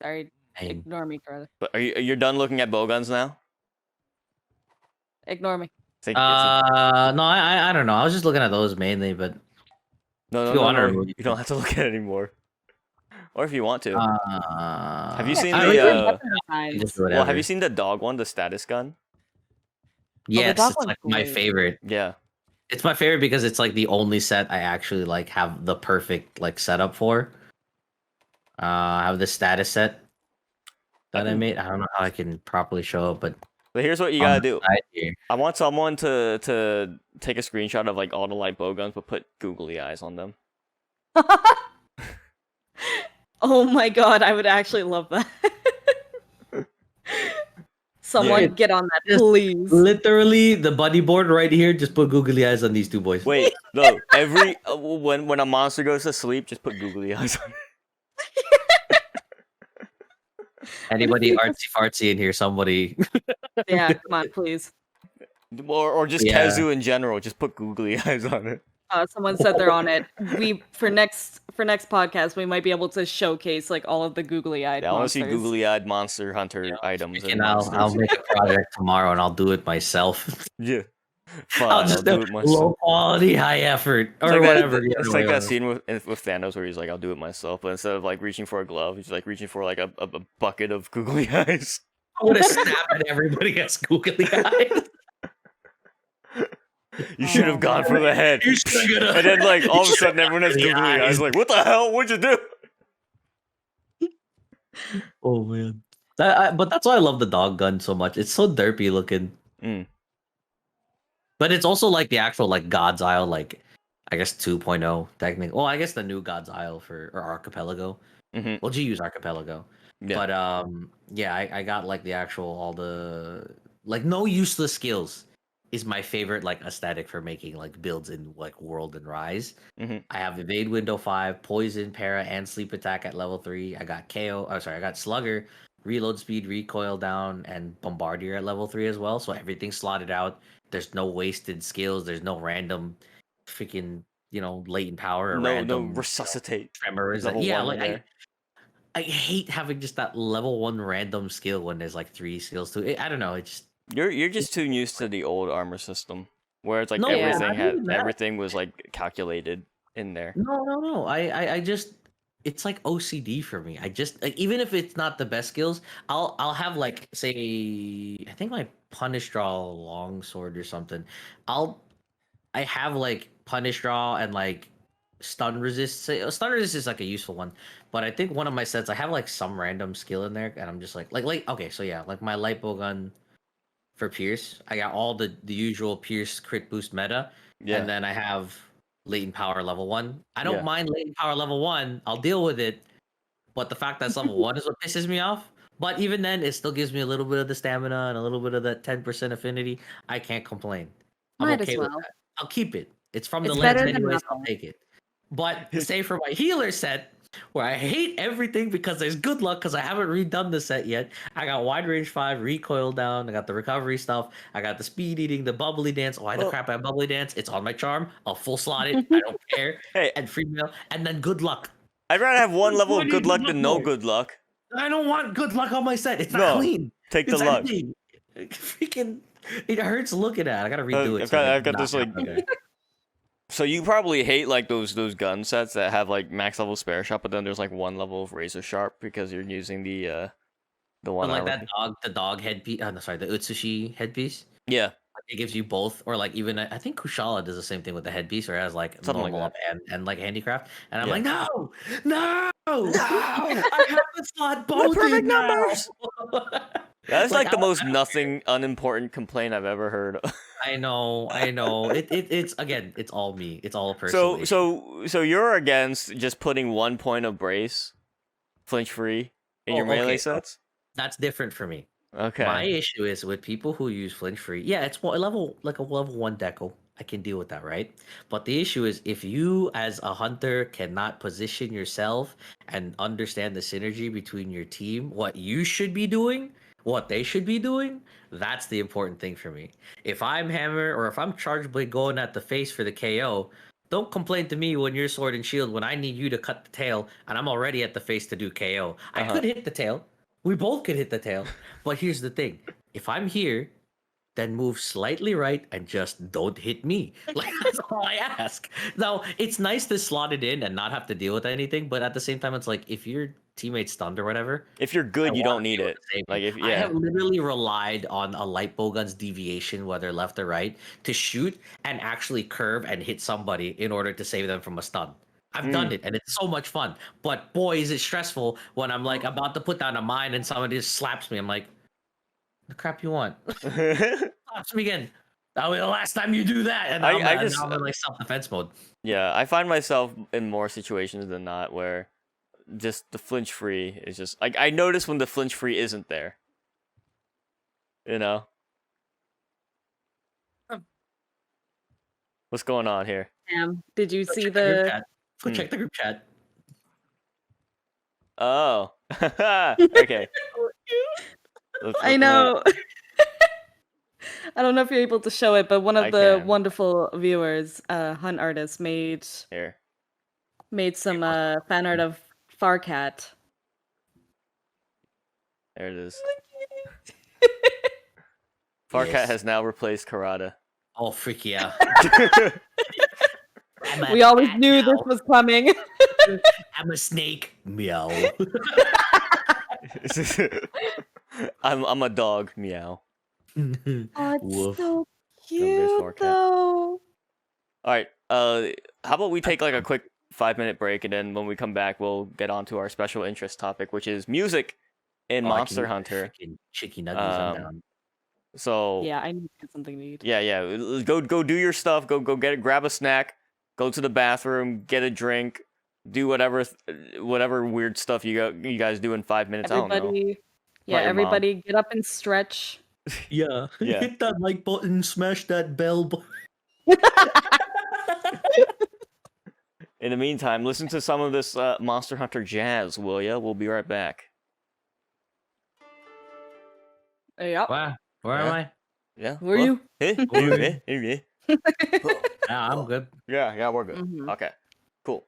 Sorry. Pain. Ignore me, Carla. But you're done looking at bowguns now? Ignore me. Think No, I don't know. I was just looking at those mainly, but no, if you wanna no. remove You don't have to look at it anymore. Or if you want to. Have you seen I the really- Times. just well, whatever. have you seen the dog one, the status gun? Yes, dog it's one's like my great. favorite. Yeah. It's my favorite because it's like the only set I actually like have the perfect like setup for. I have the status set that I made. I don't know how I can properly show it, but But here's what you on gotta the do. side here. I want someone to take a screenshot of like all the light bowguns, but put googly eyes on them. Oh my god, I would actually love that. Someone Yeah. get on that, Just please. Literally, the buddy board right here. Just put googly eyes on these two boys. Wait, no. Every when a monster goes to sleep, just put googly eyes on. Anybody artsy fartsy in here? Somebody. Yeah, come on, please. Or just Yeah. Kezu in general, just put googly eyes on it. Someone said they're on it. We for next podcast we might be able to showcase like all of the googly eyed Yeah, I want to see monsters. googly-eyed monster hunter items. And And I'll monsters. make a project tomorrow and I'll do it myself. Yeah. Fine, I'll I'll just do do it myself. low quality, high effort, or It's like whatever. That, it's like that scene with Thanos where he's like, "I'll do it myself," but instead of like reaching for a glove, he's like reaching for like a bucket of googly eyes. I'm gonna snap at everybody that's googly eyes. You should have gone for the head. You should've And then like all of a you sudden everyone has should've googly eyes. Like, what the hell? What'd you do? Oh man, but that's why I love the dog gun so much. It's so derpy looking, Mm. but it's also like the actual like God's Isle like I guess 2.0 technically. Well, I guess the new God's Isle or Archipelago. Hmm. Well, G use Archipelago. Yeah. But yeah, I got like the actual all the like no useless skills is my favorite like aesthetic for making like builds in like World and Rise. Hmm. I have Evade Window 5, Poison, Para, and Sleep Attack at level 3. I got KO. Oh, sorry, I got Slugger, Reload Speed, Recoil down, and Bombardier at level 3 as well. So everything's slotted out. There's no wasted skills. There's no random freaking, latent power or No, random resuscitate tremors. level Yeah, one in like there. I hate having just that level 1 random skill when there's like 3 skills to it. I don't know. It just You're just too used to the old armor system, where it's like no, Yeah. everything not even that. everything was like calculated in there. No. I just it's like OCD for me. I just like even if it's not the best skills, I'll have like say I think my punish draw longsword or something. I have like punish draw and like stun resist. Stun resist is like a useful one, but I think one of my sets I have like some random skill in there, and I'm just like okay, so yeah, like my light bow gun for Pierce. I got all the usual Pierce crit boost meta, and Yeah, then I have latent power level 1. I don't yeah. mind latent power level 1. I'll deal with it, but the fact that's level 1 is what pisses me off. But even then, it still gives me a little bit of the stamina and a little bit of that 10% affinity. I can't complain. I'm Might okay as with well. that. I'll keep it. It's from the It's lens better than anyways. I'll nothing. take it. But say for my healer set, where I hate everything because there's good luck because I haven't redone the set yet. I got wide range 5, recoil down. I got the recovery stuff. I got the speed eating, the bubbly dance. Why the Well- crap I have bubbly dance? It's on my charm. I'll full slot it. I don't care. Hey, And free mail. And then good luck. I'd rather have one level What of do you good luck than no for? good luck. I don't want good luck on my set. It's not No, clean. take the It's luck. empty. Freaking, it hurts looking at. I gotta redo it. I've got this like. So you probably hate like those gun sets that have like max level spare shot, but then there's like one level of razor sharp because you're using the one like armor. the dog headpiece. Oh, no, sorry, the Utsushi headpiece. Yeah, It gives you both, or like even I think Kushala does the same thing with the headpiece, or it has like Something like normal that. up and like handicraft. And I'm Yeah. like, no, I have to slot both perfect in now. numbers! That's like the I- most nothing unimportant complaint I've ever heard. I know. It's again, it's all me. It's all personal. So you're against just putting 1 point of brace, flinch free, in your melee sets? That's different for me. Okay. My issue is with people who use flinch free. Yeah, it's a level 1 deco. I can deal with that, right? But the issue is if you as a hunter cannot position yourself and understand the synergy between your team, what you should be doing, what they should be doing, that's the important thing for me. If I'm hammer or if I'm charge blade going at the face for the KO, don't complain to me when you're sword and shield when I need you to cut the tail and I'm already at the face to do KO. I could hit the tail. We both could hit the tail. But here's the thing. If I'm here, then move slightly right and just don't hit me. Like that's all I ask. Now, it's nice to slot it in and not have to deal with anything, but at the same time, it's like if your teammate's stunned or whatever. If you're good, I you wanna don't need deal it. with the same Like thing. if I have literally relied on a light bowgun's deviation, whether left or right, to shoot and actually curve and hit somebody in order to save them from a stun. I've done it and it's so much fun. But boy, is it stressful when I'm like about to put down a mine and somebody just slaps me. I'm like, the crap you want? Slaps me again. That'll be the last time you do that. And I now just- I'm in like self-defense mode. Yeah, I find myself in more situations than not where just the flinch free is just like I notice when the flinch free isn't there. You know? What's going on here? Damn. Did you Go see check the group the? chat. Go check the group chat. Oh. Okay. I know. I don't know if you're able to show it, but one of I the can. wonderful viewers, Hunt Artist, made Here. some fan art of Farcat. There it is. Farcat Yes. has now replaced Karada. Oh, freak yeah. We always knew this was coming. I'm a snake. Meow. I'm a dog. Meow. Oh, it's Woof. so There's cute Farcat. though. All right. How about we take like a quick 5-minute break, and then when we come back, we'll get on to our special interest topic, which is music in Monster Hunter. Chicky nuggies, I'm Um, down. So Yeah, I need to get something to eat. yeah. Go do your stuff. Go get it. Grab a snack. go to the bathroom, get a drink, do whatever weird stuff you guys do in 5 minutes. I don't know. Everybody, yeah, Not your mom. everybody get up and stretch. Yeah. Yeah. Hit that like button, smash that bell button. In the meantime, listen to some of this Monster Hunter jazz, will ya? We'll be right back. Yep. Wow. Where Yeah. am I? Yeah. Who are you? Yeah, Yeah, I'm good. we're good. Mhm. Okay. Cool.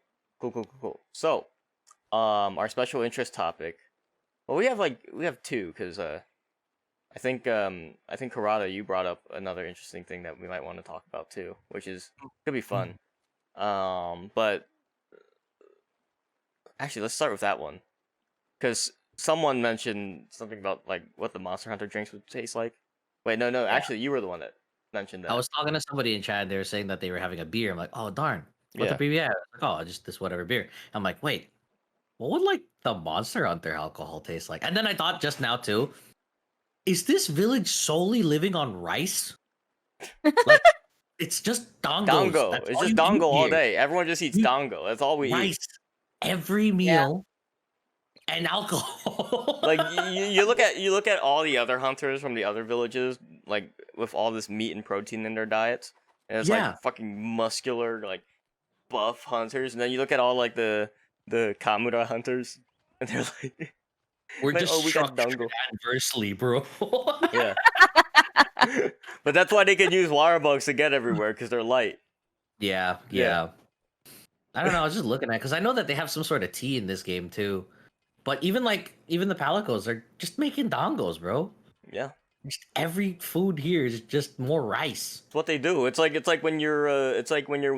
So, our special interest topic. Well, we have two because I think Karada, you brought up another interesting thing that we might want to talk about too, which is could be fun. But actually, let's start with that one because someone mentioned something about like what the Monster Hunter drinks would taste like. Wait, no. Yeah. Actually, you were the one that mentioned that. I was talking to somebody in chat. They were saying that they were having a beer. I'm like, oh darn, what the Yeah. beer? Yeah, like, oh, just this whatever beer. I'm like, wait, what would like the Monster Hunter alcohol taste like? And then I thought just now too, is this village solely living on rice? Like, it's just dongos. Dongo. That's It's all just you dongo eat all here. day. Everyone just eats You- dongo. That's all we eat. Rice every meal and alcohol. Like you look at all the other hunters from the other villages, like with all this meat and protein in their diets, and it's Yeah. like fucking muscular, like buff hunters, and then you look at all like the Kamura hunters, and they're like, We're like, just oh, we got structured dongo. adversely, bro. Yeah. But that's why they can use wire bugs to get everywhere because they're light. Yeah. I don't know. I was just looking at because I know that they have some sort of tea in this game too. But even the Palicos are just making dongos, bro. Yeah. Just every food here is just more rice. It's what they do. It's like when you're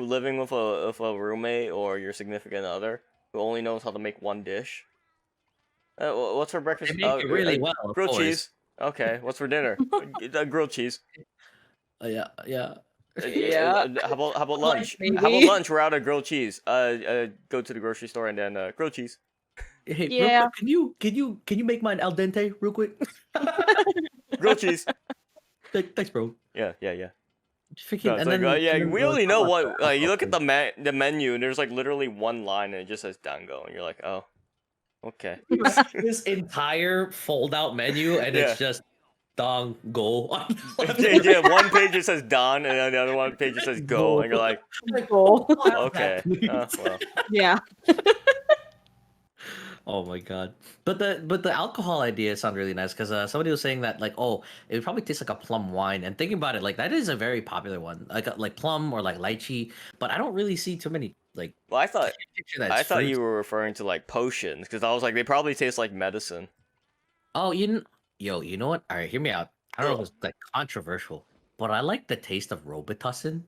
living with a roommate or your significant other who only knows how to make one dish. What's for breakfast? They make it really well, of Grilled course. cheese. Okay. What's for dinner? Grilled cheese. Yeah. Yeah. How about lunch? Maybe. How about lunch? We're out of grilled cheese. Go to the grocery store and then grilled cheese. Hey, Yeah. real quick, can you make mine al dente real quick? Grilled cheese. Thanks, bro. Yeah. Freaking, No, it's and like, then, yeah, and then we we'll only talk know about what. the You look at alcohol the menu and there's like literally one line and it just says dango and you're like, oh, okay. this entire fold-out menu, and Yeah. it's just dong go. Yeah, one page it says Don, and then the other one page it says Go, and you're like, Cool. okay, well, Yeah. Oh my god! But the alcohol idea sounded really nice because somebody was saying that like, oh, it would probably taste like a plum wine. And thinking about it, like that is a very popular one, like plum or like lychee. But I don't really see too many like. well, I thought picture that it's you fruits. were referring to like potions because I was like, they probably taste like medicine. Oh, you know what? All right, hear me out. I don't know if it's like controversial, but I like the taste of Robitussin.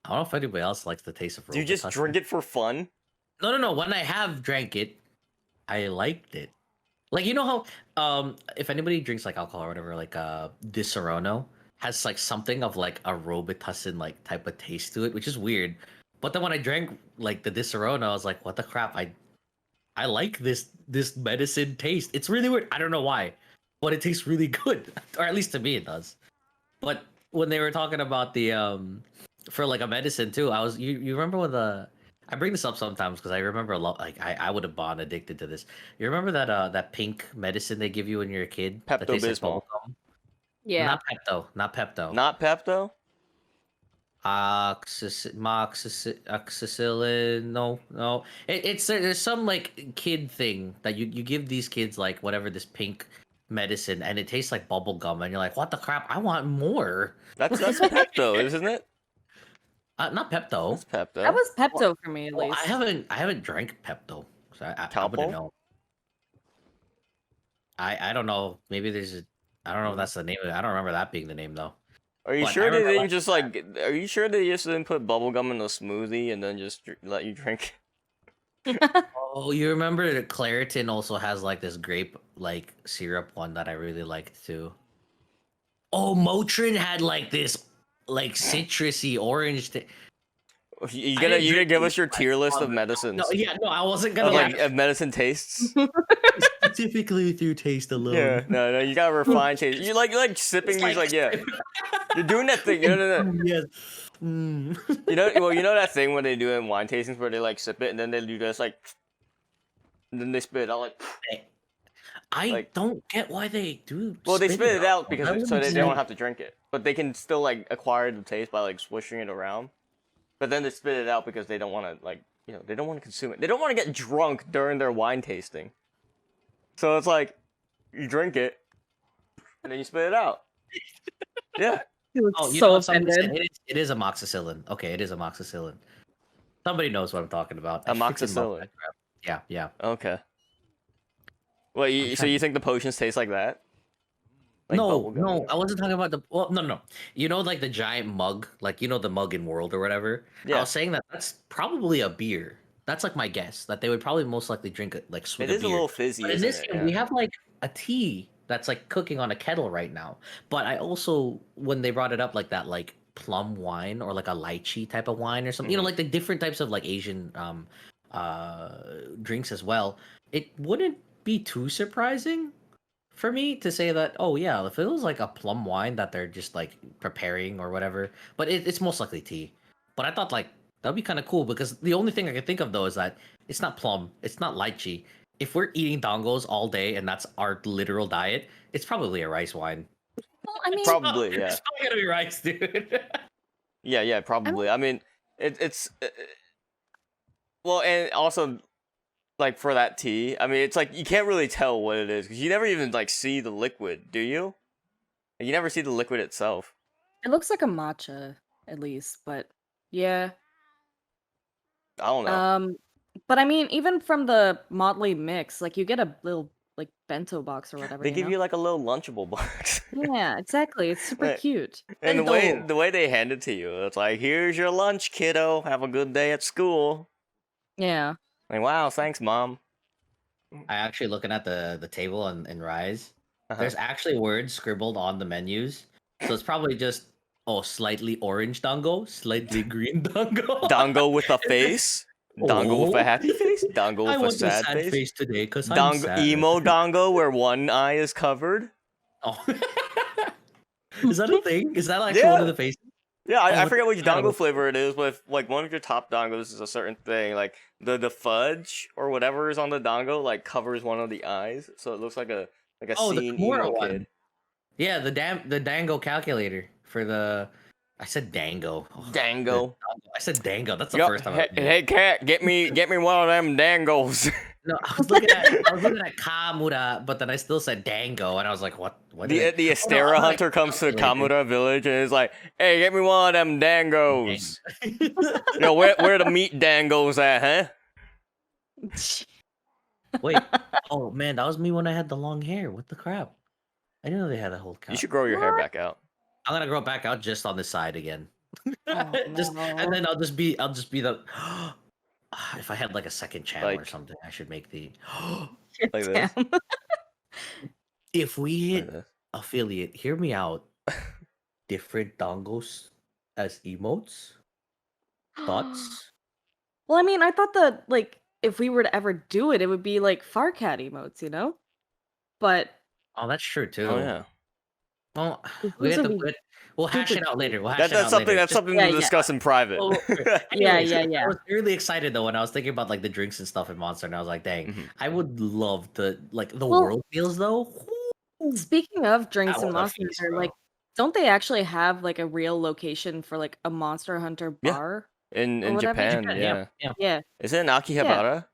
I don't know if anybody else likes the taste of Robitussin. Do you just drink it for fun? No. When I have drank it, I liked it. Like, you know how if anybody drinks like alcohol or whatever, like Disaronno has like something of like a Robitussin like type of taste to it, which is weird. But then when I drank like the Disaronno, I was like, what the crap? I like this medicine taste. It's really weird. I don't know why, but it tastes really good. Or at least to me it does. But when they were talking about the for like a medicine too, you remember when I bring this up sometimes because I remember a lot. Like I would have been addicted to this. You remember that pink medicine they give you when you're a kid? That tastes like Pepto-Bismol. bubblegum? Yeah. Not Pepto. Not Pepto. Not Pepto? Amoxicillin. No. It's there's some like kid thing that you give these kids like whatever this pink medicine and it tastes like bubble gum and you're like, what the crap? I want more. That's Pepto, isn't it? Not Pepto. That's Pepto. That was Pepto for me at Well, least. I haven't drank Pepto, so I Calpol? wouldn't know. I don't know. Maybe I don't know if that's the name of it. I don't remember that being the name though. Are you But I sure they remember didn't just like? Are you sure they just didn't put bubblegum in a smoothie and then just let you drink? Oh, you remember that Claritin also has like this grape like syrup one that I really liked too. Oh, Motrin had like this like citrusy orange. You I gonna didn't drink give it, us your but- tier list of medicines? No, I wasn't gonna Of like. like of medicine tastes. Specifically through taste alone. Yeah, no, you gotta refine taste. You like sipping these, like, yeah. You're doing that thing. No. Yes. You know that thing when they do it in wine tastings where they like sip it and then they do this like, and then they spit it out like. I Like- don't get why they do. Well, they spit it out because I so wouldn't they say- don't have to drink it, but they can still like acquire the taste by like swishing it around. But then they spit it out because they don't want to they don't want to consume it. They don't want to get drunk during their wine tasting. So it's like you drink it and then you spit it out. Yeah. He looks Oh, you so know what somebody said? offended. It is amoxicillin. Okay, it is amoxicillin. Somebody knows what I'm talking about. I freaking love Amoxicillin. that crap. Yeah. Okay. Well, so you think the potions taste like that? Like no, bubblegum? I wasn't talking about the. Well, no. You know, like the giant mug, like the mug in World or whatever. I Yeah. was saying that's probably a beer. That's like my guess that they would probably most likely drink it like It is a beer. little fizzy, But in isn't this it? game, Yeah. we have like a tea that's like cooking on a kettle right now. But I also, when they brought it up, like that, like plum wine or like a lychee type of wine or something, Mhm. like the different types of like Asian drinks as well. It wouldn't be too surprising for me to say that, oh yeah, if it was like a plum wine that they're just like preparing or whatever, but it's most likely tea. But I thought like that'd be kind of cool because the only thing I can think of though is that it's not plum, it's not lychee. If we're eating dongos all day and that's our literal diet, it's probably a rice wine. Well, I mean, Probably, yeah. It's probably gonna be rice, dude. Yeah, probably. I mean, it's well, and also like for that tea, I mean, it's like you can't really tell what it is because you never even like see the liquid, do you? You never see the liquid itself. it looks like a matcha, at least, but yeah. I don't know. But I mean, even from the Motley mix, like you get a little like bento box or whatever. They give know? you like a little Lunchable box. Yeah, exactly. It's super Right. cute. And Bento. the way they hand it to you, it's like, here's your lunch, kiddo. Have a good day at school. Yeah. Like, wow, thanks, mom. I actually looking at the table in Rise. Uh-huh. There's actually words scribbled on the menus, so it's probably just slightly orange dango, slightly green dango. Dango with a face. Dango with Oh. a happy face. Dango I with a want sad a sad face. today because I'm Dango, sad. emo dango where one eye is covered. Oh. Is that a thing? Is that actually Yeah. one of the faces? Yeah, Oh, I what forget which dango incredible. flavor it is, but if, like one of your top dangos is a certain thing, like the fudge or whatever is on the dango, like covers one of the eyes, so it looks like a Oh, the seen Kimura emo one. kid. Yeah, the dango calculator for the. I said dango. Oh, Dango. I said dango. That's the Yup, first time. Hey, hey cat, get me one of them dangos. No, I was looking at Kamura, but then I still said dango, and I was like, what? What? The Astera I'm hunter like, comes to calculator. Kamura village and is like, "Hey, get me one of them dangos." Yo, where the meat dangos at, huh? Wait. Oh man, that was me when I had the long hair. What the crap? I didn't know they had a whole cap. You should grow your hair back out. I'm gonna grow it back out just on this side again. Oh, Just and no. then I'll just be the. If I had like a second channel or Like- something, I should make the. Like this. Damn. If we Like hit this. affiliate, hear me out. Different dongos as emotes. Thoughts? Well, I mean, I thought that like if we were to ever do it, it would be like Farcat emotes, you know? But Oh, that's true too. Oh yeah. Well, Those we have would to be we'll hash stupid it out later. We'll hash it That's out something. later. That's Just- something Yeah, to yeah. discuss in private. Well, Yeah, anyways, yeah. I was really excited though when I was thinking about like the drinks and stuff in Monster, and I was like, dang, Mhm. I would love to like the Well- world meals though. speaking of drinks That and was a Monster feast, Hunter, bro. like, don't they actually have like a real location for like a Monster Hunter Yeah. bar? in Or whatever. Japan, Japan, yeah. yeah. Yeah. Is it in Akihabara?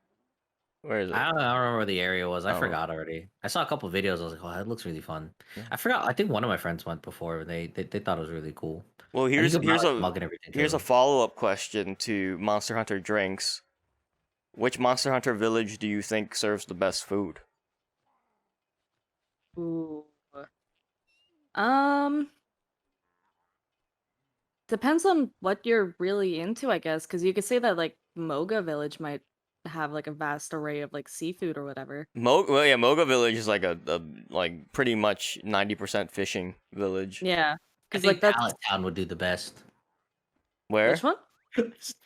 Where is it? I don't remember where the area was. I Oh. forgot already. I saw a couple videos. I was like, oh, that looks really fun. Yeah. I forgot. I think one of my friends went before. And they thought it was really cool. Well, And you here's could buy, here's like, a mug and everything. here's a too. follow-up question to Monster Hunter drinks. Which Monster Hunter village do you think serves the best food? Ooh. Depends on what you're really into, I guess, because you could say that like Moga Village might have like a vast array of like seafood or whatever. Well, yeah, Moga Village is like a like pretty much 90% fishing village. Yeah, I because think like that's Pallet Town would do the best. Where? which one?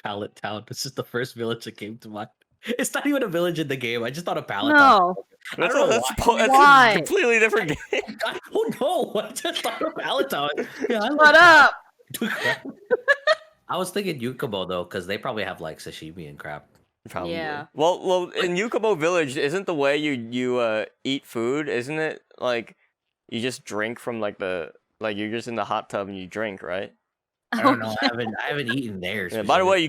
Pallet Town. This is the first village that came to mind. It's not even a village in the game. I just thought of Pallet Town. No, don't know that's why. a completely different game. I don't know. I just thought of Palatine. Yeah, Shut up! I was thinking Yukobo though, because they probably have like sashimi and crap. Probably. Yeah. Well, in Yukobo Village, isn't the way you eat food? Isn't it like you just drink from like you're just in the hot tub and you drink, right? I don't know. I haven't eaten there. Yeah, by the way,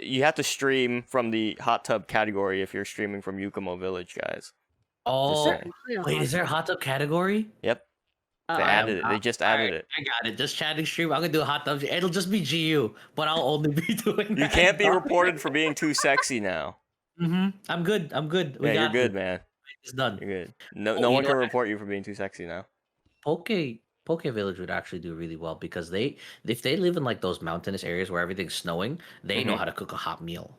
you have to stream from the hot tub category if you're streaming from Yukomo Village, guys. Oh, saying. wait, is there a hot tub category? Yep. They added it. They just added it. I got it. Just chatting stream. I'm gonna do a hot tub. It'll just be GU, but I'll only be doing that. You can't be reported for being too sexy now. I'm good. I'm good. Yeah, you're good, man. It's done. You're good. No one can report you for being too sexy now. Poke Village would actually do really well because if they live in like those mountainous areas where everything's snowing, they know how to cook a hot meal.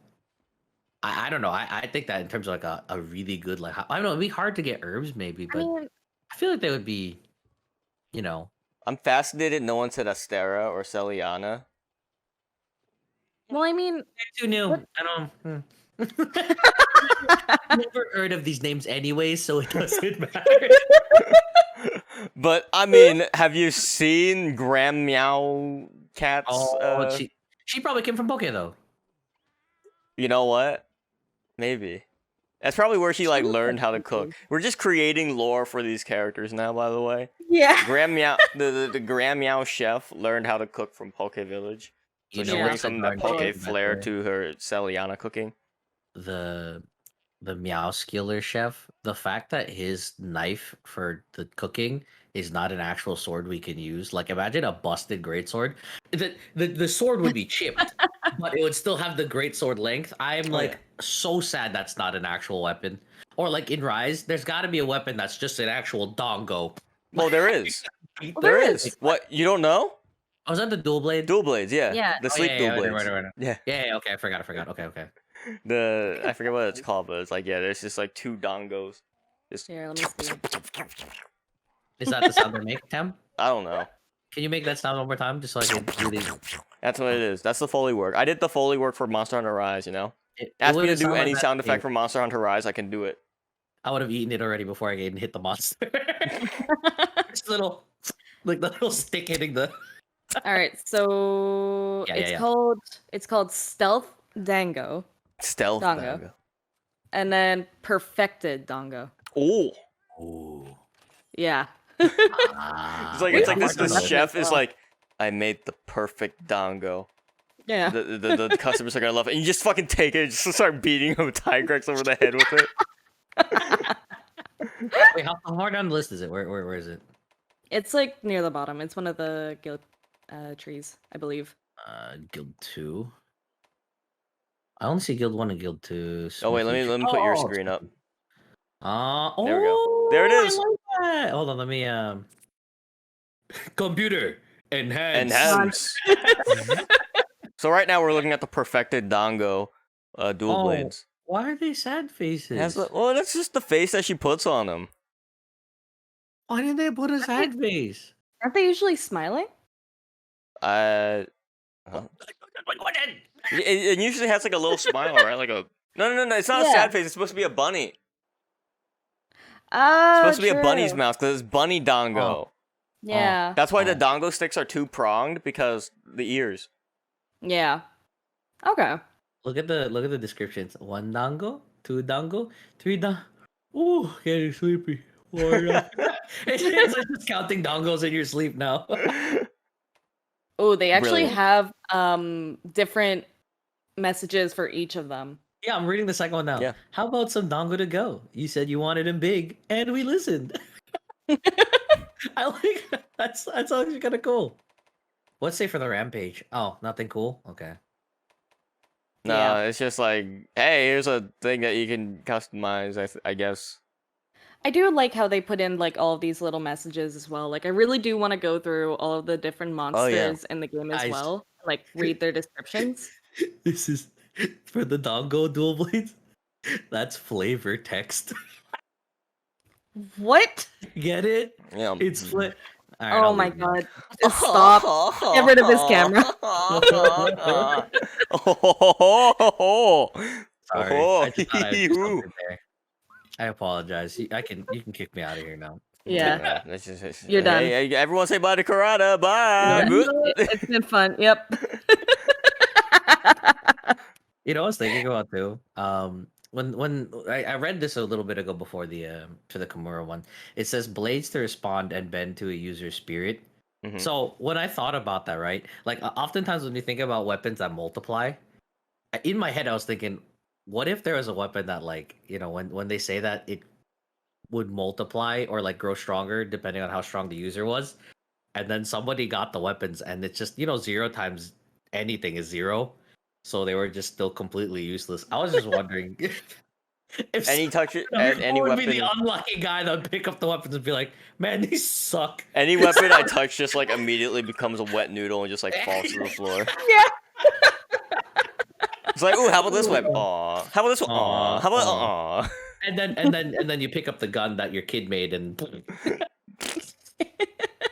I don't know. I think that in terms of like a really good like I don't know, it'd be hard to get herbs maybe, but I feel like they would be, you know. I'm fascinated no one said Astera or Celiana. Well, I mean, Too new. I don't never heard of these names anyways, so it doesn't matter. But I mean, have you seen Graham Meow Cat's? Oh, she probably came from Poke though. You know what? Maybe. That's probably where she like learned how to cook. We're just creating lore for these characters now, by the way. yeah. Graham Meow, the Graham Meow chef learned how to cook from Poke Village. So she brings some of that Poke flair to her Celiana cooking. The Meow Skiller chef, the fact that his knife for the cooking is not an actual sword we can use. Like imagine a busted greatsword. The sword would be chipped, but it would still have the greatsword length. I'm so sad that's not an actual weapon. Or like in Rise, there's gotta be a weapon that's just an actual dongo. Well, there is. There is. What, you don't know? Oh, is that the dual blade? Dual blades, yeah. Yeah. The sleep dual blades. Right. Yeah. Yeah, okay, I forgot. Okay. I forget what it's called, but it's like, yeah, there's just like two dongos. Just... Here, let me see. Is that the sound they make, Tem? I don't know. Can you make that sound one more time, just so I can really... That's what it is. That's the Foley work. I did the Foley work for Monster Hunter Rise, you know? Ask me to do any sound effect for Monster Hunter Rise, I can do it. I would have eaten it already before I even hit the monster. Just little, like the little stick hitting the... All right, so it's called Stealth Dango. Stealth Dango. And then Perfected Dango. Oh. Ooh. Yeah. It's like this chef is like, I made the perfect dongo. Yeah. The customers are gonna love it. And you just fucking take it and just start beating him with Tigrex over the head with it. Wait, how far down the list is it? Where is it? It's like near the bottom. It's one of the guild trees, I believe. Guild 2. I only see Guild 1 and Guild 2. Oh wait, let me put your screen up. There we go. There it is. I like that. Hold on, let me computer enhance. So right now we're looking at the perfected dongo dual blades. Why are they sad faces? Well, that's just the face that she puts on them. Why didn't they put a sad face? Aren't they usually smiling? It usually has like a little smile, right? Like a no. It's not a sad face. It's supposed to be a bunny. Oh, it's supposed to be a bunny's mouth because it's bunny dongo. Oh. Yeah. That's why the dongo sticks are two pronged because the ears. Yeah. Okay. Look at the descriptions. 1 dongo, 2 dongo, 3 dongo. Ooh, getting sleepy. 4 dongo. It's like just counting dongos in your sleep now. Oh, they actually have different messages for each of them. Yeah, I'm reading the second one now. Yeah. How about some dongo to go? You said you wanted him big, and we listened. I like that's actually kind of cool. What's say for the rampage? Oh, nothing cool. Okay. No, it's just like, hey, here's a thing that you can customize. I guess. I do like how they put in like all of these little messages as well. Like I really do want to go through all of the different monsters in the game as well. Like read their descriptions. This is for the dongo dual blades. That's flavor text. What? Get it? Yeah. It's right, oh my god. Just stop. Get rid of this camera. Sorry. I just thought I'd do something there. I apologize. You can kick me out of here now. Yeah. That's just, You're done. Hey, everyone say bye to Karada. Bye. It's been fun. Yep. You know, I was thinking about too. When I read this a little bit ago before the to the Kimura one, it says blades to respond and bend to a user's spirit. Mhm. So when I thought about that, right, like oftentimes when you think about weapons that multiply, in my head I was thinking, what if there was a weapon that, like, you know, when they say that it would multiply or like grow stronger depending on how strong the user was, and then somebody got the weapons and it's just, you know, 0 times anything is 0, so they were just still completely useless. I was just wondering if Any touch you and know, any who would be the weapon, unlucky guy that would pick up the weapons and be like, man, these suck. any weapon I touch just like immediately becomes a wet noodle and just like falls to the floor. Yeah. It's like, ooh, how about this weapon? Aw. How about this one? Aw. How about aw? And then you pick up the gun that your kid made and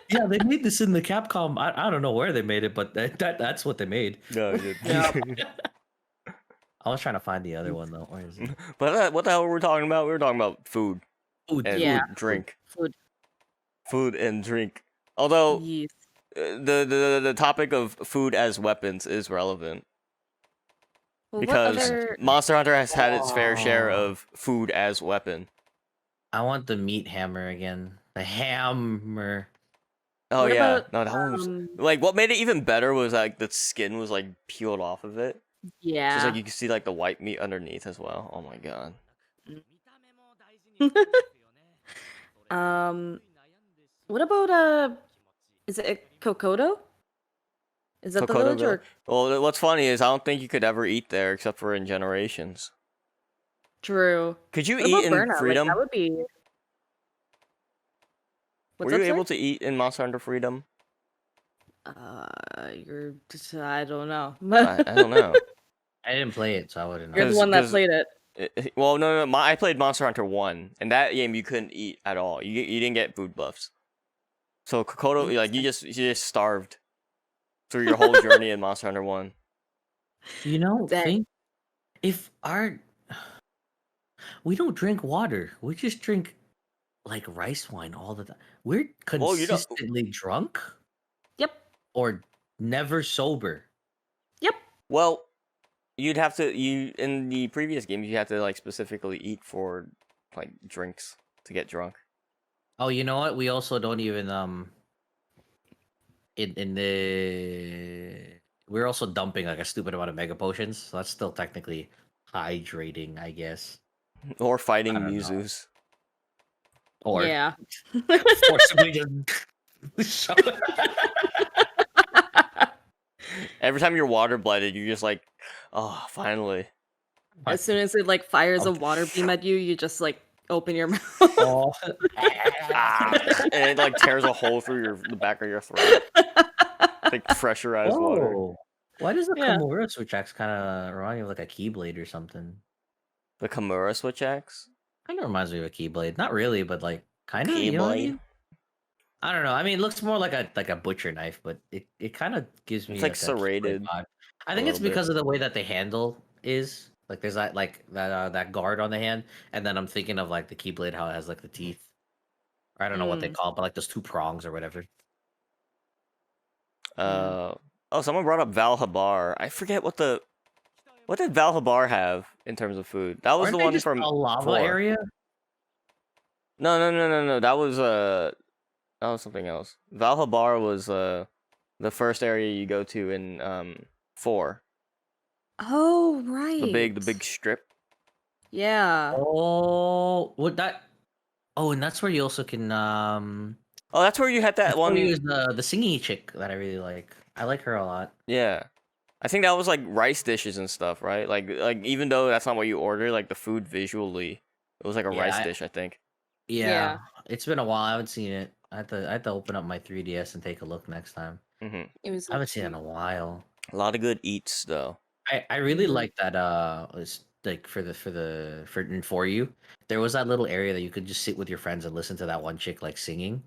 yeah, they made this in the Capcom. I don't know where they made it, but that's what they made. No, Yeah. I was trying to find the other one though. Where is it? But what the hell were we talking about? We were talking about food Food. and Yeah. drink. Food. And drink. Although Yes. the topic of food as weapons is relevant Well, what because other... Monster Hunter has had its fair share Oh. of food as weapon. I want the meat hammer again. The hammer. Oh What yeah, about, no, that one was like what made it even better was like the skin was like peeled off of it. yeah. Just like you can see like the white meat underneath as well. Oh my god. What about is it Kokodo? Is that the Kokoda village Village? or Well, what's funny is I don't think you could ever eat there except for in Generations. True? Could you What eat about in Burnout? Like, Freedom? that would be. What's Were up, you able sir? to eat in Monster Hunter Freedom? You're just, I don't know. I don't know. I didn't play it, so I wouldn't know. You're the one that 'cause- played it. Well, no. I played Monster Hunter 1, and that game you couldn't eat at all. You didn't get food buffs. So Kokodo, like you just starved through your whole journey in Monster Hunter 1. You know, Dang. think if we don't drink water, we just drink like rice wine all the time. We're Well, you don't- consistently drunk Yep. or never sober. Yep. Well, you'd have to in the previous games you had to like specifically eat for like drinks to get drunk. Oh, you know what? We also don't even in the we're also dumping like a stupid amount of mega potions, so that's still technically hydrating, I guess. Or fighting I don't know. Muzus. Or Yeah. forcibly just Every time you're water blooded, you're just like, oh, finally. As soon as it like fires a Okay. water beam at you, you just like open your mouth. Oh. And it like tears a hole through the back of your throat. Like pressurized water. Whoa. Why does the Yeah. Kimura switch axe kind of remind you of like a Keyblade or something? The Kimura switch axe? Kind of reminds me of a Keyblade. Not really, but like kind of. You know what I Keyblade? mean? I don't know. I mean, it looks more like a butcher knife, but it kind of gives me It's like a Keyblade serrated vibe. I a think it's little bit. because of the way that the handle is. Like there's that guard on the hand, and then I'm thinking of like the Keyblade, how it has like the teeth. Or I don't know what they call it, but like those 2 prongs or whatever. Oh, someone brought up Valhabar. I forget what did Valhabar have in terms of food? That was Aren't the they one just from a lava 4. area. No. That was something else. Valhabar was the first area you go to in 4. Oh, right. The big strip. Yeah. Oh, what that? Oh, and that's where you also can Oh, that's where you had that that's where one. you use the singy chick that I really like. I like her a lot. Yeah. I think that was like rice dishes and stuff, right? Like even though that's not what you order, like the food visually, it was like a Yeah, rice dish, I think. Yeah, it's been a while. I haven't seen it. I have to open up my 3DS and take a look next time. Hmm It was I haven't seen it in a while. A lot of good eats though. I really Mhm. like that. It's like for you, there was that little area that you could just sit with your friends and listen to that one chick like singing.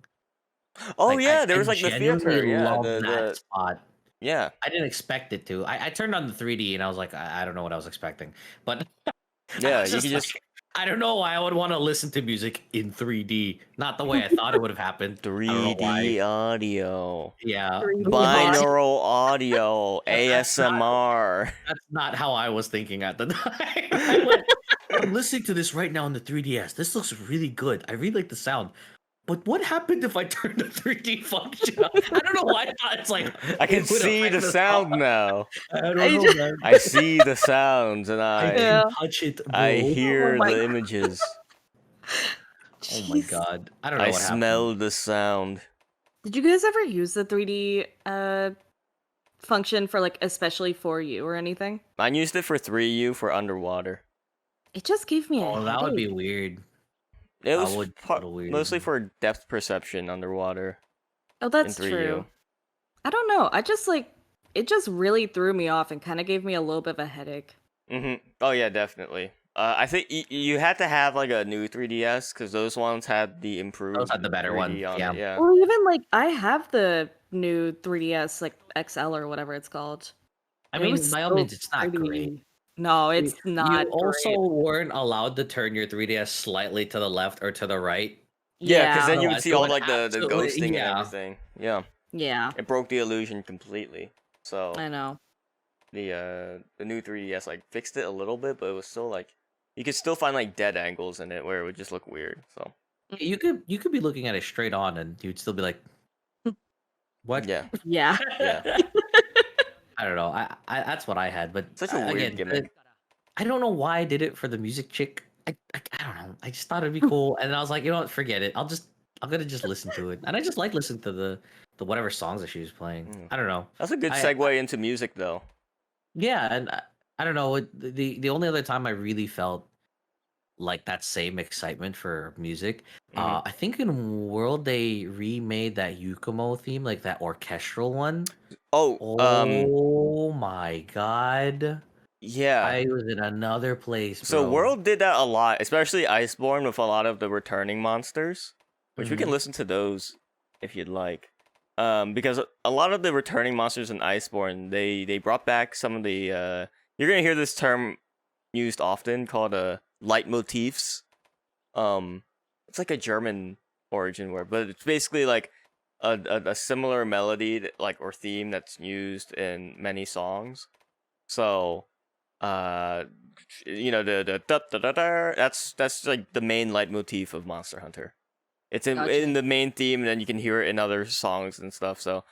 Oh Like, yeah, I there was like the genuinely theater. Yeah, love the that spot. yeah. I didn't expect it to. I turned on the 3D and I was like, I don't know what I was expecting, but I Yeah, was you could like, just I don't know why I would want to listen to music in 3D. Not the way I thought it would have happened. I don't know 3D why. audio, Yeah. 3D binaural audio, That's not ASMR. that's not how I was thinking at the time. I'm like, I'm listening to this right now on the 3DS. This looks really good. I really like the sound. But what happened if I turned the 3D function on? I don't know why I thought it's like I can it would see affect the sound song. now. I don't I know, just- man. I see the sounds and I I can Yeah. touch it, bro. I hear my the God. images. Oh my Jeez. god. I don't know I what smell happened. the sound. Did you guys ever use the 3D function for like especially for you or anything? I used it for 3U for underwater. It just gave me a Oh, that would be headache. weird. It That was would be a little weird. mostly for depth perception underwater Oh, in that's 3U. true. I don't know. I just like it just really threw me off and kind of gave me a little bit of a headache. Oh yeah, definitely. I think you had to have like a new 3DS because those ones had the improved. Those had the better one, 3D on yeah. it, yeah. Well, even like I have the new 3DS like XL or whatever it's called. I and it mean, was by all still means, it's not pretty- great. No, it's not. You also great. weren't allowed to turn your 3DS slightly to the left or to the right. Yeah, because then you would Otherwise, see it all would like the absolutely- ghosting yeah. and everything. Yeah, Yeah, it broke the illusion completely. So I know. the new 3DS like fixed it a little bit, but it was still like you could still find like dead angles in it where it would just look weird. So You could be looking at it straight on, and you'd still be like, "What?" yeah, Yeah. yeah. I don't know. I that's what I had, but Such a weird again, gimmick. I don't know why I did it for the music chick. I don't know. I just thought it'd be cool, and I was like, you know what? Forget it. I'm gonna just listen to it, and I just like listening to the whatever songs that she was playing. Mm. I don't know. That's a good I- segue into music though. Yeah, and I don't know. The only other time I really felt like that same excitement for music, Mhm. I think in World they remade that Yukumo theme, like that orchestral one. Oh, Oh my god. yeah. I was in another place, So bro. World did that a lot, especially Iceborne with a lot of the returning monsters, which we can Mhm. listen to those if you'd like. Because a lot of the returning monsters in Iceborne, they brought back some of the you're gonna hear this term used often called leitmotifs. It's like a German origin word, but it's basically like a similar melody like or theme that's used in many songs. So you know the da, da, da, da, that's like the main leitmotif of Monster Hunter. It's in Gotcha. the main theme, and then you can hear it in other songs and stuff. So,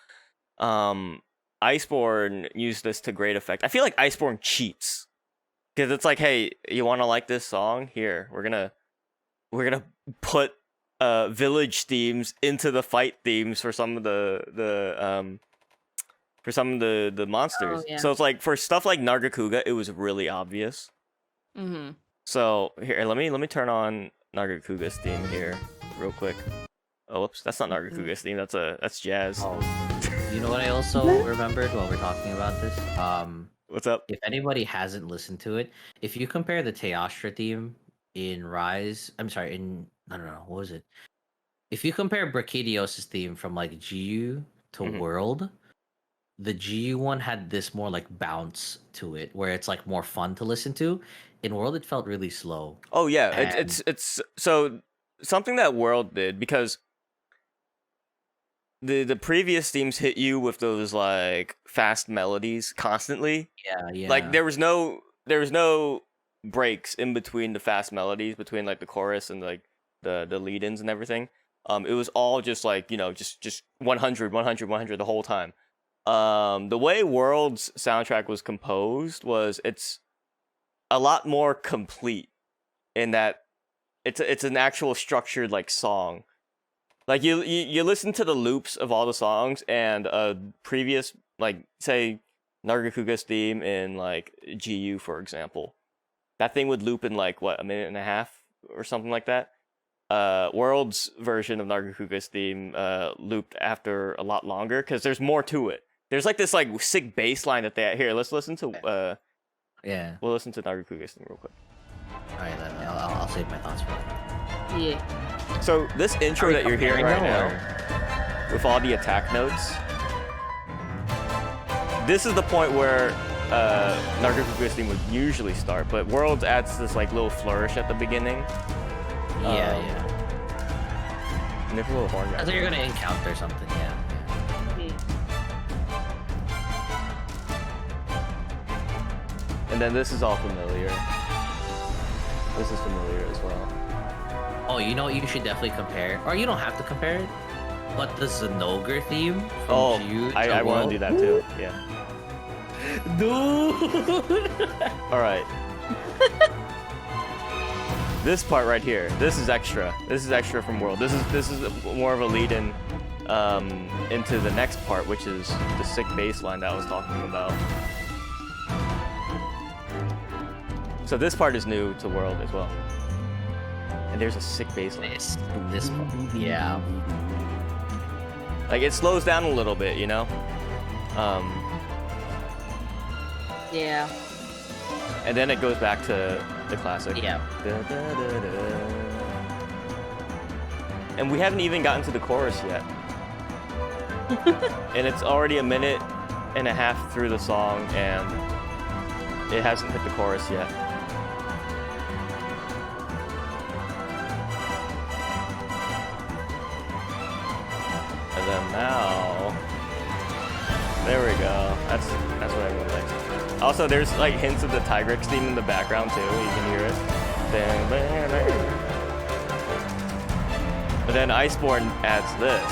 Iceborne used this to great effect. I feel like Iceborne cheats because it's like, hey, you want to like this song? Here, we're gonna put village themes into the fight themes for some of the monsters. yeah. So it's like for stuff like Nargacuga, it was really obvious. Mm-hmm. So here, let me turn on Nargacuga's theme here, real quick. Oh, whoops, that's not Nargacuga's theme. That's jazz. Oh, you know what I also remembered while we're talking about this? What's up? If anybody hasn't listened to it, if you compare the Teostra theme in Rise, I'm sorry, in I don't know, what was it? If you compare Brachydios' theme from like GU to Mhm. World, the GU one had this more like bounce to it, where it's like more fun to listen to. In World, it felt really slow. Oh yeah, And- it's so something that World did because the previous themes hit you with those like fast melodies constantly. Yeah. Like there was no breaks in between the fast melodies between like the chorus and like the lead-ins and everything. It was all just like, you know, just 100 the whole time. The way World's soundtrack was composed was it's a lot more complete in that it's an actual structured like song. Like you listen to the loops of all the songs and previous like say Nargacuga's theme in like GU for example. That thing would loop in like what, a minute and a half or something like that. World's version of Nargacuga's theme looped after a lot longer because there's more to it. There's like this like sick bass line that they here. Let's listen to Yeah. we'll listen to Nargacuga's theme real quick. All right, then I'll save my thoughts for later. Yeah. So this intro Are we that you're hearing right comparing now, with all the attack notes, this is the point where Nargacuga's theme would usually start, but Worlds adds this like little flourish at the beginning. Yeah. And there's a little horn guy. I thought you're gonna encounter something. Yeah. And then this is all familiar. This is familiar as well. Oh, you know what? You should definitely compare, or you don't have to compare it. But the Zenogre theme from Jude I want to do that too. Yeah. Dude. All right. This part right here. This is extra. This is extra from World. This is more of a lead-in into the next part, which is the sick bass line that I was talking about. So this part is new to World as well. And there's a sick bass line. This part. Yeah. Like it slows down a little bit, you know? Yeah. And then it goes back to the classic. Yeah. And we haven't even gotten to the chorus yet. And it's already a minute and a half through the song, and it hasn't hit the chorus yet. And then now, there we go. That's what everyone likes. Also, there's like hints of the Tigrex theme in the background too. You can hear it. But then Iceborne adds this.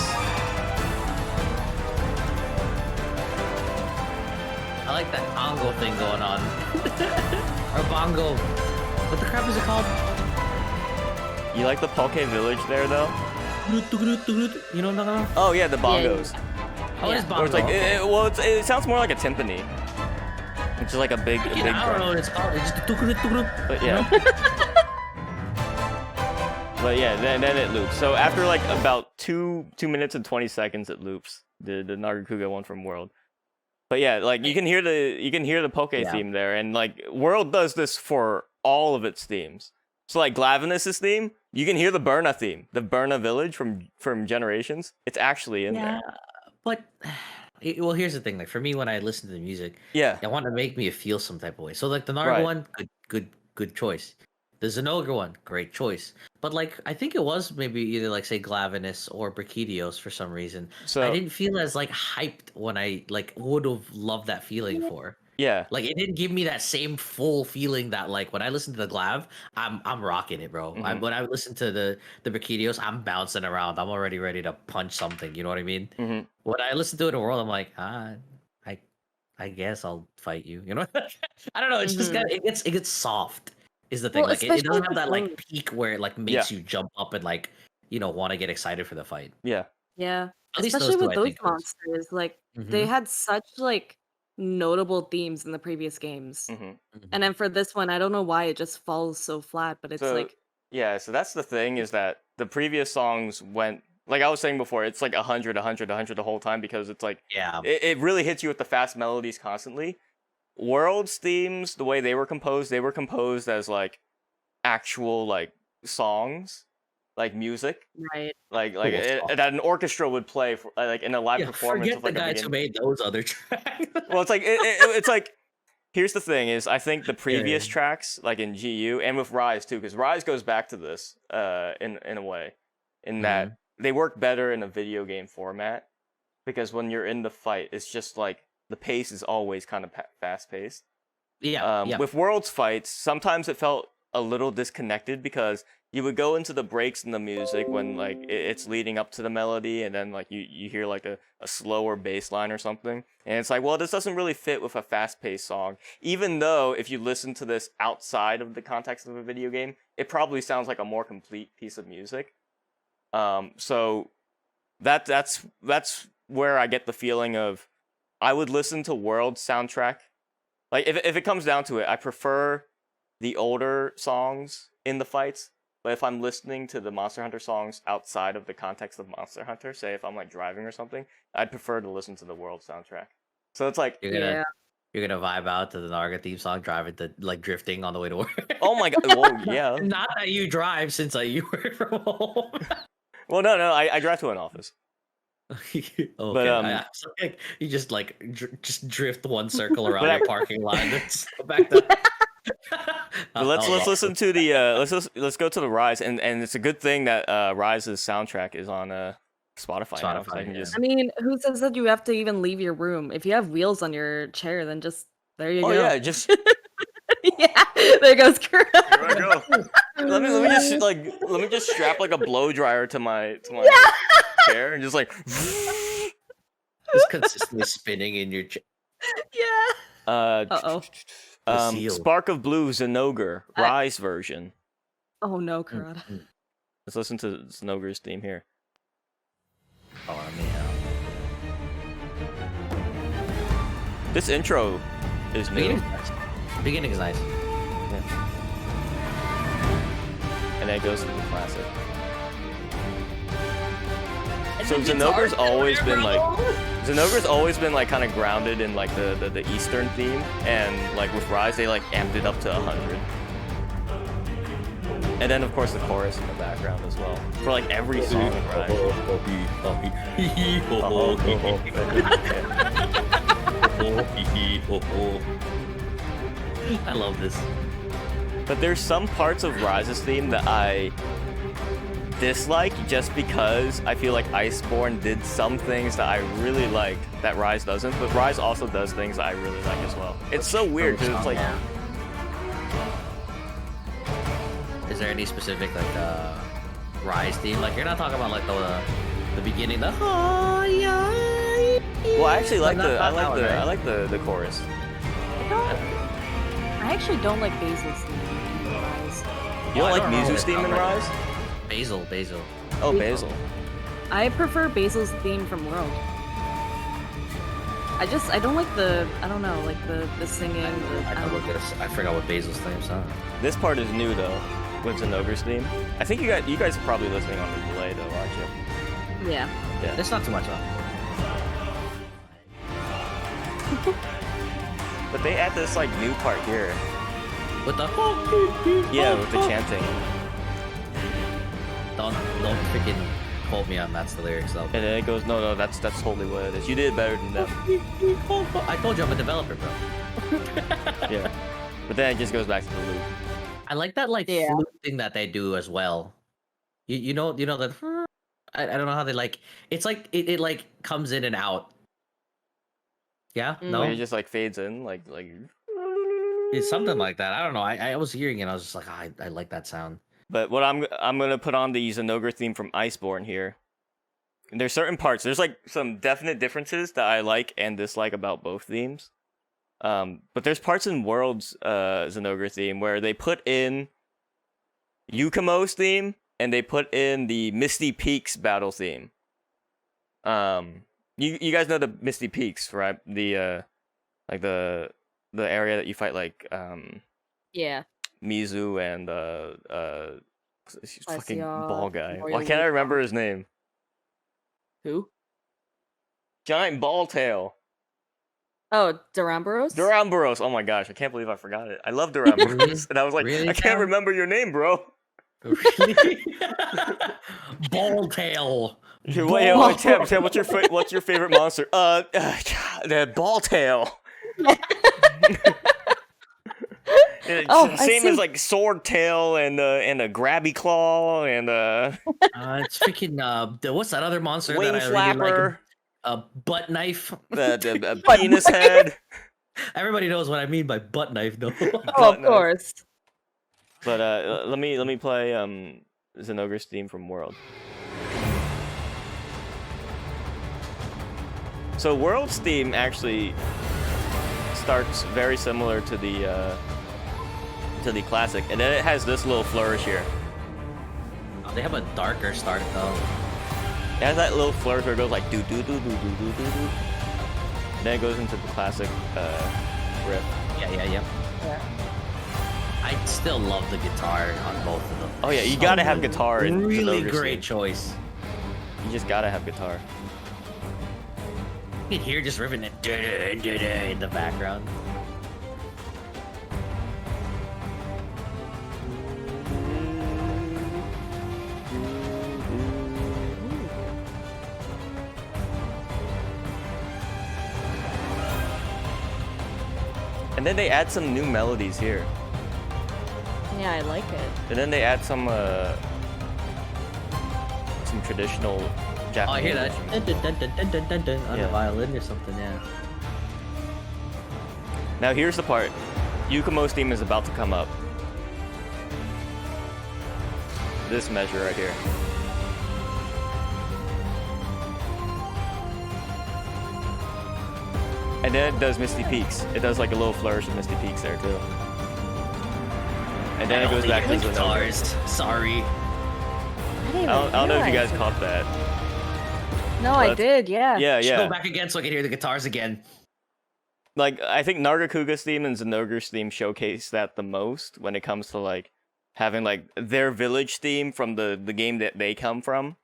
I like that bongo thing going on. Or bongo. What the crap is it called? You like the Poke Village there though? You know what I'm talking about? Oh yeah, the bongos. Oh, it's bongo. Or it's like it sounds more like a timpani. It's just like a big I don't know what it's called. It's just But yeah. But yeah, then it loops. So after like about 2 minutes and 20 seconds, it loops the Nargacuga one from World. But yeah, like you can hear the Poke theme there, and like World does this for all of its themes. So like Glavenus' theme, you can hear the Burna theme, the Burna village from Generations. It's actually in there. But well, here's the thing. Like for me, when I listen to the music, Yeah, I want to make me feel some type of way. So like the Narga one, good choice. The Zenogre one, great choice. But like I think it was maybe either like say Glavenus or Brachydios for some reason. So I didn't feel as like hyped when I like would have loved that feeling for. yeah. Like it didn't give me that same full feeling that like when I listen to the Glav, I'm rocking it, bro. Mhm. When I listen to the Brachydios, I'm bouncing around. I'm already ready to punch something. You know what I mean? Mm-hmm. When I listen to it in World, I'm like, I guess I'll fight you. You know? I don't know. It's just it gets soft. Is the thing. Well, Like it doesn't have especially that with like peak where it like makes you jump up and like want to get excited for the fight. Yeah. Yeah. At least Especially those two, with I those think, was. monsters, like they Mhm, had such like notable themes in the previous games. Mm-hmm. mhm. And then for this one, I don't know why it just falls so flat, but it's So like yeah, so that's the thing, is that the previous songs went, like I was saying before, it's like 100, 100, 100 the whole time, because it's like Yeah. it really hits you with the fast melodies constantly. World's themes, the way they were composed as like actual like songs, like music, right. like Cool stuff. that an orchestra would play for, like in a live Yeah, performance forget of the like a guys who beginning. made those other tracks. Well, it's like it's like, here's the thing: is I think the previous yeah. tracks, like in GU and with Rise too, because Rise goes back to this in a way, in that they work better in a video game format, because when you're in the fight, it's just like the pace is always kind of fast paced. Yeah. With Worlds fights, sometimes it felt a little disconnected, because you would go into the breaks in the music when like it's leading up to the melody, and then like you hear like a slower bass line or something, and it's like, well, this doesn't really fit with a fast-paced song, even though if you listen to this outside of the context of a video game, it probably sounds like a more complete piece of music. So that's where I get the feeling of, I would listen to World soundtrack, like if it comes down to it, I prefer the older songs in the fights. But if I'm listening to the Monster Hunter songs outside of the context of Monster Hunter, say if I'm like driving or something, I'd prefer to listen to the World soundtrack. So it's like, You're gonna vibe out to the Narga theme song, driving to like drifting on the way to work. oh my god, well, yeah. Not that you drive, since you work from home. Well, no, I drive to an office. Okay. But, I was like, you just like just drift one circle around But I- your parking lot and then just go back to. But let's That was listen awesome. to the let's go to the Rise, and it's a good thing that Rise's soundtrack is on Spotify now, so I Spotify, can yeah. just I mean, who says that you have to even leave your room? If you have wheels on your chair, then just there you oh go. yeah, just Yeah, there goes Kurt. here I go. Let me just strap like a blow dryer to my chair and just like Just consistently spinning in your. Yeah. uh Uh-oh. The seal. Spark of Blue Zenogre I- Rise version. Oh no, Karada. Let's listen to Zenogre's theme here. Oh, me out. This intro is new, Beginning is nice. and then it goes to the classic. So Zenogre's always been like kind of grounded in like the Eastern theme, and like with Rise they like amped it up to 100. And then of course the chorus in the background as well for like every song in Rise. I love this. But there's some parts of Rise's theme that I dislike just because I feel like Iceborne did some things that I really liked that Rise doesn't, but Rise also does things that I really like as well. It's so weird because it's like Is there any specific like Rise theme? Like you're not talking about like the beginning, the well, I actually like Not that one, right? I like the chorus. I actually don't like Basil's theme in Rise. You don't I like don't know Mizu's what's theme in not Rise? Basil. Oh, Basil. I prefer Basil's theme from World. I don't like I don't know, like the singing. I forgot what Basil's theme song. This part is new though, with Zenogre's theme. I think you guys are probably listening on the delay though, aren't you? Yeah. There's not too much on. But they add this like new part here. With the Yeah, with the chanting. Don't freaking quote me on that's the lyrics though. And then it goes, no, that's totally what it is. You did better than them. I told you I'm a developer, bro. Yeah. But then it just goes back to the loop. I like that like Yeah. flute thing that they do as well. You know that I don't know how they like it's like it like comes in and out. Yeah? No? Where it just like fades in, like It's something like that. I don't know. I was hearing it, I was just like, I like that sound. But what I'm gonna put on the Zenogre theme from Iceborne here. And there's certain parts. There's like some definite differences that I like and dislike about both themes. But there's parts in World's Zenogre theme where they put in Yukamo's theme and they put in the Misty Peaks battle theme. You guys know the Misty Peaks, right? The like the area that you fight like Yeah. Mizu and he's fucking Lycia, ball guy. Why Royal can't I League. remember his name? Who? Giant Ball Tail. Oh, Duramboros? Duramboros. Oh my gosh, I can't believe I forgot it. I love Duramboros. And I was like, Really, I can't Cam? remember your name, bro. Really? Ball tail. Wait, Tim, what's your favorite monster? The Ball Tail. Oh, I Same as see. like Sword Tail and a Grabby Claw and It's freaking what's that other monster Wing that I really Flapper, like? A butt knife. the penis head. Everybody knows what I mean by butt knife, though. Oh, But of no. course. But let me play Zenogre's theme from World. So World's theme actually starts very similar to the classic, and then it has this little flourish here. They have a darker start though. It has that little flourish where it goes like do do do do do do do do. Then it goes into the classic riff. Yeah. I still love the guitar on both of them. Oh yeah, you gotta have guitar in Really Zenogre's great theme. choice. You just gotta have guitar. You can hear just ripping it in the background. And then they add some new melodies here. Yeah, I like it. And then they add some traditional Japanese. Oh, I hear that. On Yeah. a violin or something, yeah. Now here's the part. Yukumo's theme is about to come up. This measure right here. And then it does Misty Peaks. It does like a little flourish of Misty Peaks there too. And then it goes back to the guitars. Sorry. I don't know if you guys caught that. No, I But- did. Yeah. Yeah, Should go yeah. back again so I can hear the guitars again. Like I think Nargacuga's theme and Zenogre's theme showcase that the most when it comes to like having like their village theme from the game that they come from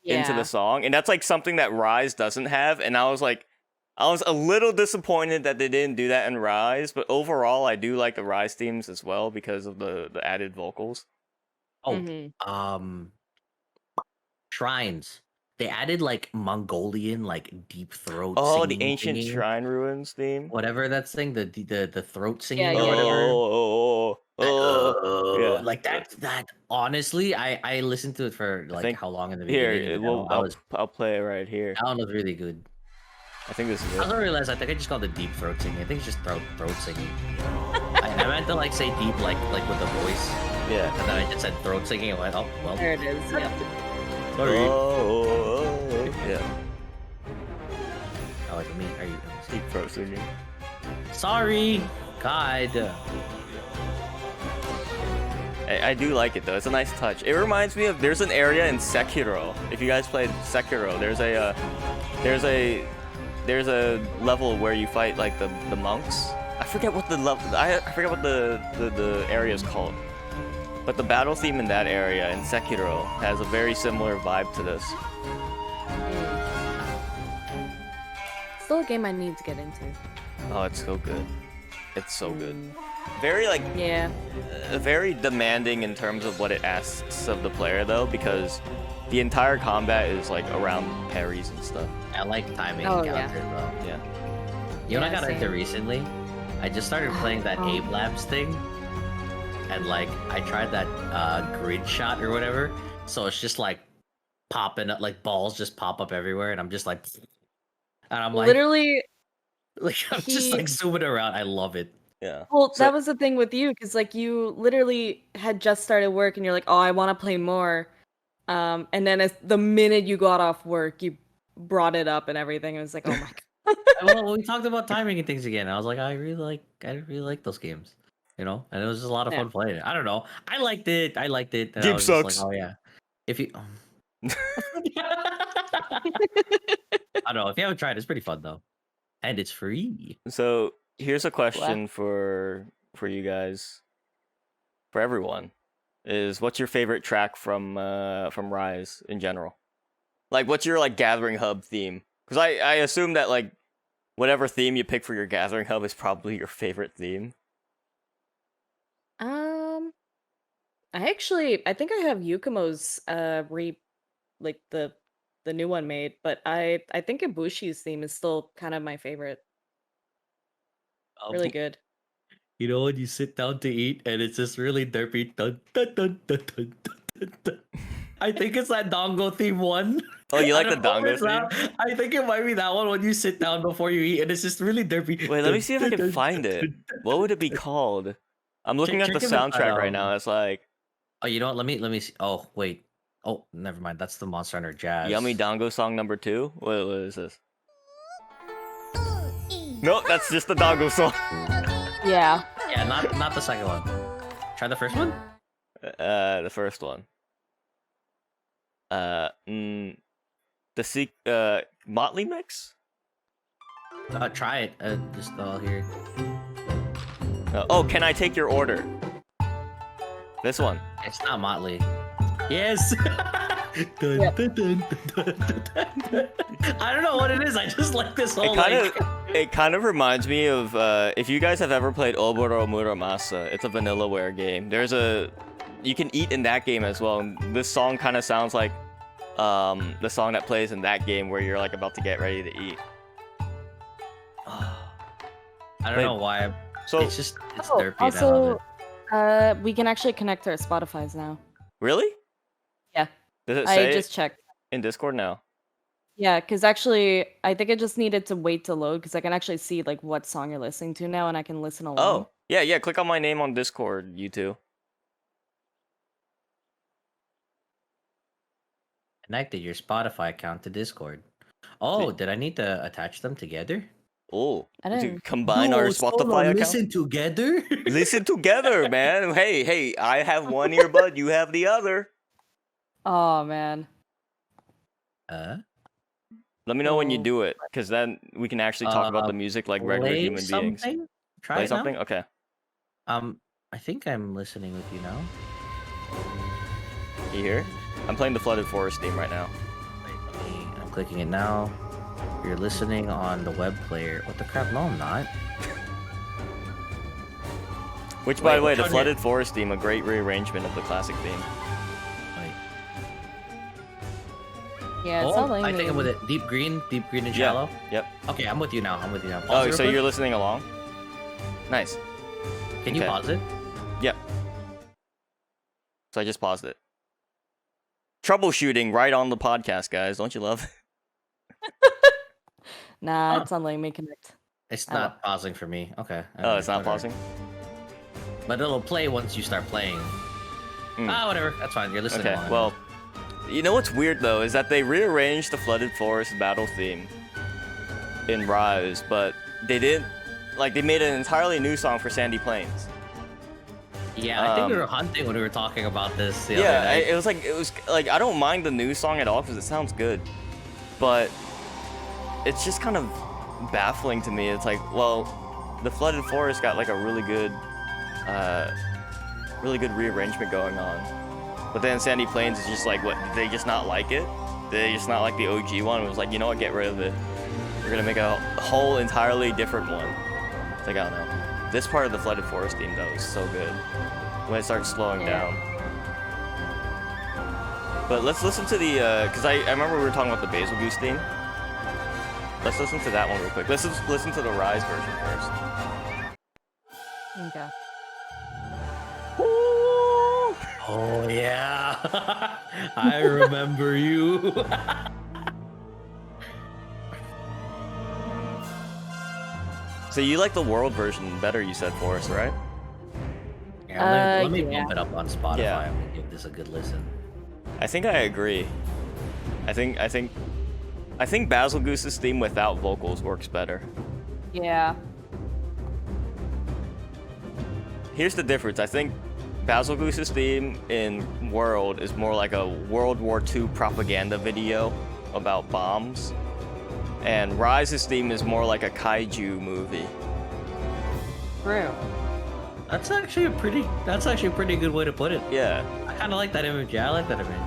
into the song. And that's like something that Rise doesn't have. And I was a little disappointed that they didn't do that in Rise, but overall I do like the Rise themes as well because of the added vocals. Oh, Mhm. shrines. They added like Mongolian, like deep throat. Oh, the singing ancient thingy. shrine ruins theme. Whatever that thing, the throat singing Yeah, or yeah, whatever. Yeah. Like that. Honestly, I listened to it for like think- how long in the beginning? Here, and well, I was I'll play it right here. that one was really good. I think this is I it. don't realize. I think I just called it deep throat singing. I think it's just throat singing. I meant to like say deep like with the voice, Yeah. and then I just said throat singing. And went, oh well. There it is. Yeah. Sorry. Yeah. Oh, like me? Are you? Deep throat singing. Sorry. God. I do like it though. It's a nice touch. It reminds me of there's an area in Sekiro. If you guys played Sekiro, there's a level where you fight like the monks. I forget what the level. I forget what the area is called. But the battle theme in that area in Sekiro has a very similar vibe to this. Still a game I need to get into. Oh, it's so good. It's so good. Very like Yeah. very demanding in terms of what it asks of the player though, because the entire combat is like around parries and stuff. I like timing Oh, counters yeah. though. Yeah. You know what I Yeah, got into same. recently? I just started playing that Oh. Abe Labs thing, and like I tried that grid shot or whatever. So it's just like popping up, like balls just pop up everywhere, and I'm just like, and I'm like, Literally, like I'm just he- like zooming around. I love it. Yeah. well, So- that was the thing with you, because like you literally had just started work and you're like, oh, I want to play more. And then the minute you got off work, you brought it up and everything. It was like, oh my god. Well, we talked about timing and things again. I was like, I really like those games, you know, and it was just a lot of Yeah. fun playing it. I don't know, I liked it. And Game I was just sucks. Like, oh yeah, if you, I don't know if you haven't tried, it's pretty fun though, and it's free. So here's a question for you guys, for everyone, is what's your favorite track from Rise in general? Like, what's your like gathering hub theme? Because I assume that like whatever theme you pick for your gathering hub is probably your favorite theme. I think I have Yukumo's like the new one made, but I think Ibushi's theme is still kind of my favorite. Really good. You know when you sit down to eat and it's just really derpy. Dun, dun, dun, dun, dun, dun, dun. I think it's that Dongo theme one. Oh, you like I the don't know if Dongo it's that- theme? I think it might be that one when you sit down before you eat and it's just really derpy. Wait, let me see if I can find it. What would it be called? I'm looking at the check it out, soundtrack right now. It's like Oh, you know what? Let me see. Oh, wait. Oh, never mind. That's the Monster Hunter Jazz. Yummy Dongo song number 2. What is this? Nope, that's just the Dongo song. Yeah. Yeah, not the second one. Try the first one. The first one. The Motley mix. Try it. Just here. Oh, can I take your order? This one. It's not Motley. Yes. Dun, Yep. dun, dun, dun, dun, dun, dun. I don't know what it is. I just like this whole It kind of reminds me of if you guys have ever played Oboro Muramasa. It's a Vanillaware game. You can eat in that game as well. And this song kind of sounds like the song that plays in that game where you're like about to get ready to eat. I don't know why So it's derpy and I love also, it. we can actually connect to our Spotify's now. really? Yeah, Does it I say just checked. in Discord now? Yeah, because actually, I think I just needed to wait to load because I can actually see like what song you're listening to now, and I can listen along. Oh, yeah. Click on my name on Discord, you two. Connected your Spotify account to Discord. Oh, did I need to attach them together? Oh, I to didn't. combine our Spotify account. Listen together. Listen together, man. Hey, I have one earbud, you have the other. Oh man. Let me know when you So- do it, because then we can actually talk about the music like regular Play human beings. something? Try Play it now? something? Okay. I think I'm listening with you now. You hear? I'm playing the Flooded Forest theme right now. Wait, I'm clicking it now. You're listening on the web player. What the crap? No, I'm not. Which, by the way, which the one Flooded Forest theme, a great rearrangement of the classic theme. Wait. Yeah, it's Oh, not letting I think I'm me- with it. Deep green and Yeah. shallow. Yep. Okay, I'm with you now. Pause Oh, it real so quick. you're listening along? Nice. Can you okay. pause it? Yep. So I just paused it. Troubleshooting right on the podcast, guys. Don't you love it? Nah, Huh. it's not letting me connect. It's Oh. not pausing for me. Okay. Oh, it's not whatever. pausing? But it'll play once you start playing. Mm. Whatever. That's fine. You're listening. Okay, along. well, you know what's weird though is that they rearranged the Flooded Forest battle theme in Rise, but they didn't. Like, they made an entirely new song for Sandy Plains. Yeah, I think we were hunting when we were talking about this. The other Yeah, night. it was like I don't mind the new song at all because it sounds good, but it's just kind of baffling to me. It's like, well, the Flooded Forest got like a really good rearrangement going on, but then Sandy Plains is just like, what? Did they just not like it? Did they just not like the OG one? It was like, you know what? Get rid of it. We're gonna make a whole entirely different one. It's like, I don't know. This part of the Flooded Forest theme though is so good when it starts slowing down. But let's listen to the because I remember we were talking about the Basil Goose theme. Let's listen to that one real quick. Let's just listen to the Rise version first. Okay. Oh yeah, I remember you. So you like the world version better, you said, for us, right? Yeah, let me yeah. bump it up on Spotify. Yeah. I'm gonna give this a good listen. I think I agree. I think Basil Goose's theme without vocals works better. Yeah. Here's the difference. I think Basil Goose's theme in World is more like a World War II propaganda video about bombs. And Rise's theme is more like a kaiju movie. True. That's actually a pretty good way to put it. Yeah. I kind of like that image. Yeah, I like that image.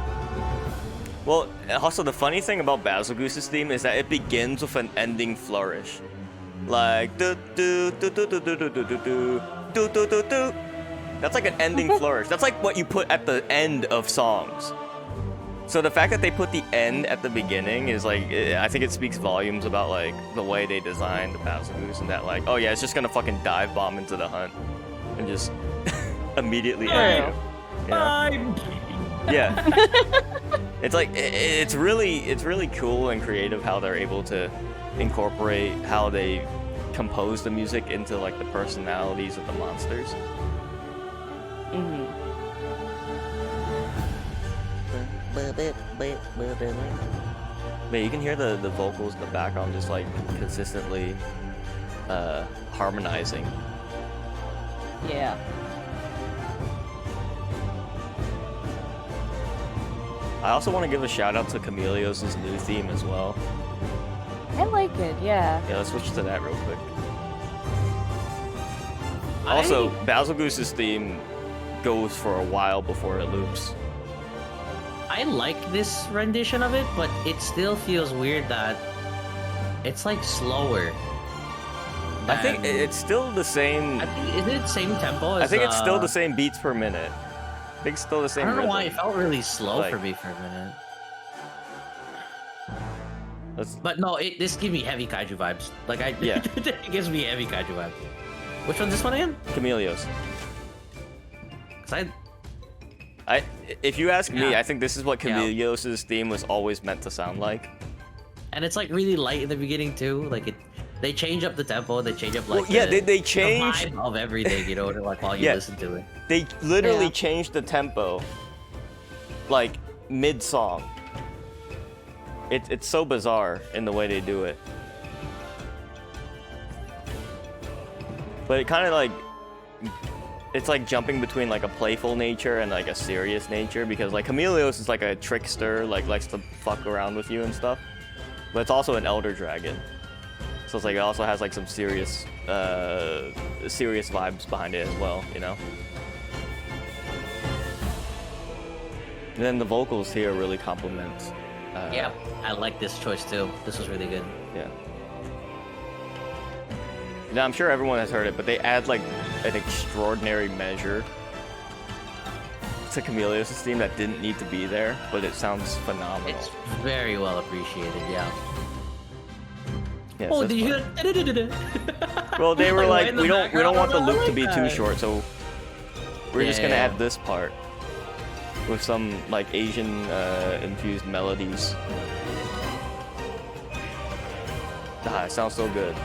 Well, also the funny thing about Basil Goose's theme is that it begins with an ending flourish. Like do do do do do do do do do do do do do. That's like an ending flourish. That's like what you put at the end of songs. So the fact that they put the end at the beginning is like, I think it speaks volumes about like the way they designed the Basil Goose and that like, oh yeah, it's just gonna fucking dive bomb into the hunt and just immediately end it. You know? Yeah. It's like it's really cool and creative how they're able to incorporate how they compose the music into like the personalities of the monsters. Mm-hmm. But you can hear the vocals in the background just like consistently harmonizing. Yeah. I also want to give a shout out to Chameleos' new theme as well. I like it, yeah. Yeah, let's switch to that real quick. Also, Basil Goose's theme goes for a while before it loops. I like this rendition of it, but it still feels weird that it's like slower. I think it's still the same. Is it same tempo? As, I think it's still the same beats per minute. I think it's still the same. I don't know rhythm. why it felt really slow Like- for me for a minute. Let's- But no, this gives me heavy kaiju vibes. Like Yeah. it gives me heavy kaiju vibes. Which one's this one again? Chameleos. 'Cause If you ask me, Yeah. I think this is what Yeah. Chameleos' theme was always meant to sound like. and it's like really light in the beginning too. Like they change up the tempo. They change up like Well, yeah, the, they the change. vibe of everything. You know, like while you Yeah. listen to it. They literally Yeah. changed the tempo, like mid-song. It's so bizarre in the way they do it. But it kind of like, it's like jumping between like a playful nature and like a serious nature, because like Chameleos is like a trickster, like likes to fuck around with you and stuff. But it's also an elder dragon. So it's like it also has like some serious vibes behind it as well, you know? And then the vocals here really complement. Yeah, I like this choice too. This was really good. Yeah. Now I'm sure everyone has heard it, but they add like an extraordinary measure to Chameleos' theme that didn't need to be there, but it sounds phenomenal. It's very well appreciated. Yeah. Yeah, Oh, so did it's you fun. hear? Well, they were Like, like, in the we don't background, want the I loop to like be too that. short, so we're just Yeah, gonna yeah. add this part with some like Asian infused melodies. Ah, it sounds so good.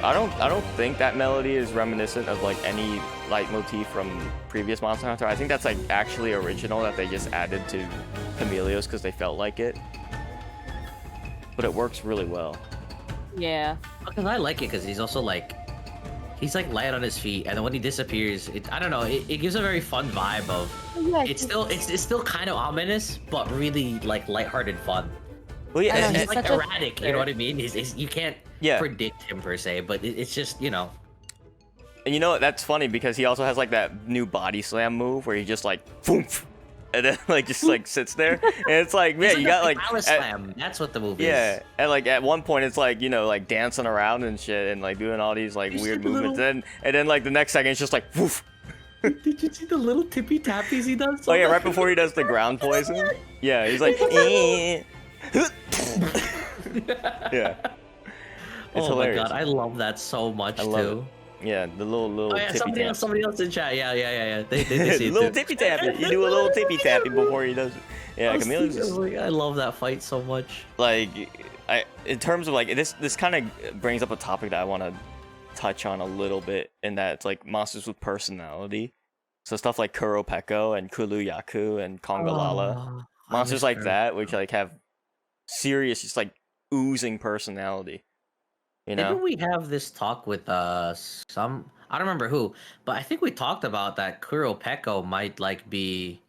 I don't think that melody is reminiscent of like any leitmotif from previous Monster Hunter. I think that's like actually original that they just added to Chameleos because they felt like it. But it works really well. Yeah. Because I like it because he's also like, he's like light on his feet, and then when he disappears, I don't know, it gives a very fun vibe of. Yeah. It's still kind of ominous, but really like lighthearted fun. Well, yeah, I know, and- He's he's like such a erratic, you know what I mean? You can't Yeah. predict him per se, but it's just, you know. and you know what? That's funny because he also has like that new body slam move where he just like boom, and then like just like sits there, and it's like, man, It's you got like Palace at- Slam. That's what the move yeah, is. and like at one point it's like, you know, like dancing around and shit and like doing all these like You see weird the movements. little- And then like the next second it's just like woof. Did you see the little tippy tappies he does? Oh yeah, right before he does the ground poison. Yeah, he's like eh. Yeah. It's Oh hilarious. my god, I love that so much I love too. Yeah, the little Oh yeah, tippy tap. somebody else in chat. Yeah. They see it little too. tippy tappy. You do a little tippy tappy before he does it. Yeah, I was Chameleon's thinking, just, like, I love that fight so much. like, in terms of like this kind of brings up a topic that I want to touch on a little bit, in that it's like monsters with personality. So stuff like Kuropeko and Kulu-Yaku and Kongalala, Oh, I monsters miss like her. that, which like have serious, just like oozing personality. You know? Didn't we have this talk with some? I don't remember who, but I think we talked about that Kuropeko might like be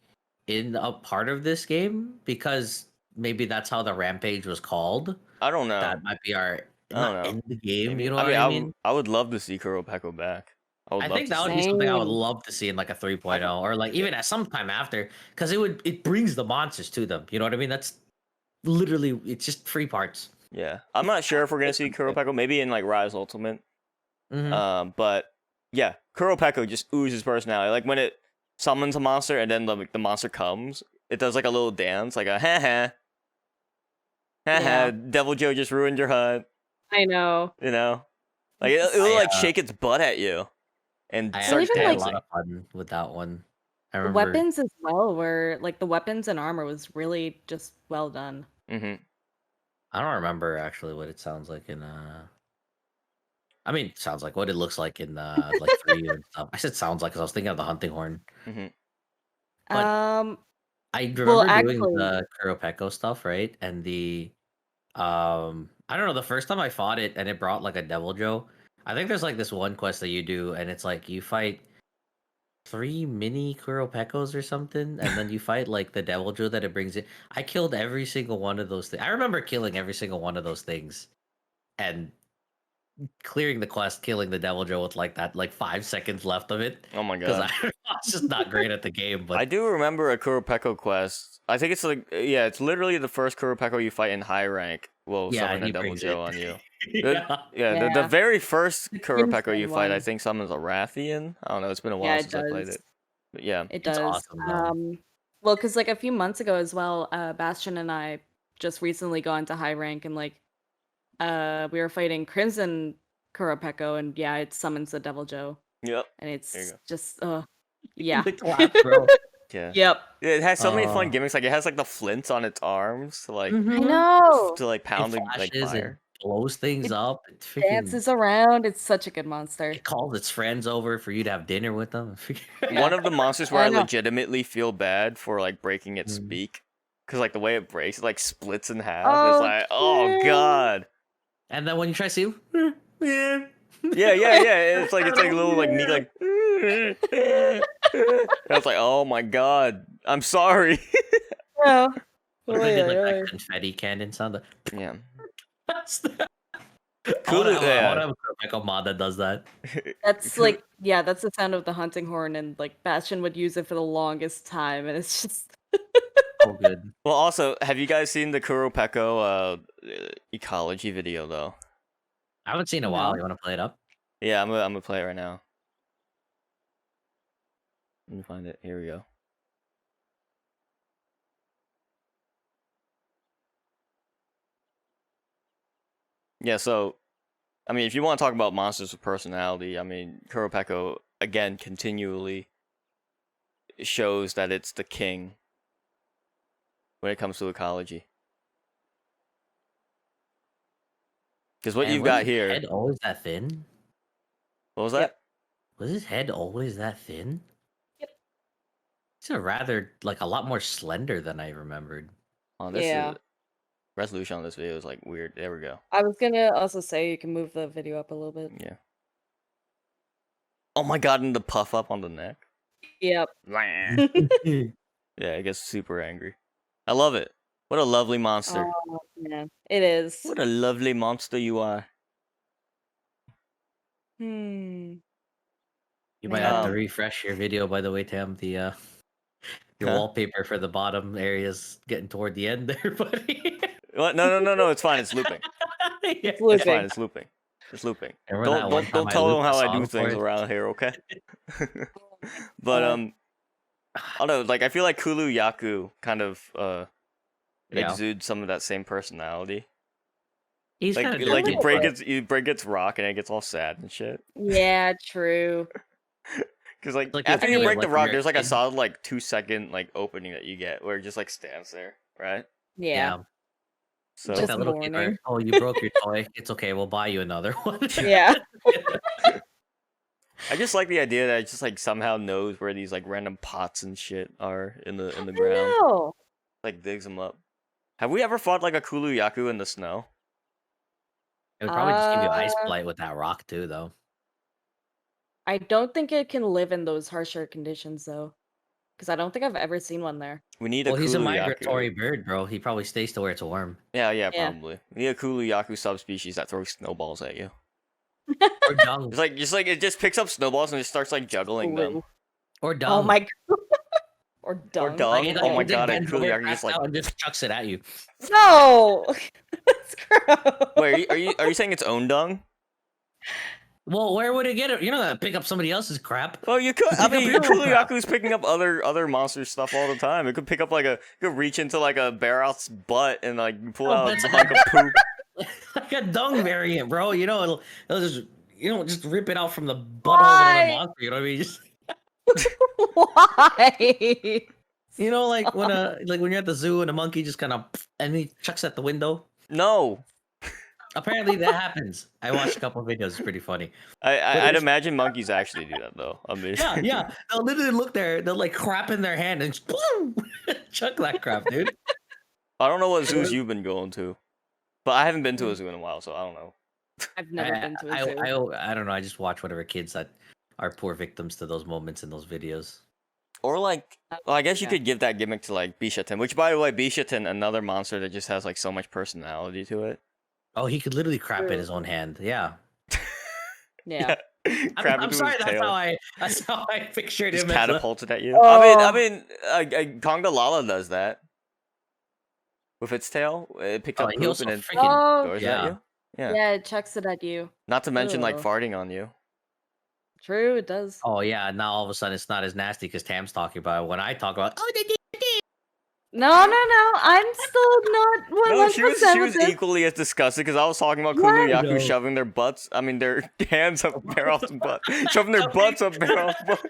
in a part of this game because maybe that's how the rampage was called. I don't know. That might be our I don't not know. in the game. Maybe. You know I what mean, I mean? I would love to see Kuropeko back. I I think that would see be something I would Same. love to see in like a 3.0 or like even at some time after, because it brings the monsters to them. You know what I mean? That's literally, it's just free parts. Yeah, I'm not sure if we're gonna see Kuropeko. Maybe in like Rise Ultimate. Mhm. But yeah, Kuropeko just oozes personality. Like when it summons a monster and then the monster comes, it does like a little dance, like a ha ha. Ha Yeah. ha, Devil Joe just ruined your hunt, I know. you know? Like it'll I, like shake its butt at you and I start actually even, had a like, lot dancing. of fun with that one. I The remember. weapons as well were like the weapons and armor was really just well done. Hmm. I don't remember actually what it sounds like in I mean, it sounds like what it looks like in like 3 and stuff. I said sounds like because I was thinking of the hunting horn. Hmm. But Um, I remember well, doing actually, the Kuropeko stuff, right? And the I don't know, the first time I fought it and it brought like a Devil Joe. I think there's like this one quest that you do, and it's like you fight 3 mini Kuropekos or something, and then you fight like the Devil Joe that it brings in. I killed every single one of those things. I remember killing every single one of those things and clearing the quest, killing the Devil Joe with like that, like 5 seconds left of it. Oh my Because god. I was just not great at the game, but I do remember a Kuropeko quest. I think it's like, yeah, it's literally the first Kuropeko you fight in high rank will yeah, summon a he Devil brings Joe it. on you. Yeah. The Yeah. very first The Kuropeko you Crimson fight, I one. think summons a Rathian. I don't know, it's been a while Yeah, it since I played does. it. But yeah. It It's does. awesome though. Well, because like a few months ago as well, Bastion and I just recently got into high rank and like we were fighting Crimson Kuropeko, and yeah, it summons the Devil Joe, Yep. and There you it's go. just yeah. The clap, bro. Yeah. Yep. It has so many fun Uh, gimmicks. Like it has like the flints on its arms to like I mhm. know. pound It like flashes and fire. blows things It up. It freaking dances around. It's such a good monster. it calls its friends over for you to have dinner with them. One of the monsters where I I know. legitimately feel bad for like breaking its Mm. beak, because like the way it breaks, it like splits in half. Oh, It's like, oh cute. god. And then when you try to see, yeah, Yeah. It's like a little like meek like. And I was like, oh my god, I'm sorry. Yeah. What if I did like Oy. that confetti cannon sound? Yeah. I Cool. want to Yeah. have like a mod that does that. That's Cool- like, yeah, that's the sound of the hunting horn, and like Bastion would use it for the longest time, and it's just So good. Well, also, have you guys seen the Kuropeko ecology video though? I haven't seen it in a while. No. You want to play it up? Yeah, I'm gonna play it right now. Let me find it. Here we go. Yeah, so I mean, if you want to talk about monsters with personality, I mean, Kuropeko again continually shows that it's the king when it comes to ecology. Because what And you've was got his here, head always that thin? what was Yep. that? Was his head always that thin? Yep. He's a rather like a lot more slender than I remembered. Oh, this Yeah. is resolution on this video is like weird. There we go. I was gonna also say you can move the video up a little bit. Yeah. Oh my god, and the puff up on the neck. Yep. Yeah, it gets super angry. I love it. What a lovely monster. Oh man, it is. What a lovely monster you are. Hmm. You might have to Um, refresh your video, by the way, Tam. The your Huh? wallpaper for the bottom areas getting toward the end there, buddy. What? No. It's fine. It's looping. Yeah. It's It's fine. looping. It's looping. It's looping. Remember that one time Don't I tell them looped a how I do song for things it? around here, okay? Oh But God. I don't know. Like I feel like Kulu Yaku kind of Yeah. exudes some of that same personality. He's Like kind of like dirty. you break its rock and it gets all sad and shit. Yeah, true. Because like Like after if you you're, break the like, when rock, you're a there's like a kid. solid like 2 second like opening that you get where it just like stands there, right? Yeah. Yeah. So Like Just that little kid where, mourning. oh, you broke your toy. It's okay. We'll buy you another one. Yeah. I just like the idea that it just like somehow knows where these like random pots and shit are in the I ground. know. Like digs them up. Have we ever fought like a Kulu Yaku in the snow? It would probably just give you ice Uh, blight with that rock too, though. I don't think it can live in those harsher conditions though, because I don't think I've ever seen one there. We need a Well, he's a Kulu migratory Yaku. bird, bro. He probably stays to where it's warm. Yeah, Yeah. probably. We need a Kulu Yaku subspecies that throws snowballs at you. Or dung. It's like it just picks up snowballs and just starts like juggling them. Blue. Or dung. Oh my God. Or Or dung. dung. Like, Oh my it god, a bends Kulu over, Yaku just cracks like. out, and just chucks it at you. No. That's gross. Wait, are you saying its own dung? Well, where would it get it? You're not gonna pick up somebody else's crap. Well, you could. I Pick up mean, your own Kulu crap. Yaku's picking up other monster stuff all the time. It could pick up like it could reach into like a Barroth's butt and like pull Oh, out that's a hunk of poop. Like a dung variant, bro. You know, it'll just just rip it out from the butthole of another Why? monster. You know what I mean? Just, Why? like when you're at the zoo and a monkey just kind of and he chucks at the window. No, Apparently that happens. I watched a couple of videos. It's pretty funny. I'd it's- imagine monkeys actually do that though. I mean, Yeah. They'll literally look there. They'll like crap in their hand and just, boom, chuck that crap, dude. I don't know what zoos you've been going to, but I haven't been to a zoo in a while, so I don't know. I've never been to a zoo. I don't know. I just watch whatever kids that are poor victims to those moments in those videos. Or like, well, I guess you Yeah. could give that gimmick to like Bishaten, which by the way, Bishaten, another monster that just has like so much personality to it. Oh, he could literally crap in True. his own hand. Yeah. Yeah. Crab I'm into sorry. his tail. That's how I pictured Just him. As a, catapulted at you. Oh. I mean, Conga Lala does that with its tail. It picks up he poop also and then freaking Oh. throws it yeah. at you. Yeah. Yeah, it chucks it at you. Not to mention like Ugh. farting on you. True, it does. Oh yeah. Now all of a sudden it's not as nasty because Tam's talking about it. When I talk about No, I'm still not No, she 100% was with this. equally as disgusted because I was talking about What? Kuluyaku No. shoving their butts. I mean, their hands up Barrel's butt, shoving their butts up Barrel's butt.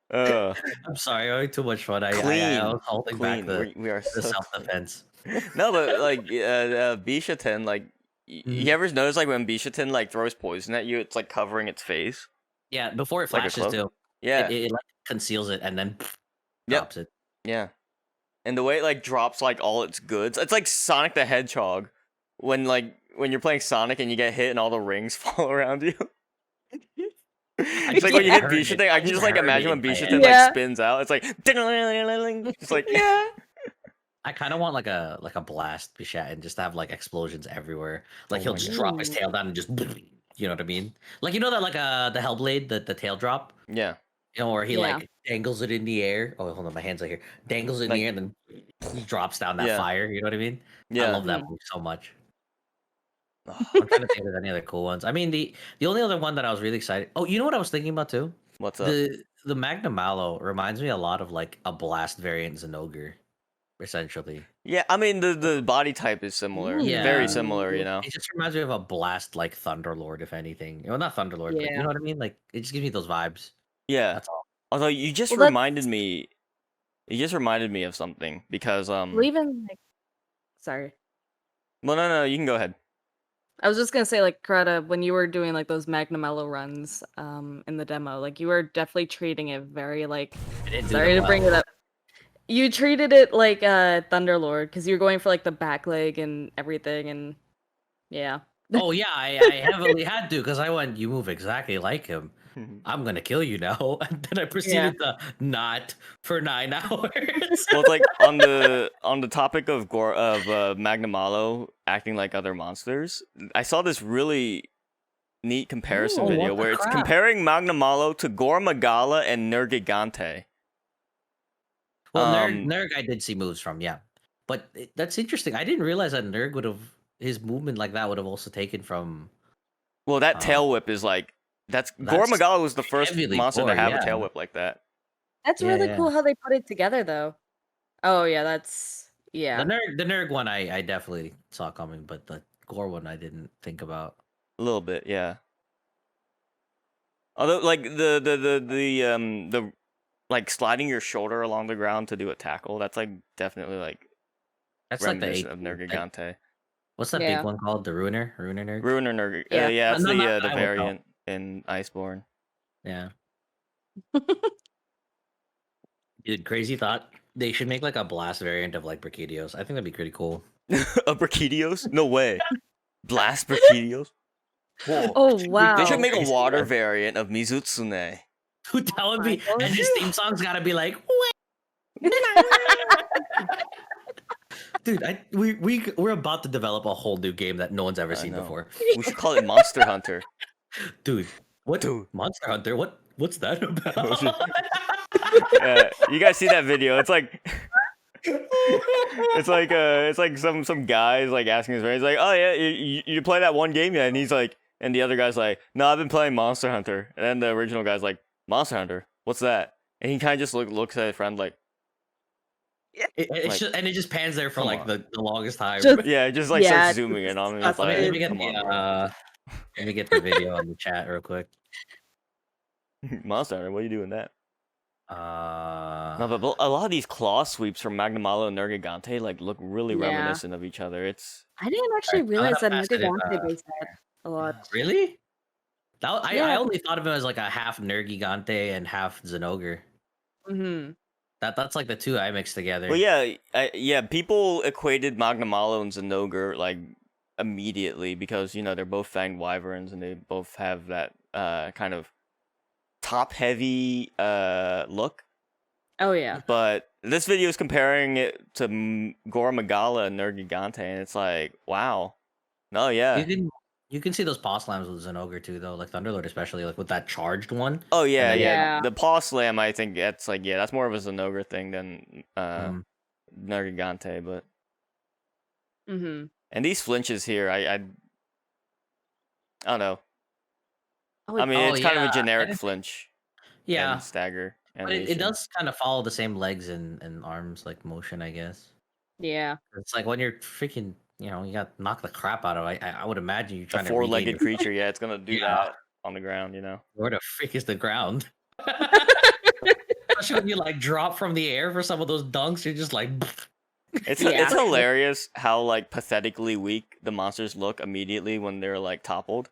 I'm sorry, I had too much fun. I Clean, was holding back clean. We are the so self clean. defense. No, but like Bishaten, like you ever notice like when Bishaten like throws poison at you, it's like covering its face. Yeah, before it Like a flashes cloak? too. Yeah. It like conceals it and then Yep. drops it. Yeah. And the way it like drops like all its goods, it's like Sonic the Hedgehog when you're playing Sonic and you get hit and all the rings fall around you. It's like when you hit Bishaten, I can just like imagine when Bishaten Yeah. like spins out. It's like just like Yeah. I kind of want like a blast Bishat and just have like explosions everywhere. Like Oh he'll my just God. drop his tail down and just you know what I mean? Like you know that like the Hellblade, the tail drop? yeah. You know, where he Yeah. like dangles it in the air. Oh, hold on, my hands are here. Dangles it in Like- the air and then he drops down that Yeah. fire. You know what I mean? I Yeah. love that move so much. I'm trying to think of any other cool ones. I mean, the only other one that I was really excited. Oh, you know what I was thinking about too? What's up? The Magna Malo reminds me a lot of like a blast variant Zenogre, essentially. Yeah, I mean the body type is similar. Yeah. Very similar, you know. It just reminds me of a blast like Thunderlord, if anything. Well, not Thunderlord, but you Yeah. know what I mean? Like it just gives me those vibes. Yeah. That's all. Although you just Well, that's- reminded me of something because Well, even like, sorry. well no, you can go ahead. I was just gonna say, like, Greta, when you were doing like those Magnamello runs, in the demo, like you were definitely treating it very like. I didn't do Sorry them to bring well. it up. You treated it like Thunderlord because you were going for like the back leg and everything, and yeah. Oh yeah, I heavily had to because I went. You move exactly like him. I'm gonna kill you now, and then I proceeded to not for 9 hours. Well, it's like on the topic of Magna Malo acting like other monsters. I saw this really neat comparison Ooh, video what the where it's crap? comparing Magna Malo to Gore Magala and Nergigante. Well, Um, Nerg, I did see moves from, yeah, but that's interesting. I didn't realize that Nerg would have his movement like that would have also taken from. Well, that tail whip is like Gore That's Magala was the first heavily monster to gore, have a yeah. tail whip like that. That's Yeah, really yeah. cool how they put it together, though. Oh yeah, that's yeah. The Nerg one I definitely saw coming, but the Gore one I didn't think about. A little bit, yeah. Although, like the like sliding your shoulder along the ground to do a tackle, that's like definitely like That's like the reminiscent of 18 Nergigante. What's that Yeah. big one called? The Ruiner Nerg. Ruiner Nerg. Yeah. Yeah, it's No, the not that the I would variant in Iceborne. Yeah. Dude, crazy thought. They should make like a blast variant of like Brachiodos. I think that'd be pretty cool. A Brachiodos? No way. Blast Brachiodos? Whoa. Oh wow. They should make a Crazy, water man. variant of Mizutsune. Dude, that would be. my And his theme song's gotta be like. Dude, we're about to develop a whole new game that no one's ever I seen know. before. We should call it Monster Hunter. Dude, what? Dude. Monster Hunter? What's that about? You guys see that video? It's like it's like some guys like asking his friends like, oh yeah, you play that one game yet? And he's like, and the other guy's like, no, I've been playing Monster Hunter. And then the original guy's like, Monster Hunter, what's that? And he kind of just looks at his friend like, It's just, and it just pans there for come like on. the longest time. Just- yeah, just like Yeah, starts zooming in on him. that's It's like, let me get come the on, bro. let me get the video on the chat real quick. Monster Hunter, what are you doing that? No, Uh, but a lot of these claw sweeps from Magnamalo and Nergigante like look really Yeah. reminiscent of each other. It's I didn't actually Alright, realize that I'm gonna pass it, Nergigante based that a lot. really? I Yeah. only thought of him as like a half Nergigante and half Zenogre. Mm-hmm. That's like the two I mixed together. well, yeah. People equated Magnamalo and Zenogre like immediately because they're both fanged wyverns and they both have that kind of top heavy look. Oh yeah. But this video is comparing it to Gore Magala and Nergigante, and it's like, wow, no, yeah. You can see those paw slams with Zenogre too, though, like Thunderlord, especially like with that charged one. Oh yeah, then- yeah. Yeah. The paw slam, I think that's like, that's more of a Zenogre thing than Um, Nergigante, but Mm-hmm. and these flinches here, I don't know. Oh, I mean, it's kind of yeah, a I generic didn't- flinch yeah, and stagger. But it does kind of follow the same legs and arms like motion, I guess. Yeah. It's like when you're freaking, you got knock the crap out of. I would imagine you're A trying to regain four-legged your. creature, yeah, it's gonna do Yeah. that on the ground, Where the frick is the ground? Especially when you like drop from the air for some of those dunks, you're just like. It's Yeah. it's hilarious how like pathetically weak the monsters look immediately when they're like toppled.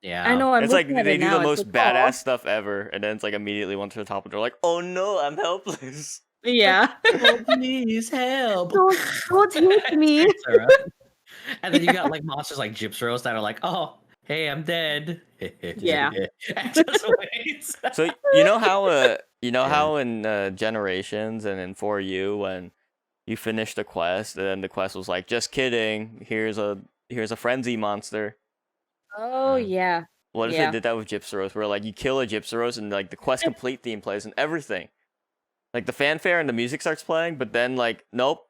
Yeah. I know. I'm It's like looking at they it do now. the It's most like, badass stuff ever, and then it's like immediately once they're toppled, they're like, "Oh no, I'm helpless." Yeah. Oh, please help! Don't hit me. Turns around. And then you got like monsters like Gypsyros that are like, "Oh, hey, I'm dead." Yeah. And just waits. So you know how in Generations and in 4U when you finished a quest and then the quest was like, "Just kidding, here's a frenzy monster." Oh yeah. What if Yeah. they did that with Gypsyros, where like you kill a Gypsyros and like the quest complete theme plays and everything, like the fanfare and the music starts playing, but then like nope.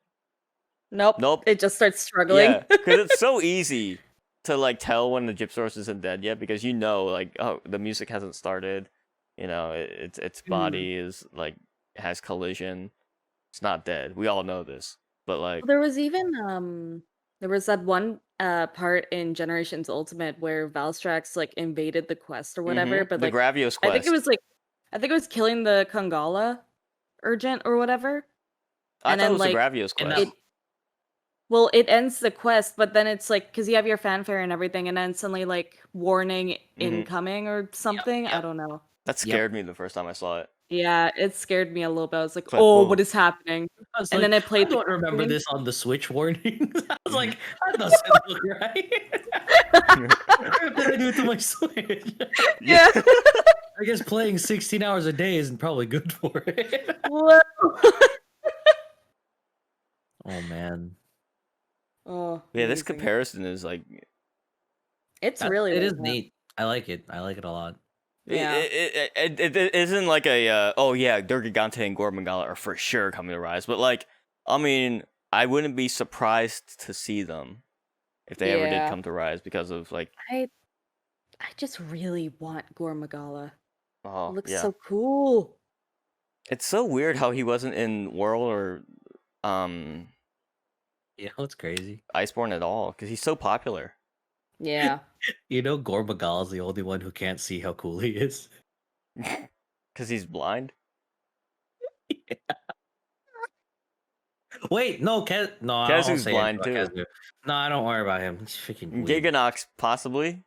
Nope. It just starts struggling. Yeah, because it's so easy to like tell when the Gypsyros isn't dead yet because like, oh, the music hasn't started, its body is like has collision, it's not dead. We all know this, but like There was even there was that one part in Generations Ultimate where Valstrax like invaded the quest or whatever, but the like Gravios I quest. think it was killing the Kangala urgent or whatever. I And thought it then was like the Gravios quest. it ends the quest, but then it's like because you have your fanfare and everything, and then suddenly like warning incoming or something. I Yep. don't know. That scared me the first time I saw it. Yeah, it scared me a little bit. I was like, It's like, "Oh, whoa. what is happening?" I was And like, then I played. I don't remember cutscene. this on the Switch warnings. I was like, that doesn't look right. What did I do to my Switch? Yeah. I guess playing 16 hours a day isn't probably good for it. Whoa. Oh man. Oh. Yeah, this amazing. comparison is like It's really. It well is done. neat. I like it. I like it a lot. Yeah. it isn't like a oh yeah, Durgigante and Gormangala are for sure coming to Rise, but like I mean, I wouldn't be surprised to see them if they ever did Yeah. come to Rise because of like I just really want Gormagala. It oh looks yeah. so cool. It's so weird how he wasn't in World or You know, it's crazy. Iceborne at all because he's so popular. Yeah. You know, Gorbagal is the only one who can't see how cool he is. Because he's blind. Wait, no, no, I Kazu's won't say blind anything about too. Kazu. No, I don't worry about him. He's freaking weird. Giganox possibly.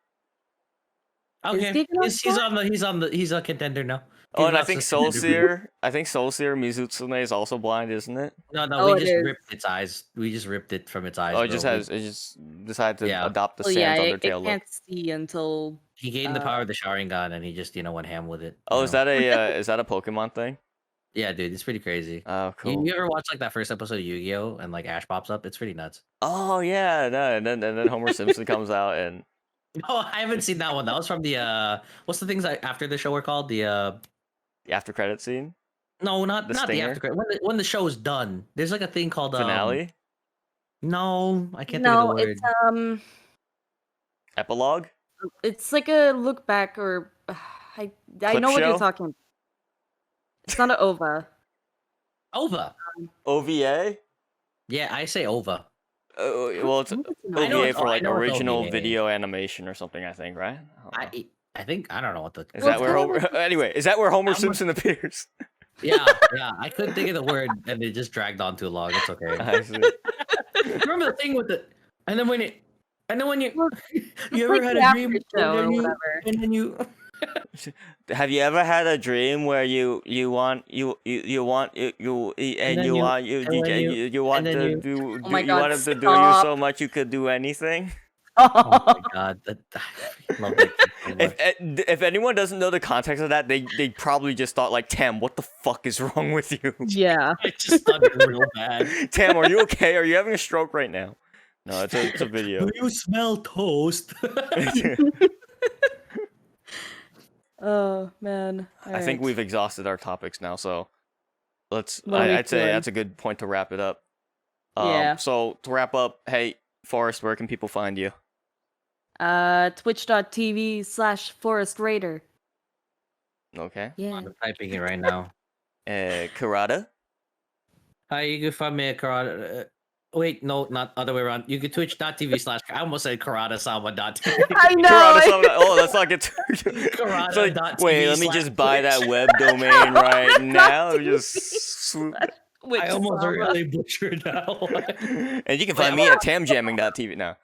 Okay, Giganox he's a contender now. Oh, and I Giganox think is contender. Soulseer Mizutsune is also blind, isn't it? No, Oh, we it just is. ripped its eyes. We just ripped it from its eyes. Oh, it bro. just decided to Yeah. adopt the Well, yeah, Sans it Undertale look. can't see until. He gained the power of the Sharingan, and he just went ham with it. Oh, you is know? that a Pokemon thing? Yeah, dude, it's pretty crazy. Oh, cool. You ever watch like that first episode of Yu-Gi-Oh and like Ash pops up? It's pretty nuts. Oh yeah, no, and then Homer Simpson comes out and Oh, I haven't seen that one. That was from the what's the things after the show were called? The the after credit scene no, not the stinger? after credit. When the show is done, there's like a thing called finale, No, I can't think No, of the word. it's epilogue, it's like a look back or I Clip know what show? you're talking. It's not an OVA. OVA. OVA. Yeah, I say OVA. Well, it's I think it's an I know OVA it's- for I like know it's original OVA. video animation or something. I think, right? I think I don't know what the Is Well, that it's where kind of Homer? Anyway, is that where Homer I'm- Simpson appears? yeah. I couldn't think of the word, and it just dragged on too long. It's okay. I see. Remember the thing with the and then when you Well, you it's ever like had the a after dream show or and then you whatever. and then you Have you ever had a dream where you want and then you you want and when you want and then to you do Oh my you God, want him to do you so stop. much you could do anything? oh my god, I freaking love that kid so much. If anyone doesn't know the context of that, they probably just thought like, Tam, what the fuck is wrong with you? Yeah. I just thought it was real bad. Tam, are you okay? Are you having a stroke right now? No, it's a video. Do you smell toast? Oh man. I think we've exhausted our topics now, so let's. What are we I'd say feeling? that's a good point to wrap it up. Yeah. So to wrap up, hey Forrest, where can people find you? Twitch.tv/Forest Raider. Okay. Yeah. I'm typing it right now. Karada. Hi, you can find me at Karada. Wait, no, not other way around. You can twitch.tv/ I almost said karadasama.tv. I know. Karada. Oh, let's not get too. Karada.tv. Wait, let me just buy that web domain right now. Let me just swoop. I almost really butchered that one. And you can find me at tamjamming.tv now.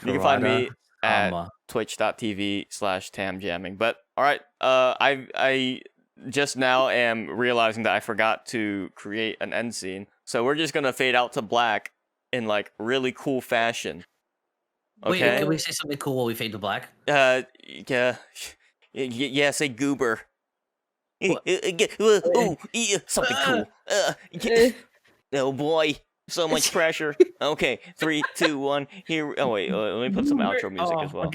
You can find me at twitch.tv/tamjamming. But all right, I just now am realizing that I forgot to create an end scene, so we're just gonna fade out to black in like really cool fashion. Wait, Okay. can we say something cool while we fade to black? Yeah, say goober. Something cool. Oh boy, so much pressure. Okay, 3, 2, 1. Here. Oh wait, let me put some outro music as well.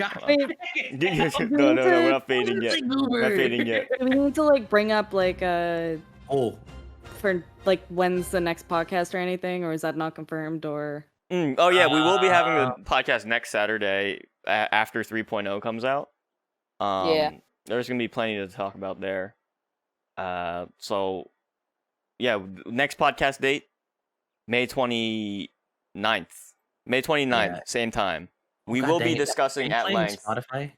No, we're not fading yet. Not fading yet. We need to like bring up like for like when's the next podcast or anything, or is that not confirmed? Or Oh yeah, we will be having the podcast next Saturday after 3.0 comes out. Yeah. There's gonna be plenty to talk about there. So yeah, next podcast date, May 29th. May 29th, Yeah. same time. Oh, We God will dang be it. discussing at Playing length Spotify?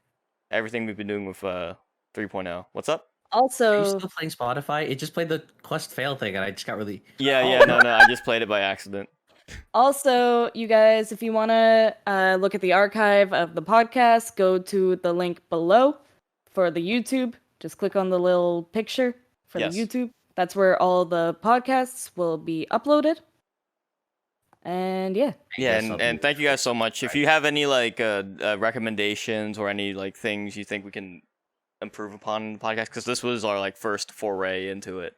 everything we've been doing with 3.0. What's up? Are you also, still playing Spotify? It just played the quest fail thing, and I just got really. Yeah, no, I just played it by accident. you guys, if you want to look at the archive of the podcast, go to the link below for the YouTube. Just click on the little picture for Yes. the YouTube. That's where all the podcasts will be uploaded. And yeah. Yeah, guess I'll and be- thank you guys so much. If you have any like recommendations or any like things you think we can improve upon in the podcast, because this was our like first foray into it.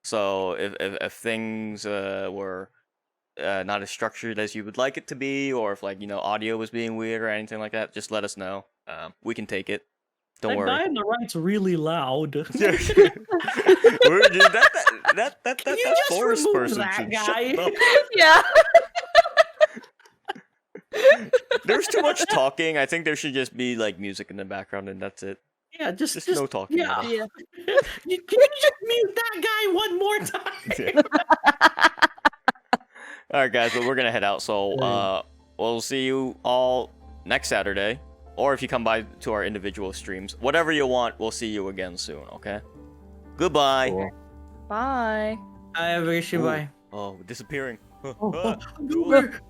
So if things were not as structured as you would like it to be, or if like audio was being weird or anything like that, just let us know. We can take it. Don't worry. on the right's really loud. That's Forest remove person. that should guy? shut up. Yeah. There's too much talking. I think there should just be like music in the background, and that's it. Yeah, Just no talking. Yeah. Yeah. Can you just mute that guy one more time? All right, guys, but we're gonna head out. So we'll see you all next Saturday, or if you come by to our individual streams, whatever you want. We'll see you again soon. Okay. Goodbye. Cool. Bye. I wish you bye. Oh, disappearing. Goober.